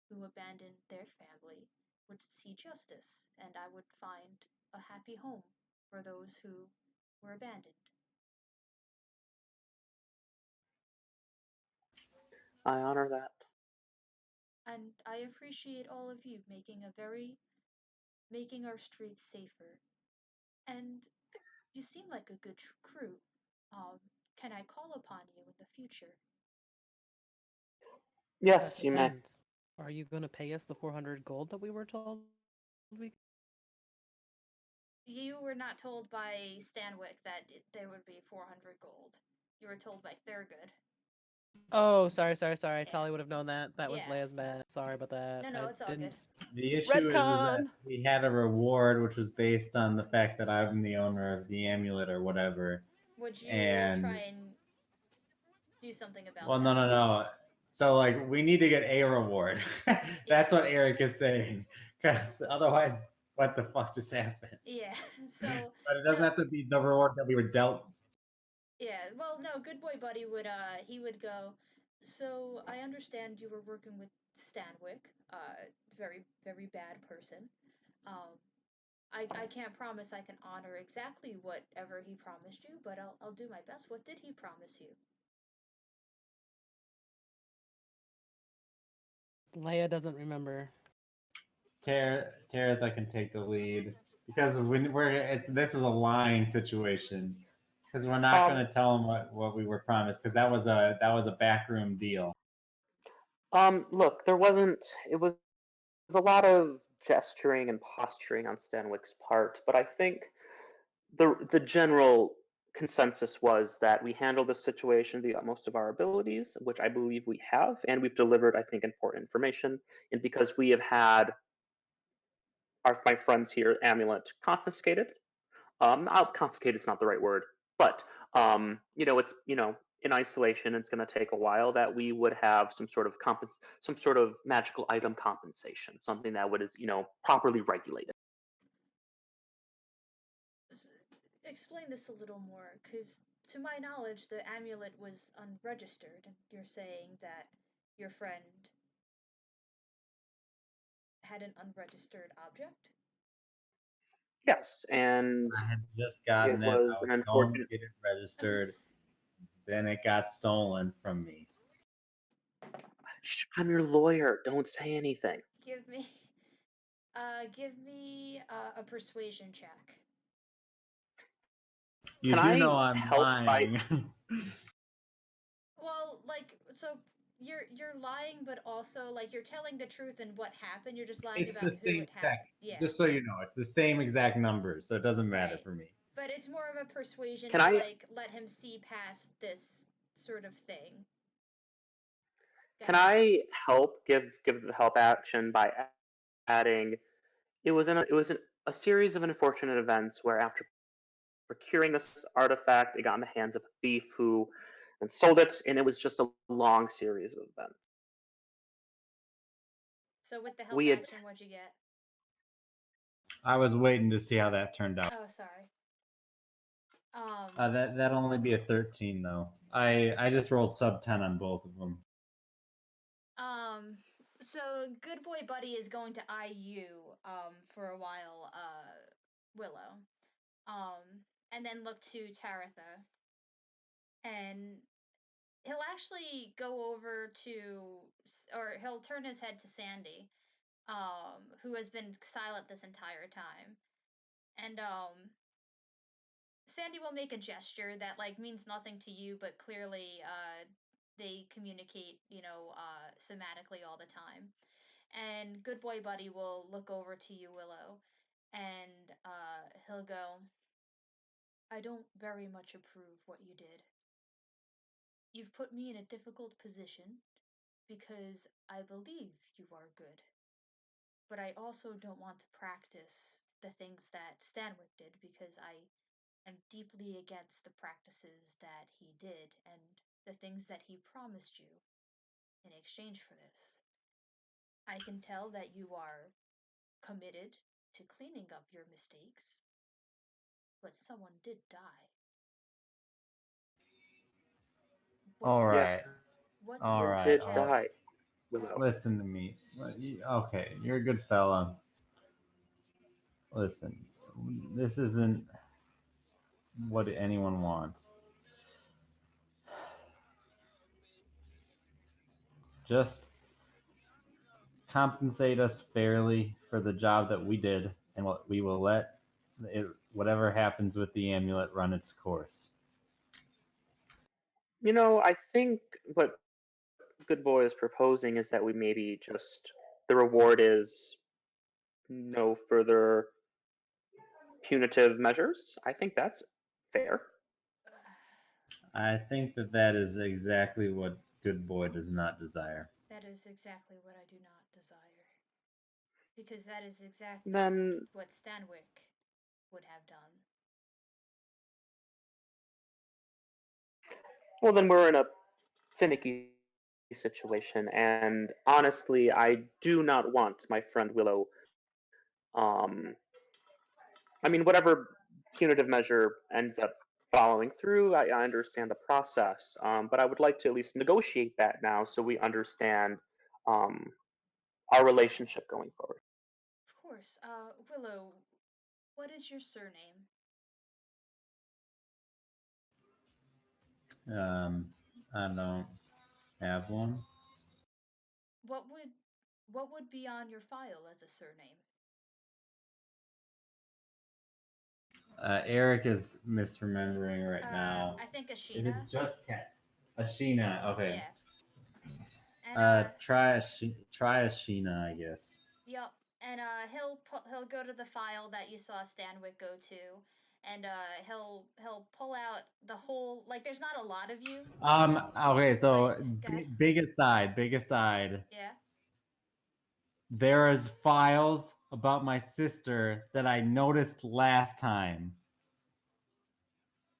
who abandoned their family would see justice, and I would find a happy home for those who were abandoned. I honor that. And I appreciate all of you making our streets safer. And you seem like a good crew. Um, can I call upon you in the future? That Yes, you may. depends. Are you going to pay us the 400 gold that we were told we? You were not told by Stanwyck that there would be 400 gold. You were told by Thurgood. Oh, sorry. Yeah. Tali would have known that. That was Yeah. Leia's bad. Sorry about that. No, I it's all good. didn't. The issue is that Retcon. we had a reward which was based on the fact that I'm the owner of the amulet or whatever. Would you try And and do something about well, that? no. So like we need to get a reward. That's what Eric is saying. Because otherwise, what the fuck just happened? Yeah. So But it doesn't no, have to be the reward that we were dealt. yeah. Well, no. Good boy, buddy would he would go. So I understand you were working with Stanwyck. Very bad person. Um, I can't promise I can honor exactly whatever he promised you, but I'll do my best. What did he promise you? Leia doesn't remember. Taratha can take the lead because this is a lying situation because we're not going to tell him what we were promised because that was a backroom deal. Look, there wasn't. It was a lot of gesturing and posturing on Stanwyck's part, but I think the general consensus was that we handled this situation to the utmost of our abilities, which I believe we have, and we've delivered, I think, important information. And because we have had my friends here amulet confiscated, confiscated is not the right word, but it's in isolation. It's going to take a while. That we would have some sort of magical item compensation, something that would is properly regulated. Explain this a little more, because to my knowledge, the amulet was unregistered, and you're saying that your friend had an unregistered object? Yes, and I had just it gotten it. was I an was going to unfortunate. get it registered. Then it got stolen from me. Shh, I'm your lawyer. Don't say anything. Give me, a persuasion check. You Can do I know I'm help by? lying. Well, so you're lying, but also like you're telling the truth in what happened. You're just lying It's the about who same it happened. exact. Yeah, Just so you know, it's the same exact numbers, so it doesn't matter right. for me. But it's more of a persuasion Can to I? like let him see past this sort of thing. Go Can ahead. I help give the help action by adding? It was a series of unfortunate events where after procuring this artifact, it got in the hands of a thief who and sold it, and it was just a long series of events. So with the help We had action, what'd you get? I was waiting to see how that turned out. Oh, sorry. Um, That'd only be a 13 though. I just rolled sub 10 on both of them. um, so good boy buddy is going to eye you, for a while, Willow. And then look to Taratha, and he'll actually go over to, or he'll turn his head to Sandy, who has been silent this entire time, and Sandy will make a gesture that like means nothing to you, but clearly they communicate, somatically all the time. And good boy buddy will look over to you, Willow, and he'll go, I don't very much approve what you did. You've put me in a difficult position because I believe you are good, but I also don't want to practice the things that Stanwyck did because I am deeply against the practices that he did and the things that he promised you in exchange for this. I can tell that you are committed to cleaning up your mistakes, but someone did die. What All do right. Yes, what do All you right. Sid died. suggest? Willow. Listen to me. Okay, you're a good fella. Listen, this isn't what anyone wants. Just compensate us fairly for the job that we did, and we will let whatever happens with the amulet run its course. I think what Good Boy is proposing is that we maybe just the reward is no further punitive measures. I think that's fair. I think that is exactly what Good Boy does not desire. That is exactly what I do not desire. Because that is exactly Then, what Stanwyck would have done. well, then we're in a finicky situation, and honestly, I do not want my friend Willow. Um, I mean, whatever punitive measure ends up following through, I understand the process, but I would like to at least negotiate that now so we understand um, our relationship going forward. Of course. Willow, what is your surname? I don't have one. What would what would be on your file as a surname? Eric is misremembering right now. I think Is it Ashina. just Cat? Ashina. Okay. Yeah. And Try Ashina, I guess. yep. And he'll go to the file that you saw Stanwyck go to, and he'll pull out the whole, like, there's not a lot of you. Okay, so But go ahead. big aside, big aside. Yeah. There is files about my sister that I noticed last time.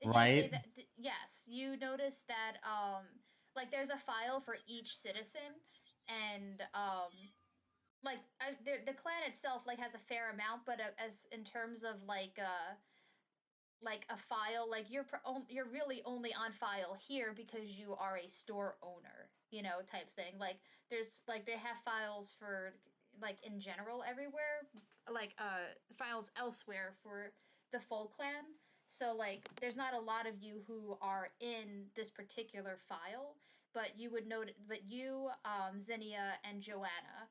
Right? Yes, you notice that like there's a file for each citizen, and like the clan itself like has a fair amount, but as in terms of like a file, like you're really only on file here because you are a store owner, type thing. Like there's like they have files for like in general everywhere, like files elsewhere for the full clan. So like there's not a lot of you who are in this particular file, but you would note, but you, Zinnia and Joanna,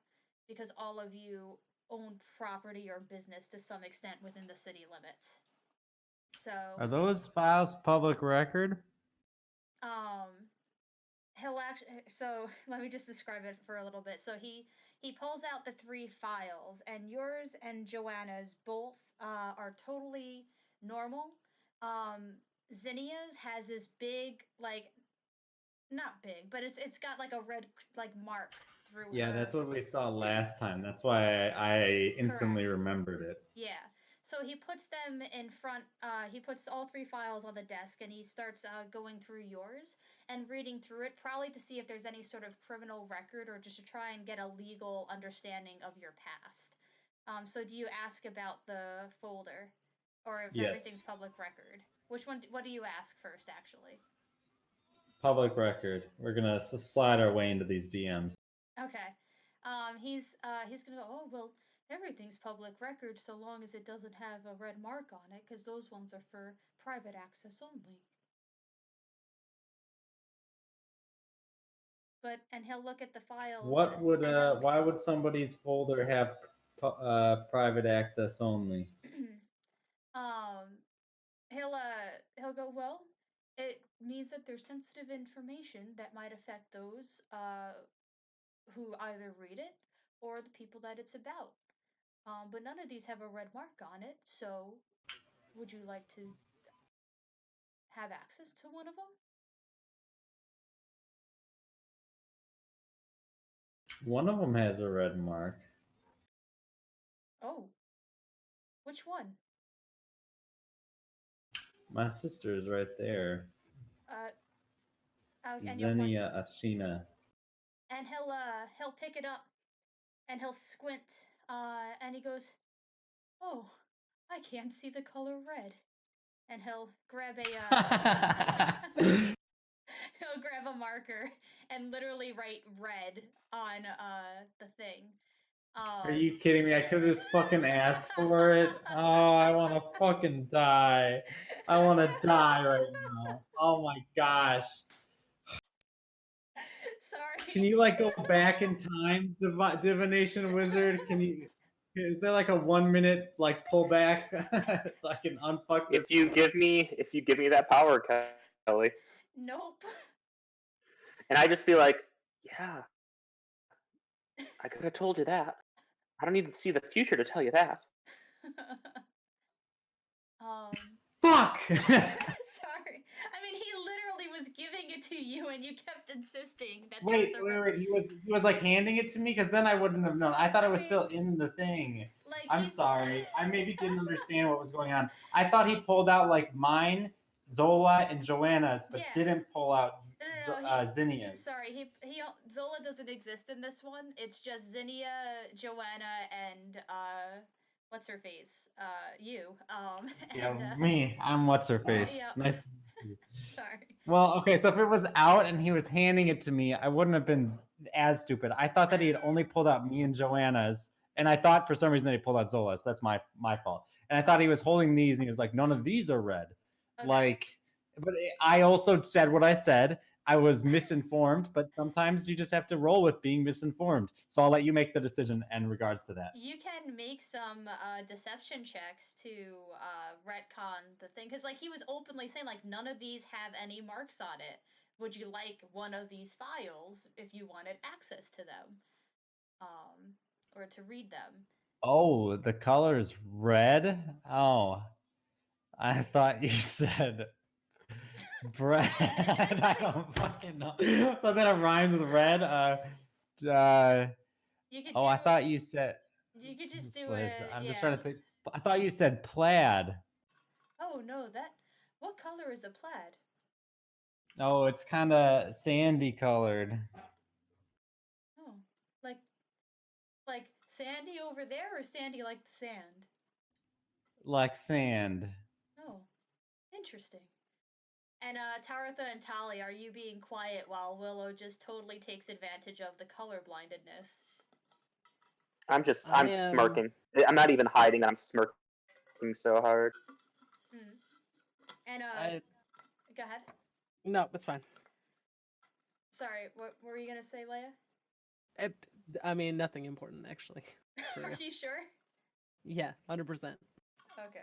because all of you own property or business to some extent within the city limits. So, Are those files public record? um, he'll actually. So let me just describe it for a little bit. So he pulls out the three files, and yours and Joanna's both are totally normal. Zinnia's has this big, like, not big, but it's got like a red like mark through Yeah, her. that's what we saw last time. That's why I instantly Correct. remembered it. Yeah. So he puts them in front, he puts all three files on the desk, and he starts going through yours and reading through it, probably to see if there's any sort of criminal record or just to try and get a legal understanding of your past. So do you ask about the folder or if everything's Yes. public record? What do you ask first, actually? Public record. We're gonna slide our way into these DMs. Okay. He's gonna go, oh, well, everything's public record so long as it doesn't have a red mark on it, because those ones are for private access only. And he'll look at the files, What would and he'll why would somebody's folder have private access only? um he'll go, well, it means that there's sensitive information that might affect those who either read it or the people that it's about. But none of these have a red mark on it, so would you like to have access to one of them? One of them has a red mark. Oh, which one? My sister is right there. Uh, and you'll point, Xenia Ashina. and he'll pick it up, and he'll squint, and he goes, "Oh, I can't see the color red." And he'll grab a he'll grab a marker and literally write red on the thing. Are you kidding me? I could have just fucking asked for it. Oh, I want to fucking die. I want to die right now. Oh my gosh. Sorry. Can you like go back in time, divination wizard? Can you? Is there like a 1 minute like pullback so I can unfuck this? If you give me that power, Kelly, Nope. and I just be like, yeah, I could have told you that. I don't need to see the future to tell you that. Fuck. Sorry. I mean, he literally was giving it to you, and you kept insisting that there was Wait. He was like handing it to me because then I wouldn't have known. I thought it was still in the thing. like I'm sorry. I maybe didn't understand what was going on. I thought he pulled out like mine, Zola, and Joanna's, but Yeah. didn't pull out No, Zinnia's. Sorry, he Zola doesn't exist in this one. It's just Zinnia, Joanna, and what's her face? You. Yeah, And me. I'm what's her face. yeah. Nice to meet you. Sorry. Well, okay, so if it was out and he was handing it to me, I wouldn't have been as stupid. I thought that he had only pulled out me and Joanna's, and I thought for some reason that he pulled out Zola's. That's my fault. And I thought he was holding these, and he was like, "None of these are red." Okay. Like, but I also said what I said. I was misinformed, but sometimes you just have to roll with being misinformed. So I'll let you make the decision in regards to that. You can make some deception checks to retcon the thing, because like he was openly saying like none of these have any marks on it. Would you like one of these files if you wanted access to them, or to read them? Oh, the color is red. Oh, I thought you said bread. I don't fucking know. So then it rhymes with red. You could Oh, do. I thought you said. You could just do Liz, it. I'm just Yeah. trying to think. I thought you said plaid. Oh no, that. What color is a plaid? Oh, it's kind of sandy colored. Oh, like like sandy over there, or sandy like the sand? Like sand. Oh, interesting. And Taratha and Tali, are you being quiet while Willow just totally takes advantage of the colorblindedness? I I'm am. smirking. I'm not even hiding. I'm smirking so hard. Hmm. And I go ahead. no, it's fine. Sorry, what were you gonna say, Leia? It, I mean, nothing important actually. Are you sure? Yeah, 100%. Okay.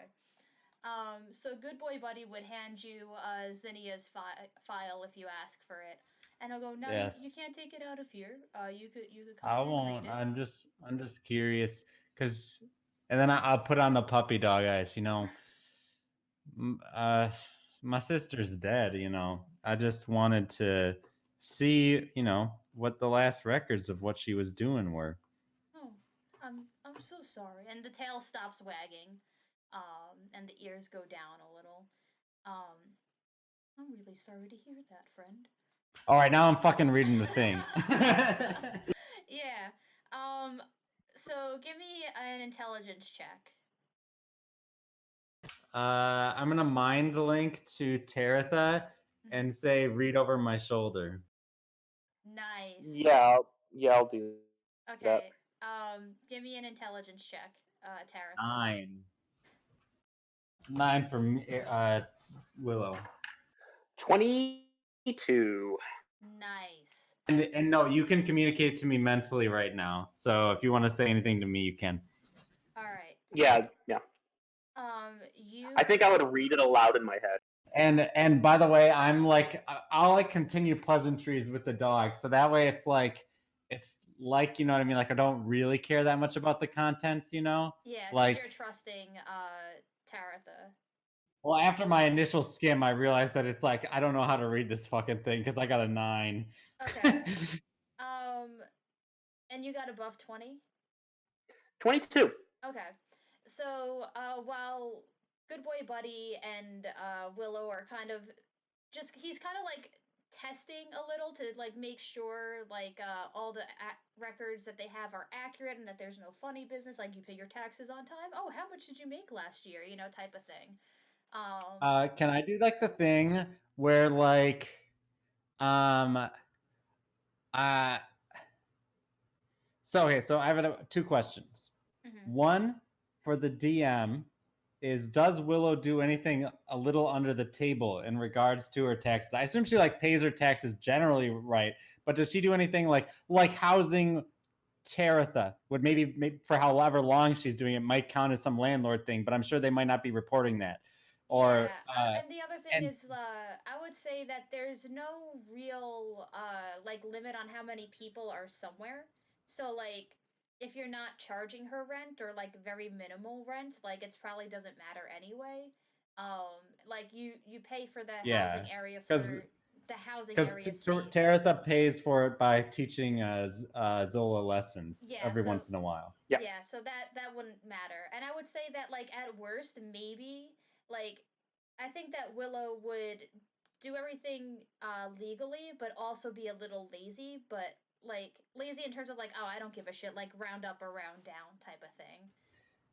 So Good Boy Buddy would hand you Zinnia's file if you ask for it, and he'll go, "No, Yes. you can't take it out of here. You could come I in and won't. read it." I'm just curious because, and then I'll put on the puppy dog eyes. You know, my sister's dead. You know, I just wanted to see, you know, what the last records of what she was doing were. Oh, I'm so sorry. And the tail stops wagging, and the ears go down a little. Um, I'm really sorry to hear that, friend. All right, now I'm fucking reading the thing. Yeah. Um, so give me an intelligence check. I'm gonna mind link to Taratha and say, "Read over my shoulder." Nice. Yeah, I'll do that. Okay. Give me an intelligence check, Taratha. 9 for me, Willow. 22. Nice. And no, you can communicate to me mentally right now. So if you want to say anything to me, you can. All right. Yeah. You. I think I would read it aloud in my head. And by the way, I'm like I'll like continue pleasantries with the dog, so that way it's like you know what I mean. Like I don't really care that much about the contents, you know. Yeah, because Like you're trusting Taratha. well, after my initial skim, I realized that it's like I don't know how to read this fucking thing because I got a 9. Okay. And you got above 20? 22. Okay. So, while Good Boy Buddy and Willow are kind of he's kind of like testing a little to like make sure like all the records that they have are accurate and that there's no funny business, like you pay your taxes on time. Oh, how much did you make last year? You know, type of thing. Can I do like the thing where like Uh, so I have two questions. Mhm. One for the DM is, does Willow do anything a little under the table in regards to her taxes? I assume she like pays her taxes generally, right? But does she do anything like housing Taratha? Would maybe for however long she's doing it might count as some landlord thing, but I'm sure they might not be reporting that. Or Yeah, and the other thing and is, I would say that there's no real like limit on how many people are somewhere. So like, if you're not charging her rent or like very minimal rent, like it's probably doesn't matter anyway. Like you pay for the yeah, housing area because for the housing area space. Taratha pays for it by teaching Zola lessons Yeah, every so once in a while. Yeah. yeah, so that wouldn't matter. And I would say that like at worst, maybe like I think that Willow would do everything legally, but also be a little lazy, but like lazy in terms of like, oh, I don't give a shit, like round up or round down type of thing.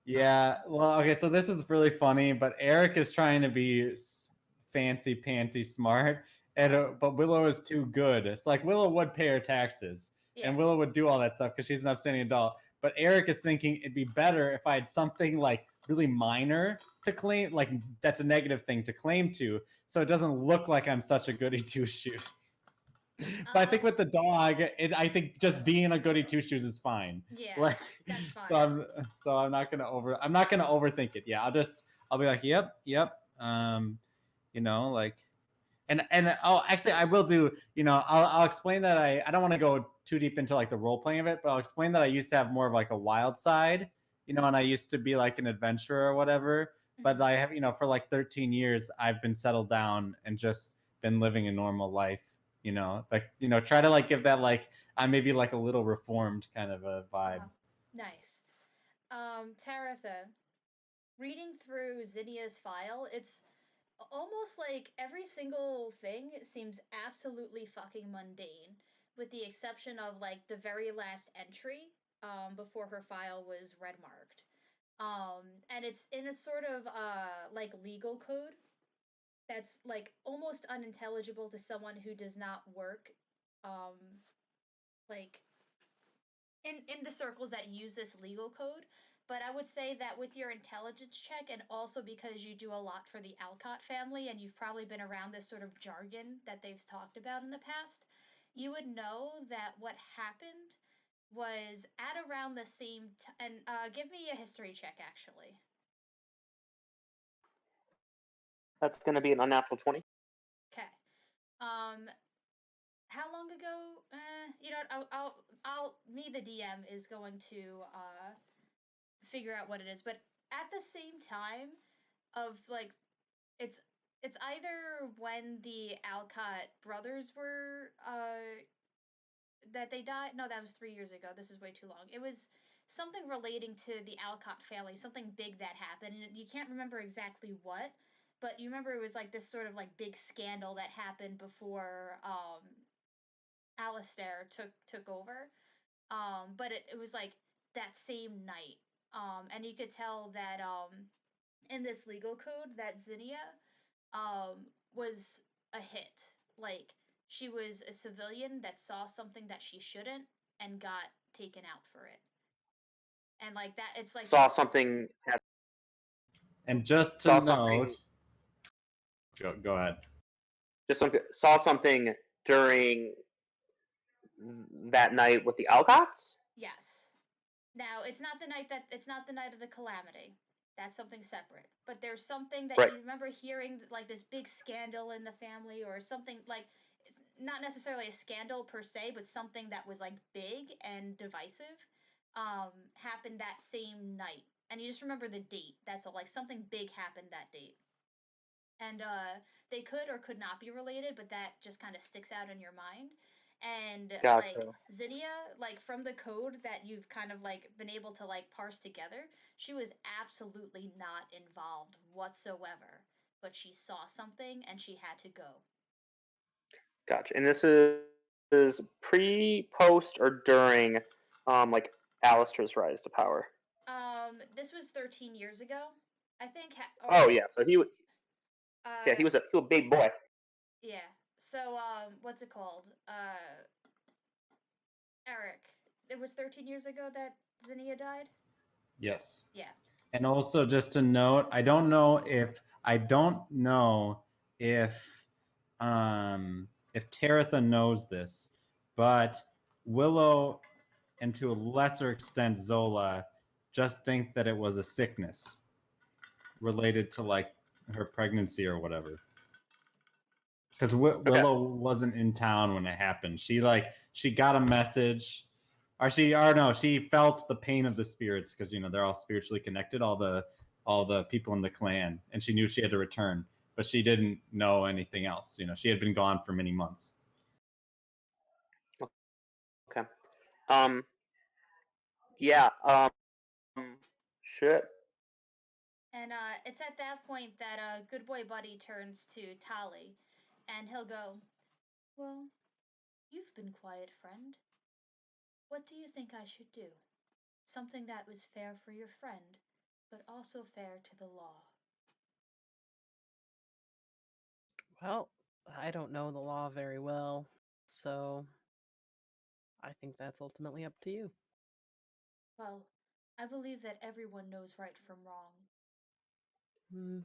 Yeah, well, okay, so this is really funny, but Eric is trying to be fancy pantsy smart, and but Willow is too good. It's like Willow would pay her taxes, and Yeah. Willow would do all that stuff because she's an upstanding adult. But Eric is thinking it'd be better if I had something like really minor to claim, like that's a negative thing to claim to, so it doesn't look like I'm such a goody two shoes. But I think with the dog, I think just being a goody two shoes is fine. Yeah, Like, that's fine. so I'm not gonna overthink it. Yeah, I'll be like, yep. Like, and oh, actually, I will do. I'll explain that I don't want to go too deep into like the role playing of it, but I'll explain that I used to have more of like a wild side, and I used to be like an adventurer or whatever. But Mhm. I have, for like 13 years, I've been settled down and just been living a normal life. Try to like give that like I maybe like a little reformed kind of a vibe. Nice. Taratha, reading through Zinnia's file, it's almost like every single thing seems absolutely fucking mundane, with the exception of like the very last entry before her file was red marked. And it's in a sort of like legal code that's like almost unintelligible to someone who does not work um, like in the circles that use this legal code. But I would say that with your intelligence check, and also because you do a lot for the Alcott family, and you've probably been around this sort of jargon that they've talked about in the past, you would know that what happened was at around the same and give me a history check actually. That's going to be an unnatural 20. Okay. Um, how long ago? You know what? Me the DM is going to figure out what it is, but at the same time of like it's it's either when the Alcott brothers were that they died. No, that was 3 years ago. This is way too long. It was something relating to the Alcott family, something big that happened, and you can't remember exactly what, but you remember it was like this sort of like big scandal that happened before Alistair took over. But it was like that same night. And you could tell that in this legal code that Zinnia was a hit. Like she was a civilian that saw something that she shouldn't and got taken out for it. And like that, it's like Saw this. something. And just to Saw something. note, go ahead. Saw something during that night with the Alcotts. Yes. Now it's not the night of the calamity. That's something separate. But there's something that Right. you remember hearing like this big scandal in the family or something like it's not necessarily a scandal per se, but something that was like big and divisive happened that same night. And you just remember the date. That's all like something big happened that date. And they could or could not be related, but that just kind of sticks out in your mind. And like Gotcha. Zinnia, like from the code that you've kind of like been able to like parse together, she was absolutely not involved whatsoever. But she saw something and she had to go. Gotcha. And this is pre, post, or during, like Alistair's rise to power. This was 13 years ago, I think, Oh or yeah. So he uh, was a big boy. yeah. So what's it called? Eric. It was 13 years ago that Zinnia died. Yes. Yeah. And also, just to note, I don't know if Taratha knows this, but Willow, and to a lesser extent Zola, just think that it was a sickness related to like her pregnancy or whatever. Because Okay. Willow wasn't in town when it happened. She got a message, or no, she felt the pain of the spirits because they're all spiritually connected, all the people in the clan, and she knew she had to return, but she didn't know anything else. She had been gone for many months. Okay. Um. Yeah. Shit. And it's at that point that Good Boy Buddy turns to Tali, and he'll go, "Well, you've been quiet, friend. What do you think I should do? Something that was fair for your friend, but also fair to the law." Well, I don't know the law very well, so I think that's ultimately up to you. Well, I believe that everyone knows right from wrong.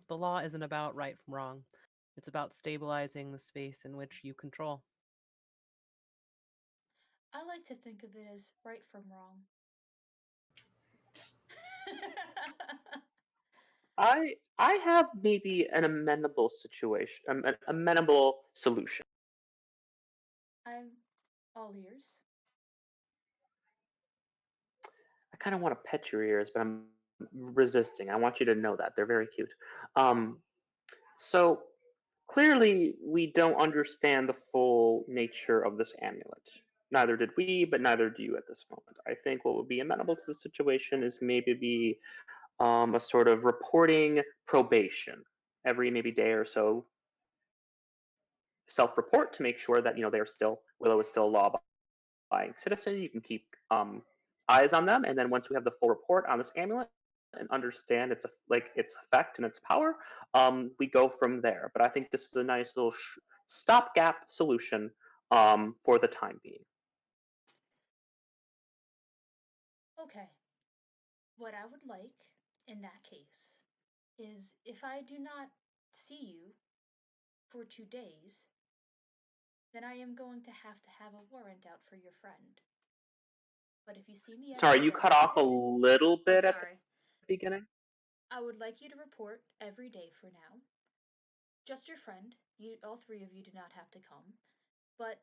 The law isn't about right from wrong. It's about stabilizing the space in which you control. I like to think of it as right from wrong. I have maybe an amenable situation, an amenable solution. I'm all ears. I kind of want to pet your ears, but I'm resisting. I want you to know that they're very cute. Um, so clearly, we don't understand the full nature of this amulet. Neither did we, but neither do you at this moment. I think what would be amenable to the situation is maybe a sort of reporting probation every maybe day or so. Self-report to make sure that they're still Willow is still a law-abiding citizen. You can keep eyes on them, and then once we have the full report on this amulet and understand its effect and its power, we go from there. But I think this is a nice little stopgap solution for the time being. Okay. What I would like in that case is if I do not see you for 2 days, then I am going to have a warrant out for your friend. But if you see me every Sorry, you cut day, off a little oh, bit at the sorry, beginning. I would like you to report every day for now. Just your friend. All three of you do not have to come. But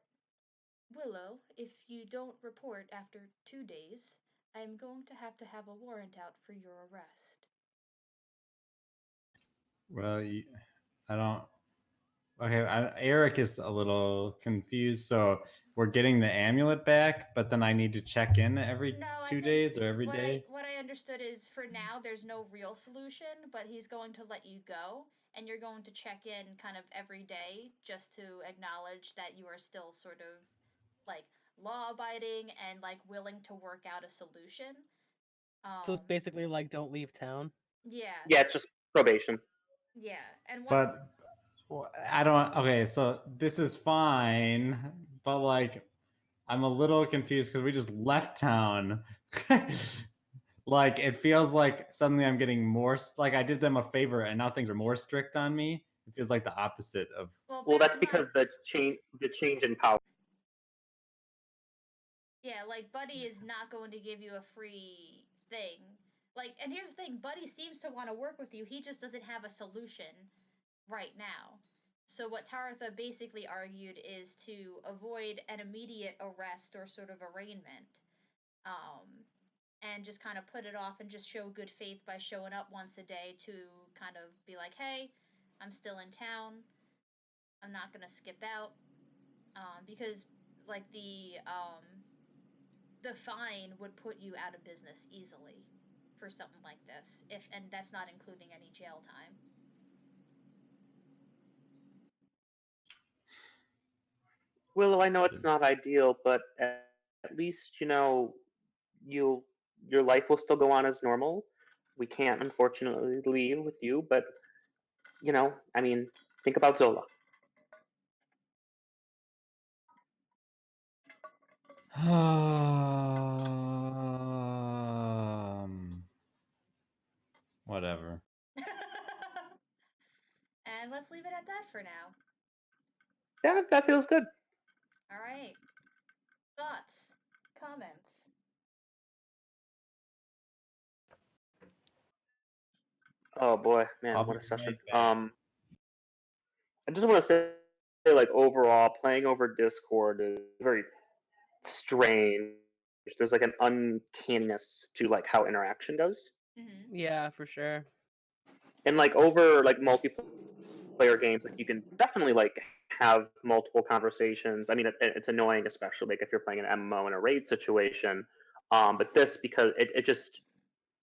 Willow, if you don't report after 2 days, I am going to have a warrant out for your arrest. Well, I don't. Okay, Eric is a little confused. So we're getting the amulet back, but then I need to check in every No, I two think days or every day. what I understood is for now there's no real solution, but he's going to let you go and you're going to check in kind of every day just to acknowledge that you are still sort of like law abiding and like willing to work out a solution. So it's Um basically like don't leave town. yeah. Yeah, it's just probation. Yeah. And once But I don't. Okay, so this is fine, but like I'm a little confused because we just left town. Like it feels like suddenly I'm getting more like I did them a favor and now things are more strict on me. It feels like the opposite of. well Well, bear that's in mind because the change in power. yeah, like Buddy is not going to give you a free thing. Like and here's the thing, Buddy seems to want to work with you. He just doesn't have a solution right now. So what Taratha basically argued is to avoid an immediate arrest or sort of arraignment, um, and just kind of put it off and just show good faith by showing up once a day to kind of be like, hey, I'm still in town. I'm not gonna skip out, because like the fine would put you out of business easily for something like this. If and that's not including any jail time. Willow, I know it's not ideal, but at least you'll your life will still go on as normal. We can't unfortunately leave with you, but I mean, think about Zola. Whatever. And let's leave it at that for now. Yeah, that feels good. All right. Thoughts, comments. Oh boy, man, I'll what be a session. right back. I just want to say, like, overall, playing over Discord is very strange. There's like an uncanniness to like how interaction goes, Mm-hmm. Yeah, for sure. and like over like multiplayer games, like you can definitely like have multiple conversations. I mean, it's annoying, especially like if you're playing an MMO in a raid situation. But this because it just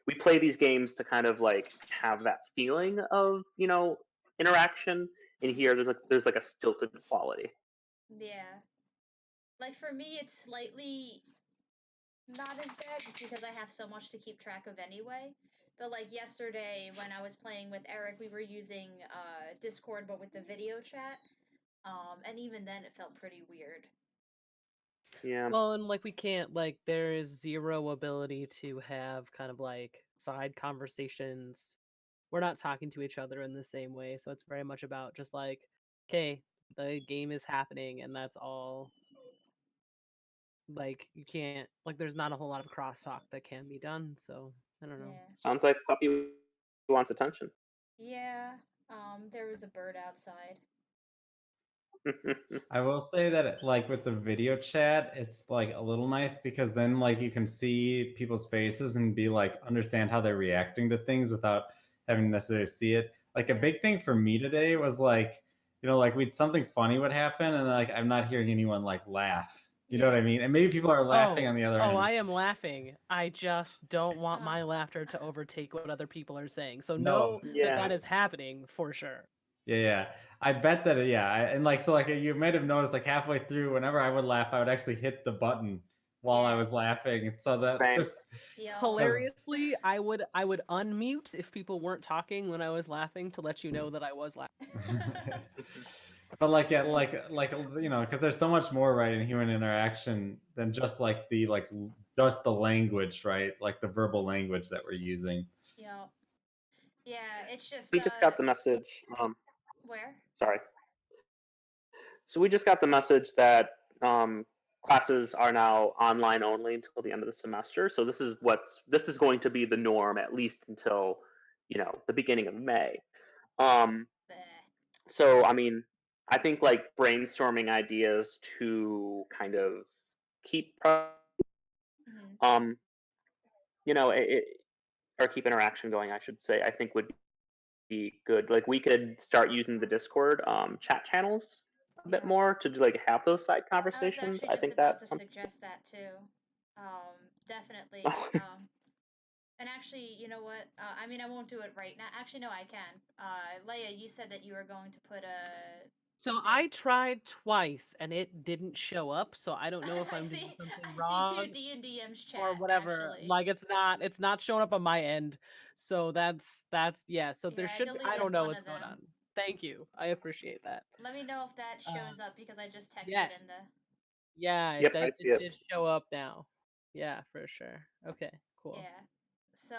we play these games to kind of like have that feeling of interaction. And here there's like a stilted quality. Yeah. Like for me, it's slightly not as bad just because I have so much to keep track of anyway. But like yesterday when I was playing with Eric, we were using Discord but with the video chat. And even then it felt pretty weird. Yeah, Well, and like we can't like there is zero ability to have kind of like side conversations. We're not talking to each other in the same way, so it's very much about just like, okay, the game is happening and that's all. Like you can't like there's not a whole lot of crosstalk that can be done, so I don't know. Yeah. sounds like puppy wants attention. Yeah. There was a bird outside. I will say that like with the video chat, it's like a little nice because then like you can see people's faces and be like understand how they're reacting to things without having to necessarily see it. Like a Yeah. big thing for me today was like, like we'd something funny would happen and like I'm not hearing anyone like laugh. You know what I Yeah. mean? And maybe people are laughing on the other Oh, end. I am laughing. I just don't want my Uh, laughter to overtake what other people are saying. So No. know that Yeah. that is happening for sure. Yeah. I bet that and like so like you might have noticed like halfway through whenever I would laugh, I would actually hit the button while I Yeah. was laughing. So that Same. just Yo. Hilariously, I would unmute if people weren't talking when I was laughing to let you know that I was laughing. but like yeah, like because there's so much more right in human interaction than just like just the language, right? Like the verbal language that we're using. Yo. Yeah, it's just We just got the message. where? Sorry. So we just got the message that classes are now online only until the end of the semester. So this is going to be the norm at least until the beginning of May. Um, Bleh. so I mean, I think like brainstorming ideas to kind of keep Mhm. um it, or keep interaction going, I should say. I think would be good. Like we could start using the Discord chat channels a bit Yeah. more to like have those side I was conversations. actually I just think about to that's suggest that too. Definitely. something. And actually, you know what? I mean, I won't do it right now. Actually, no, I can. Leia, you said that you were going to put a. So I tried twice and it didn't show up, so I don't know if I I'm see. doing something I see two wrong D&DM's or chat whatever. actually. Like it's not showing up on my end. So that's yeah, so there Yeah, I should be I deleted don't know one what's of going them. on. Thank you. I appreciate that. Let me know if that Uh, shows up because I just texted yes. in the. Yeah, it Yep, I did it see it. did show up now. Yeah, for sure. Okay, cool. Yeah. So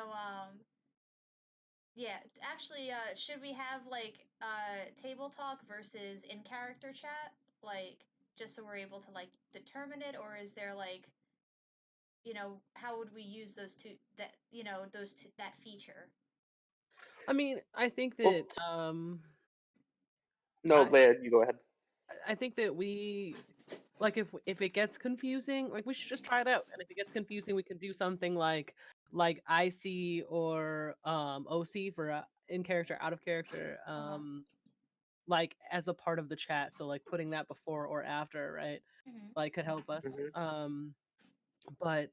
yeah. Actually, should we have like table talk versus in character chat, like just so we're able to like determine it, or is there like how would we use those two that those two that feature? I mean, I think Well, that no, I Leia, you go ahead. I think that we like if it gets confusing, like we should just try it out. And if it gets confusing, we could do something like IC or OC for in character, out of character, Uh-huh. like as a part of the chat. So like putting that before or after, right? Hmm. Like could help us. Hmm. But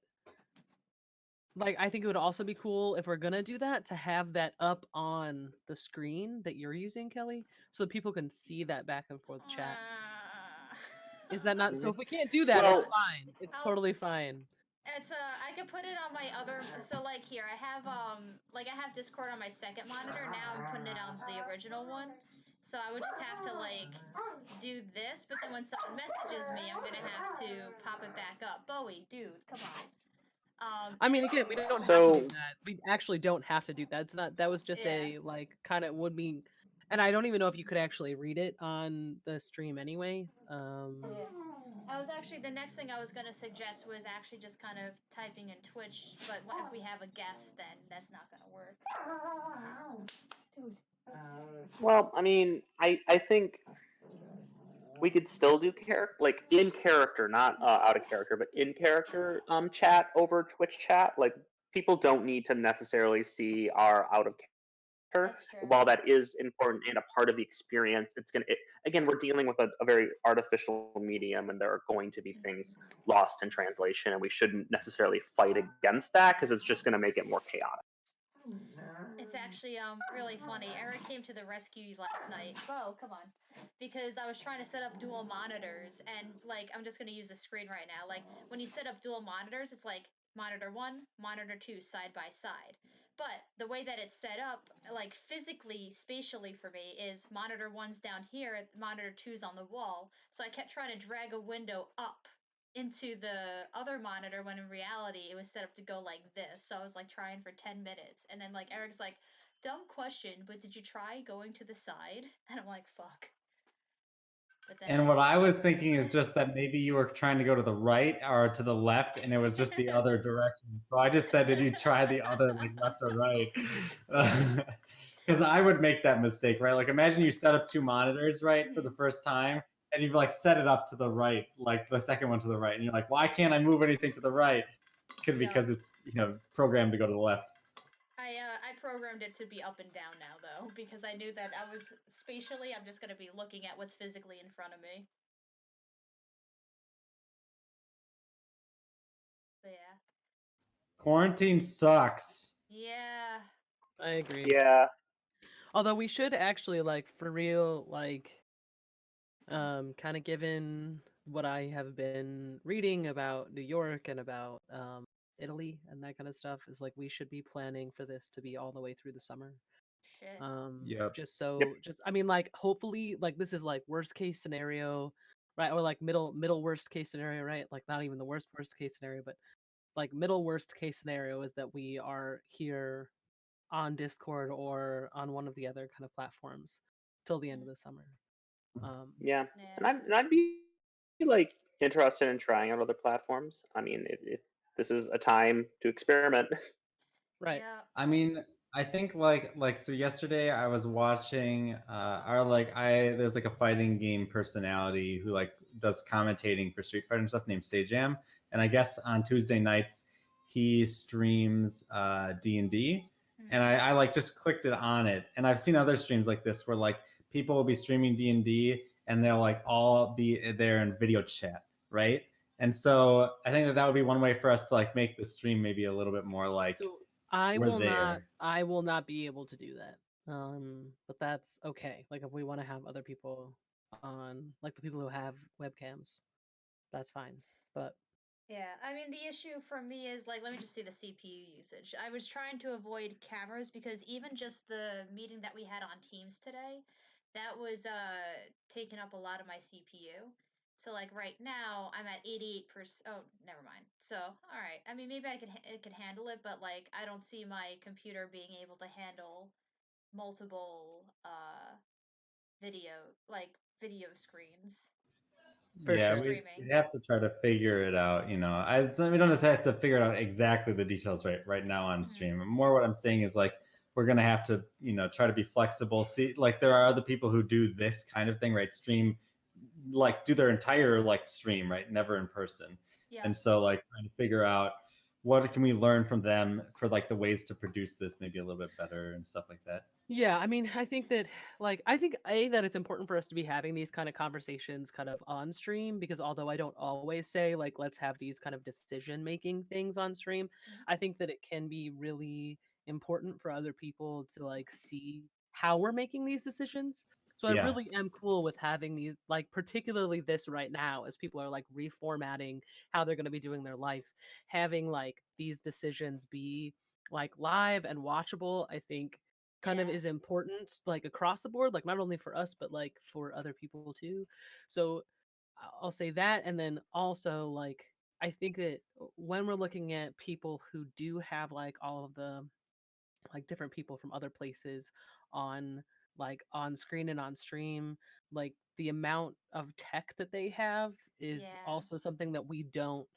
like I think it would also be cool if we're gonna do that to have that up on the screen that you're using, Kelly, so that people can see that back and forth chat. Is that not so? Hmm. If we can't do that, it's Well, fine. It's I'll totally fine. It's I could put it on my other so like here I have Discord on my second monitor. Now I'm putting it on the original one. So I would just have to like do this, but then when someone messages me, I'm gonna have to pop it back up. Bowie, dude, come on. I mean, again, we don't have to do So that. We actually don't have to do that. It's not. That was just Yeah. a like kind of would be, and I don't even know if you could actually read it on the stream anyway. Yeah. I was actually the next thing I was gonna suggest was actually just kind of typing in Twitch, but what if we have a guest, then that's not gonna work. Dude. well, I mean, I think we could still do like in character, not out of character, but in character chat over Twitch chat. Like people don't need to necessarily see our out of character. That's true. While that is important and a part of the experience, it's again we're dealing with a very artificial medium, and there are going to be things lost in translation, and we shouldn't necessarily fight against that because it's just going to make it more chaotic. It's actually really funny. Eric came to the rescue last night. Bo, come on. Because I was trying to set up dual monitors and like I'm just gonna use the screen right now. Like when you set up dual monitors, it's like monitor 1, monitor 2 side by side. But the way that it's set up, like physically, spatially for me, is monitor 1's down here, monitor 2's on the wall. So I kept trying to drag a window up into the other monitor when in reality it was set up to go like this. So I was like trying for 10 minutes. And then like Eric's like, dumb question, but did you try going to the side? And I'm like, fuck. But then And I what I was thinking is just that maybe you were trying to go to the right or to the left, and it was just the other direction. So I just said, did you try the other, like left or right? Because I would make that mistake, right? Like imagine you set up two monitors, right, for the first time, and you've like set it up to the right, like the second one to the right, and you're like, why can't I move anything to the right? Because it's programmed to go to the left. I programmed it to be up and down now though, because I knew that I was spatially I'm just gonna be looking at what's physically in front of me. But yeah. Quarantine sucks. Yeah. I agree. Yeah. Although we should actually like for real like kind of given what I have been reading about New York and about Italy and that kind of stuff is like we should be planning for this to be all the way through the summer. Shit. Yep. Just I mean like hopefully like this is like worst case scenario, right? Or like middle worst case scenario, right? Like not even the worst case scenario, but like middle worst case scenario is that we are here on Discord or on one of the other kind of platforms till the end of the summer. Yeah. Yeah. And I'd be like interested in trying out other platforms. I mean, if this is a time to experiment. Right. Yeah. I mean, I think so yesterday I was watching there's like a fighting game personality who like does commentating for Street Fighter and stuff named Sejam, and I guess on Tuesday nights he streams D&D, and I like just clicked it on it, and I've seen other streams like this where like people will be streaming D&D and they'll like all be there in video chat, right? And so I think that would be one way for us to like make the stream maybe a little bit more like So I we're will there. not be able to do that. But that's okay. Like if we want to have other people on, like the people who have webcams, that's fine. But Yeah, I mean, the issue for me is like, let me just see the CPU usage. I was trying to avoid cameras because even just the meeting that we had on Teams today, that was taking up a lot of my CPU. So like right now, I'm at 88%. Oh, never mind. So, all right. I mean, maybe it could handle it, but like I don't see my computer being able to handle multiple video like video screens for for Yeah, sure. we streaming. have to try to figure it out. We don't just have to figure out exactly the details right now on Mhm. stream. More what I'm saying is like we're gonna have to try to be flexible. See, like there are other people who do this kind of thing, right? Stream, like do their entire like stream, right? Never in person, Yeah. and so like trying to figure out what can we learn from them for like the ways to produce this maybe a little bit better and stuff like that. Yeah, I mean, I think that I think that it's important for us to be having these kind of conversations kind of on stream because although I don't always say like let's have these kind of decision making things on stream, Mhm. I think that it can be really important for other people to like see how we're making these decisions. So I Yeah. really am cool with having these like particularly this right now as people are like reformatting how they're going to be doing their life, having like these decisions be like live and watchable, I think kind of Yeah. is important, like across the board, like not only for us but like for other people too. So I'll say that, and then also like I think that when we're looking at people who do have like all of the like different people from other places on like on screen and on stream, like the amount of tech that they have is Yeah. also something that we don't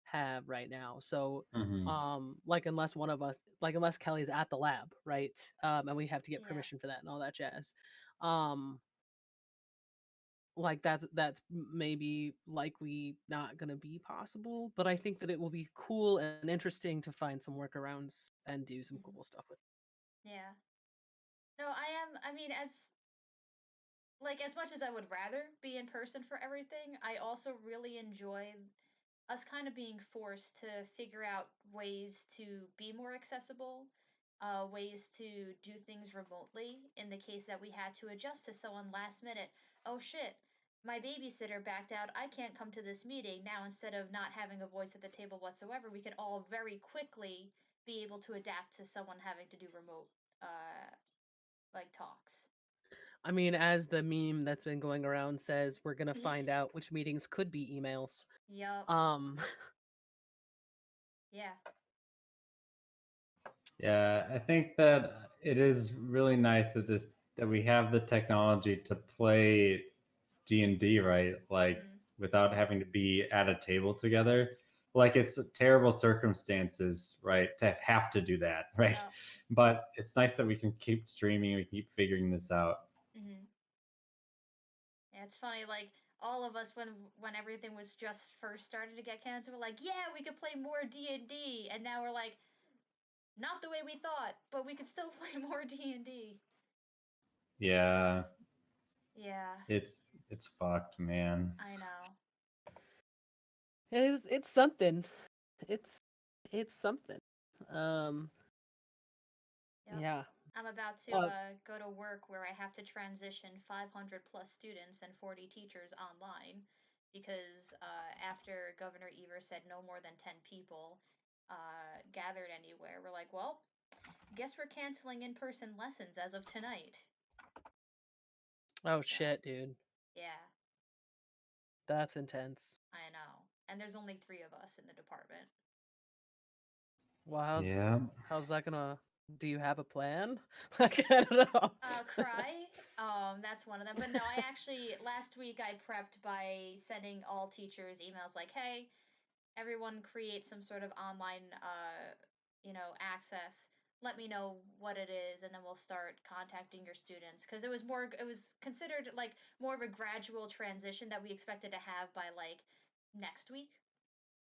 have right now. So Mhm. like unless one of us, like unless Kelly's at the lab, right, and we have to get Yeah. permission for that and all that jazz, um like that's maybe likely not going to be possible, but I think that it will be cool and interesting to find some workarounds and do some Hmm. cool stuff with. Yeah. No, I mean, as much as I would rather be in person for everything, I also really enjoy us kind of being forced to figure out ways to be more accessible, ways to do things remotely in the case that we had to adjust to someone last minute. Oh shit, my babysitter backed out. I can't come to this meeting. Now, instead of not having a voice at the table whatsoever, we can all very quickly be able to adapt to someone having to do remote, talks. I mean, as the meme that's been going around says, we're going to find out which meetings could be emails. Yup. um Yeah. Yeah, I think that it is really nice that we have the technology to play D&D, right? Like Mhm. without having to be at a table together. Like it's terrible circumstances, right, to have to do that, right? Yup. But it's nice that we can keep streaming, we keep figuring this out. Mhm. Yeah, it's funny, like all of us when everything was just first started to get canceled, we're like, yeah, we could play more D&D, and now we're like, not the way we thought, but we could still play more D&D. Yeah, Yeah, it's fucked, man. I know. it's something. it's it's something. um Yep. yeah. I'm about to uh, go to work where I have to transition 500 plus students and 40 teachers online because after Governor Evers said no more than 10 people gathered anywhere, we're like, well, guess we're canceling in-person lessons as of tonight. oh So, shit, dude, yeah, that's intense. I know. And there's only 3 of us in the department. Well, Yeah. how's that gonna, do you have a plan? Like, I don't know. Cry. That's one of them. But no, I actually last week I prepped by sending all teachers emails like, "Hey, everyone create some sort of online access. Let me know what it is and then we'll start contacting your students because it was considered like more of a gradual transition that we expected to have by like next week.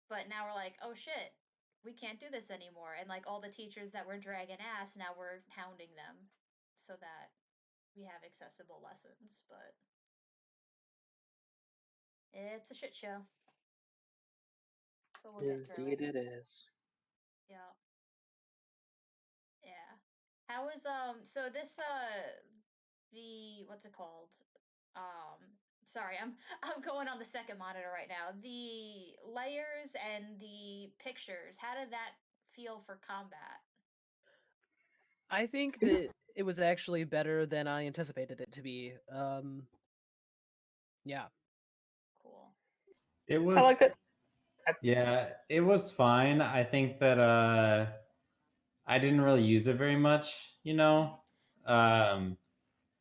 But now we're like, "Oh shit. We can't do this anymore." And like all the teachers that were dragging ass, now we're hounding them so that we have accessible lessons, but it's a shit show. But we'll get through it. Indeed, it is. Yeah. Yeah. How was so this the what's it called? Um sorry, I'm going on the second monitor right now. The layers and the pictures, how did that feel for combat? I think It was that it was actually better than I anticipated it to be. Yeah. Cool. It I was liked it. Yeah, it was fine. I think that I didn't really use it very much, Mhm. um,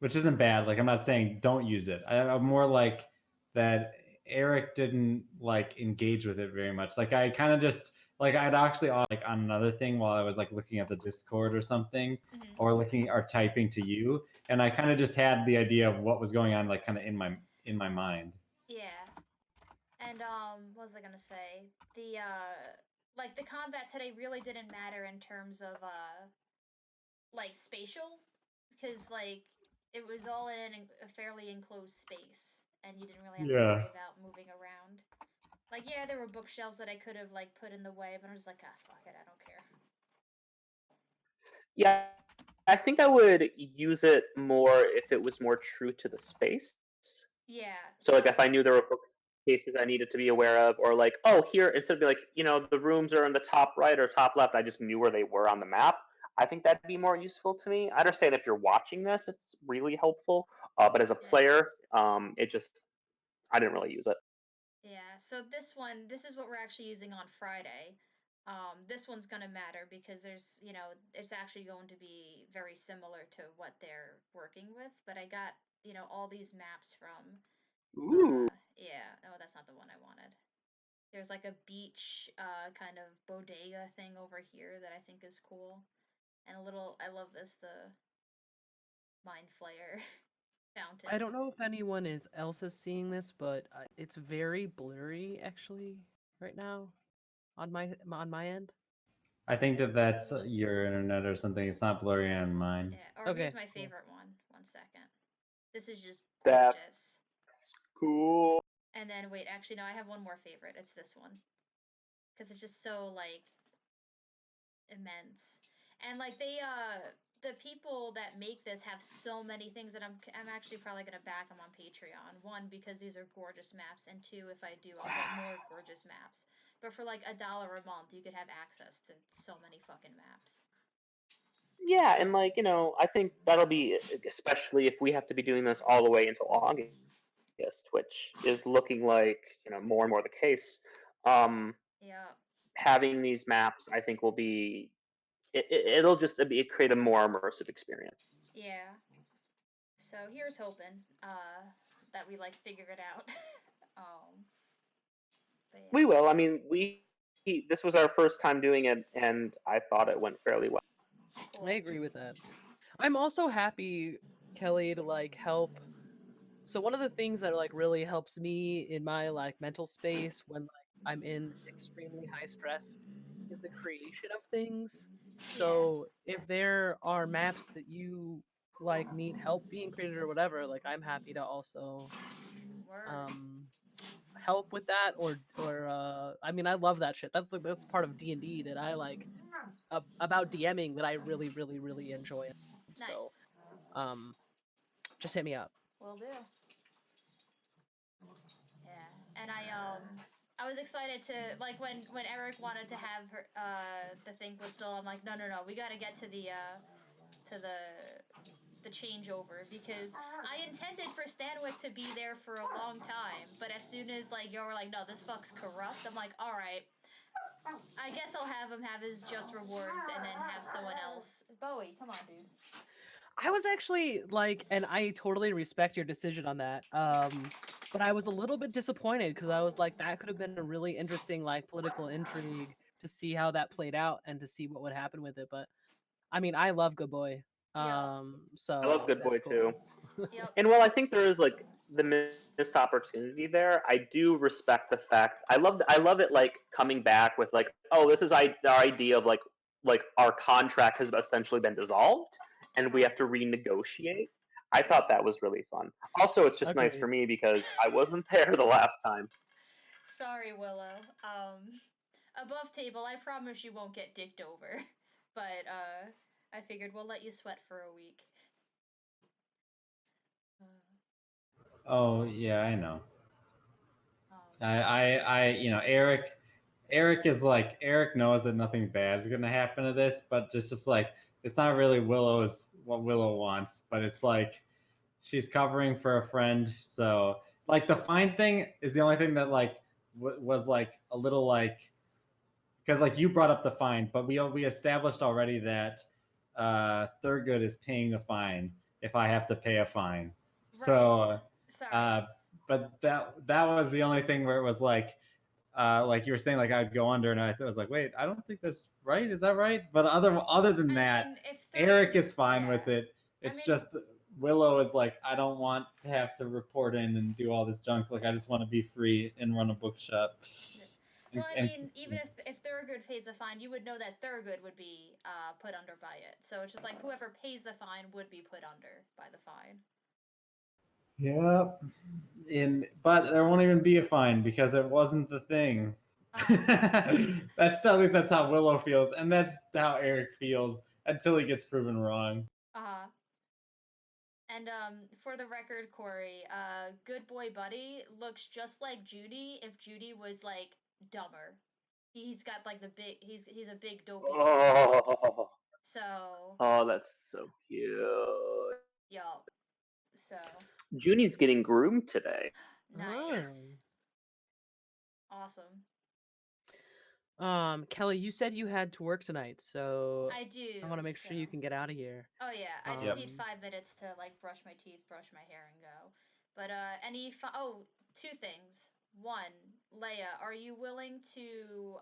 which isn't bad. Like I'm not saying don't use it. I'm more like that Eric didn't like engage with it very much. Like I kind of just like I'd actually like on another thing while I was like looking at the Discord or something Mhm. or looking or typing to you, and I kind of just had the idea of what was going on like kind of in my mind. Yeah. And what was I gonna say? The like the combat today really didn't matter in terms of like spatial because like it was all in a fairly enclosed space and you didn't really have to Yeah. worry about moving around. Like yeah, there were bookshelves that I could have like put in the way, but I was like, ah, fuck it, I don't care. Yeah, I think I would use it more if it was more true to the space. Yeah. So like So if I knew there were bookcases I needed to be aware of, or like, oh, here instead of be like, the rooms are in the top right or top left, I just knew where they were on the map. I think that'd be more useful to me. I understand if you're watching this, it's really helpful. But as a Yeah. player, I didn't really use it. Yeah, so this is what we're actually using on Friday. This one's gonna matter because it's actually going to be very similar to what they're working with. But I got, all these maps from, Ooh. yeah, oh, that's not the one I wanted. There's like a beach, kind of bodega thing over here that I think is cool. And I love this, the Mind Flayer fountain. I don't know if anyone else is seeing this, but it's very blurry actually right now on my end. I think that's your internet or something. It's not blurry on mine. Yeah, or here's Okay, my cool. favorite one. One second. This is just That's gorgeous. cool. And then wait, actually no, I have one more favorite. It's this one because it's just so like immense. And like the people that make this have so many things that I'm actually probably gonna back them on Patreon. One, because these are gorgeous maps, and two, if I do, I'll get more gorgeous maps. But for like $1 a month, you could have access to so many fucking maps. Yeah, and I think that'll be, especially if we have to be doing this all the way until August, which is looking like more and more the case. Yeah, Having these maps, I think, will be it'll just create a more immersive experience. yeah. So here's hoping that we like figure it out. um, but We yeah, will. I mean, this was our first time doing it, and I thought it went fairly well. I cool. agree with that. I'm also happy, Kelly, to like help. So one of the things that like really helps me in my like mental space when like I'm in extremely high stress is the creation of things. Yeah, So if there are maps that you like need help being created or whatever, like I'm happy to also word. um help with that or I mean I love that shit. That's part of D&D that I like about DMing that I really really really enjoy. So Nice. um just hit me up. Will do. Yeah, and I was excited to like when Eric wanted to have her the thing with Zilla. I'm like, no, we got to get to to the the changeover because I intended for Stanwyck to be there for a long time, but as soon as like you were like, no, this fuck's corrupt. I'm like, all right, I guess I'll have him have his just rewards and then have someone else. Bowie, come on, dude. I was actually like, and I totally respect your decision on that. But I was a little bit disappointed because I was like, that could have been a really interesting like political intrigue to see how that played out and to see what would happen with it. But I mean, I love Good Boy, Yep, I love so Good that's Boy too. cool. yep. And while I think there is like the missed opportunity there, I do respect the fact I love it like coming back with like, oh, this is our idea of like our contract has essentially been dissolved and we Uh-huh. have to renegotiate. I thought that was really fun. Also, it's just nice for Agreed. me because I wasn't there the last time. Sorry, Willow. Above table, I promise you won't get dicked over. But I figured we'll let you sweat for a week. Uh, Oh yeah, I know. um, Eric is like Eric knows that nothing bad is gonna happen to this, but just like it's not really Willow's what Willow wants, but it's like she's covering for a friend. So like the fine thing is the only thing that like was like a little like because like you brought up the fine, but we established already that Thurgood is paying the fine if I have to pay a fine. right. So, Sorry. uh, but that was the only thing where it was like you were saying, like I'd go under, and I was like, wait, I don't think that's right. Is that right? But other than I that, mean, if Eric is fine yeah. with it. I It's mean, just Willow is like, I don't want to have to report in and do all this junk. Like I just want to be free and run a bookshop. well, I And mean, even if Thurgood pays the fine, you would know that Thurgood would be put under by it. So it's just like whoever pays the fine would be put under by the fine. yeah, but there won't even be a fine because it wasn't the thing. That's at least that's how Willow feels, and that's how Eric feels until he gets proven wrong. Uh-huh. And for the record, Corey, Good Boy Buddy looks just like Judy if Judy was like dumber. He's got like the big he's a big dopey kid. Oh, So, Oh, that's so cute. yup. So, Junie's getting groomed today. nice. Awesome. Kelly, you said you had to work tonight, so I do. I want to make sure you can get out of here. Oh yeah, I just Yep. need 5 minutes to like brush my teeth, brush my hair, and go. But two things. One, Leia, are you willing to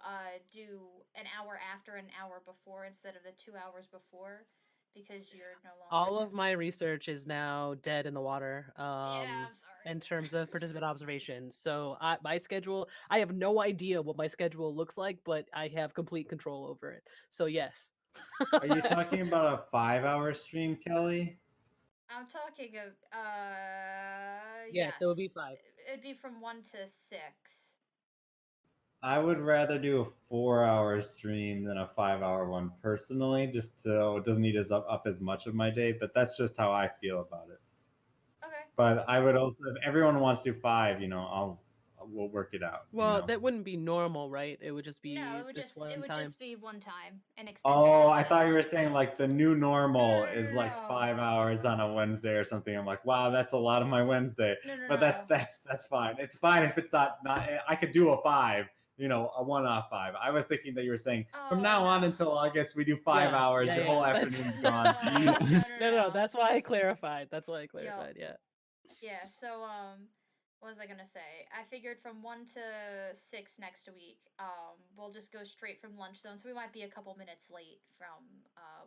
do an hour after, an hour before instead of the 2 hours before, because you're no longer. All of my research is now dead in the water. Yeah, I'm sorry. In terms of participant observation. So my schedule, I have no idea what my schedule looks like, but I have complete control over it. So yes. Are you talking about a 5-hour stream, Kelly? I'm talking of Yes, it would be 5. It'd be from 1 to 6. I would rather do a 4-hour stream than a 5-hour one personally, just so it doesn't eat up as much of my day. But that's just how I feel about it. Okay. But I would also, if everyone wants to do 5, we'll work it out. Well, that wouldn't be normal, right? It would just be No, it would this just one time. just be one time, an extended Oh, I session. thought you were saying like the new normal is No. like 5 hours on a Wednesday or something. I'm like, wow, that's a lot of my Wednesday. No. But that's fine. It's fine if it's not. I could do a 5. A one-off 5. I was thinking that you were saying from now on until August we do 5 hours. Your whole afternoon's gone. No. That's why I clarified. Yeah. Yeah. So what was I gonna say? I figured from 1 to 6 next week. We'll just go straight from lunch zone, so we might be a couple minutes late from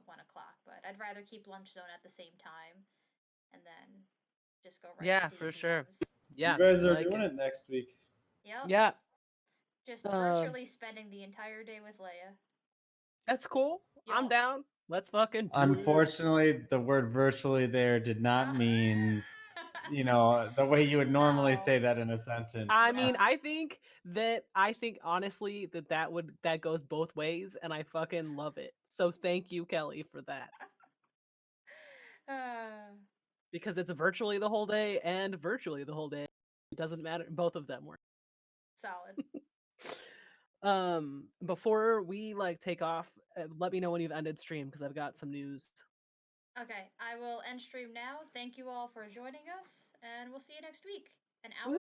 1 o'clock. But I'd rather keep lunch zone at the same time, and then just go right. Yeah, into for sure. DMs. Yeah, you guys are doing it next week. Yep. Yeah. Just virtually spending the entire day with Leia. That's cool. I'm down. Let's fucking do Unfortunately, the word virtually there did not mean, the way you would normally say that in a sentence. I mean, I think honestly that goes both ways, and I fucking love it. So thank you, Kelly, for that. Because it's virtually the whole day and virtually the whole day. It doesn't matter. Both of them work. Solid. Before we take off, let me know when you've ended stream because I've got some news. Okay, I will end stream now. Thank you all for joining us, and we'll see you next week. An hour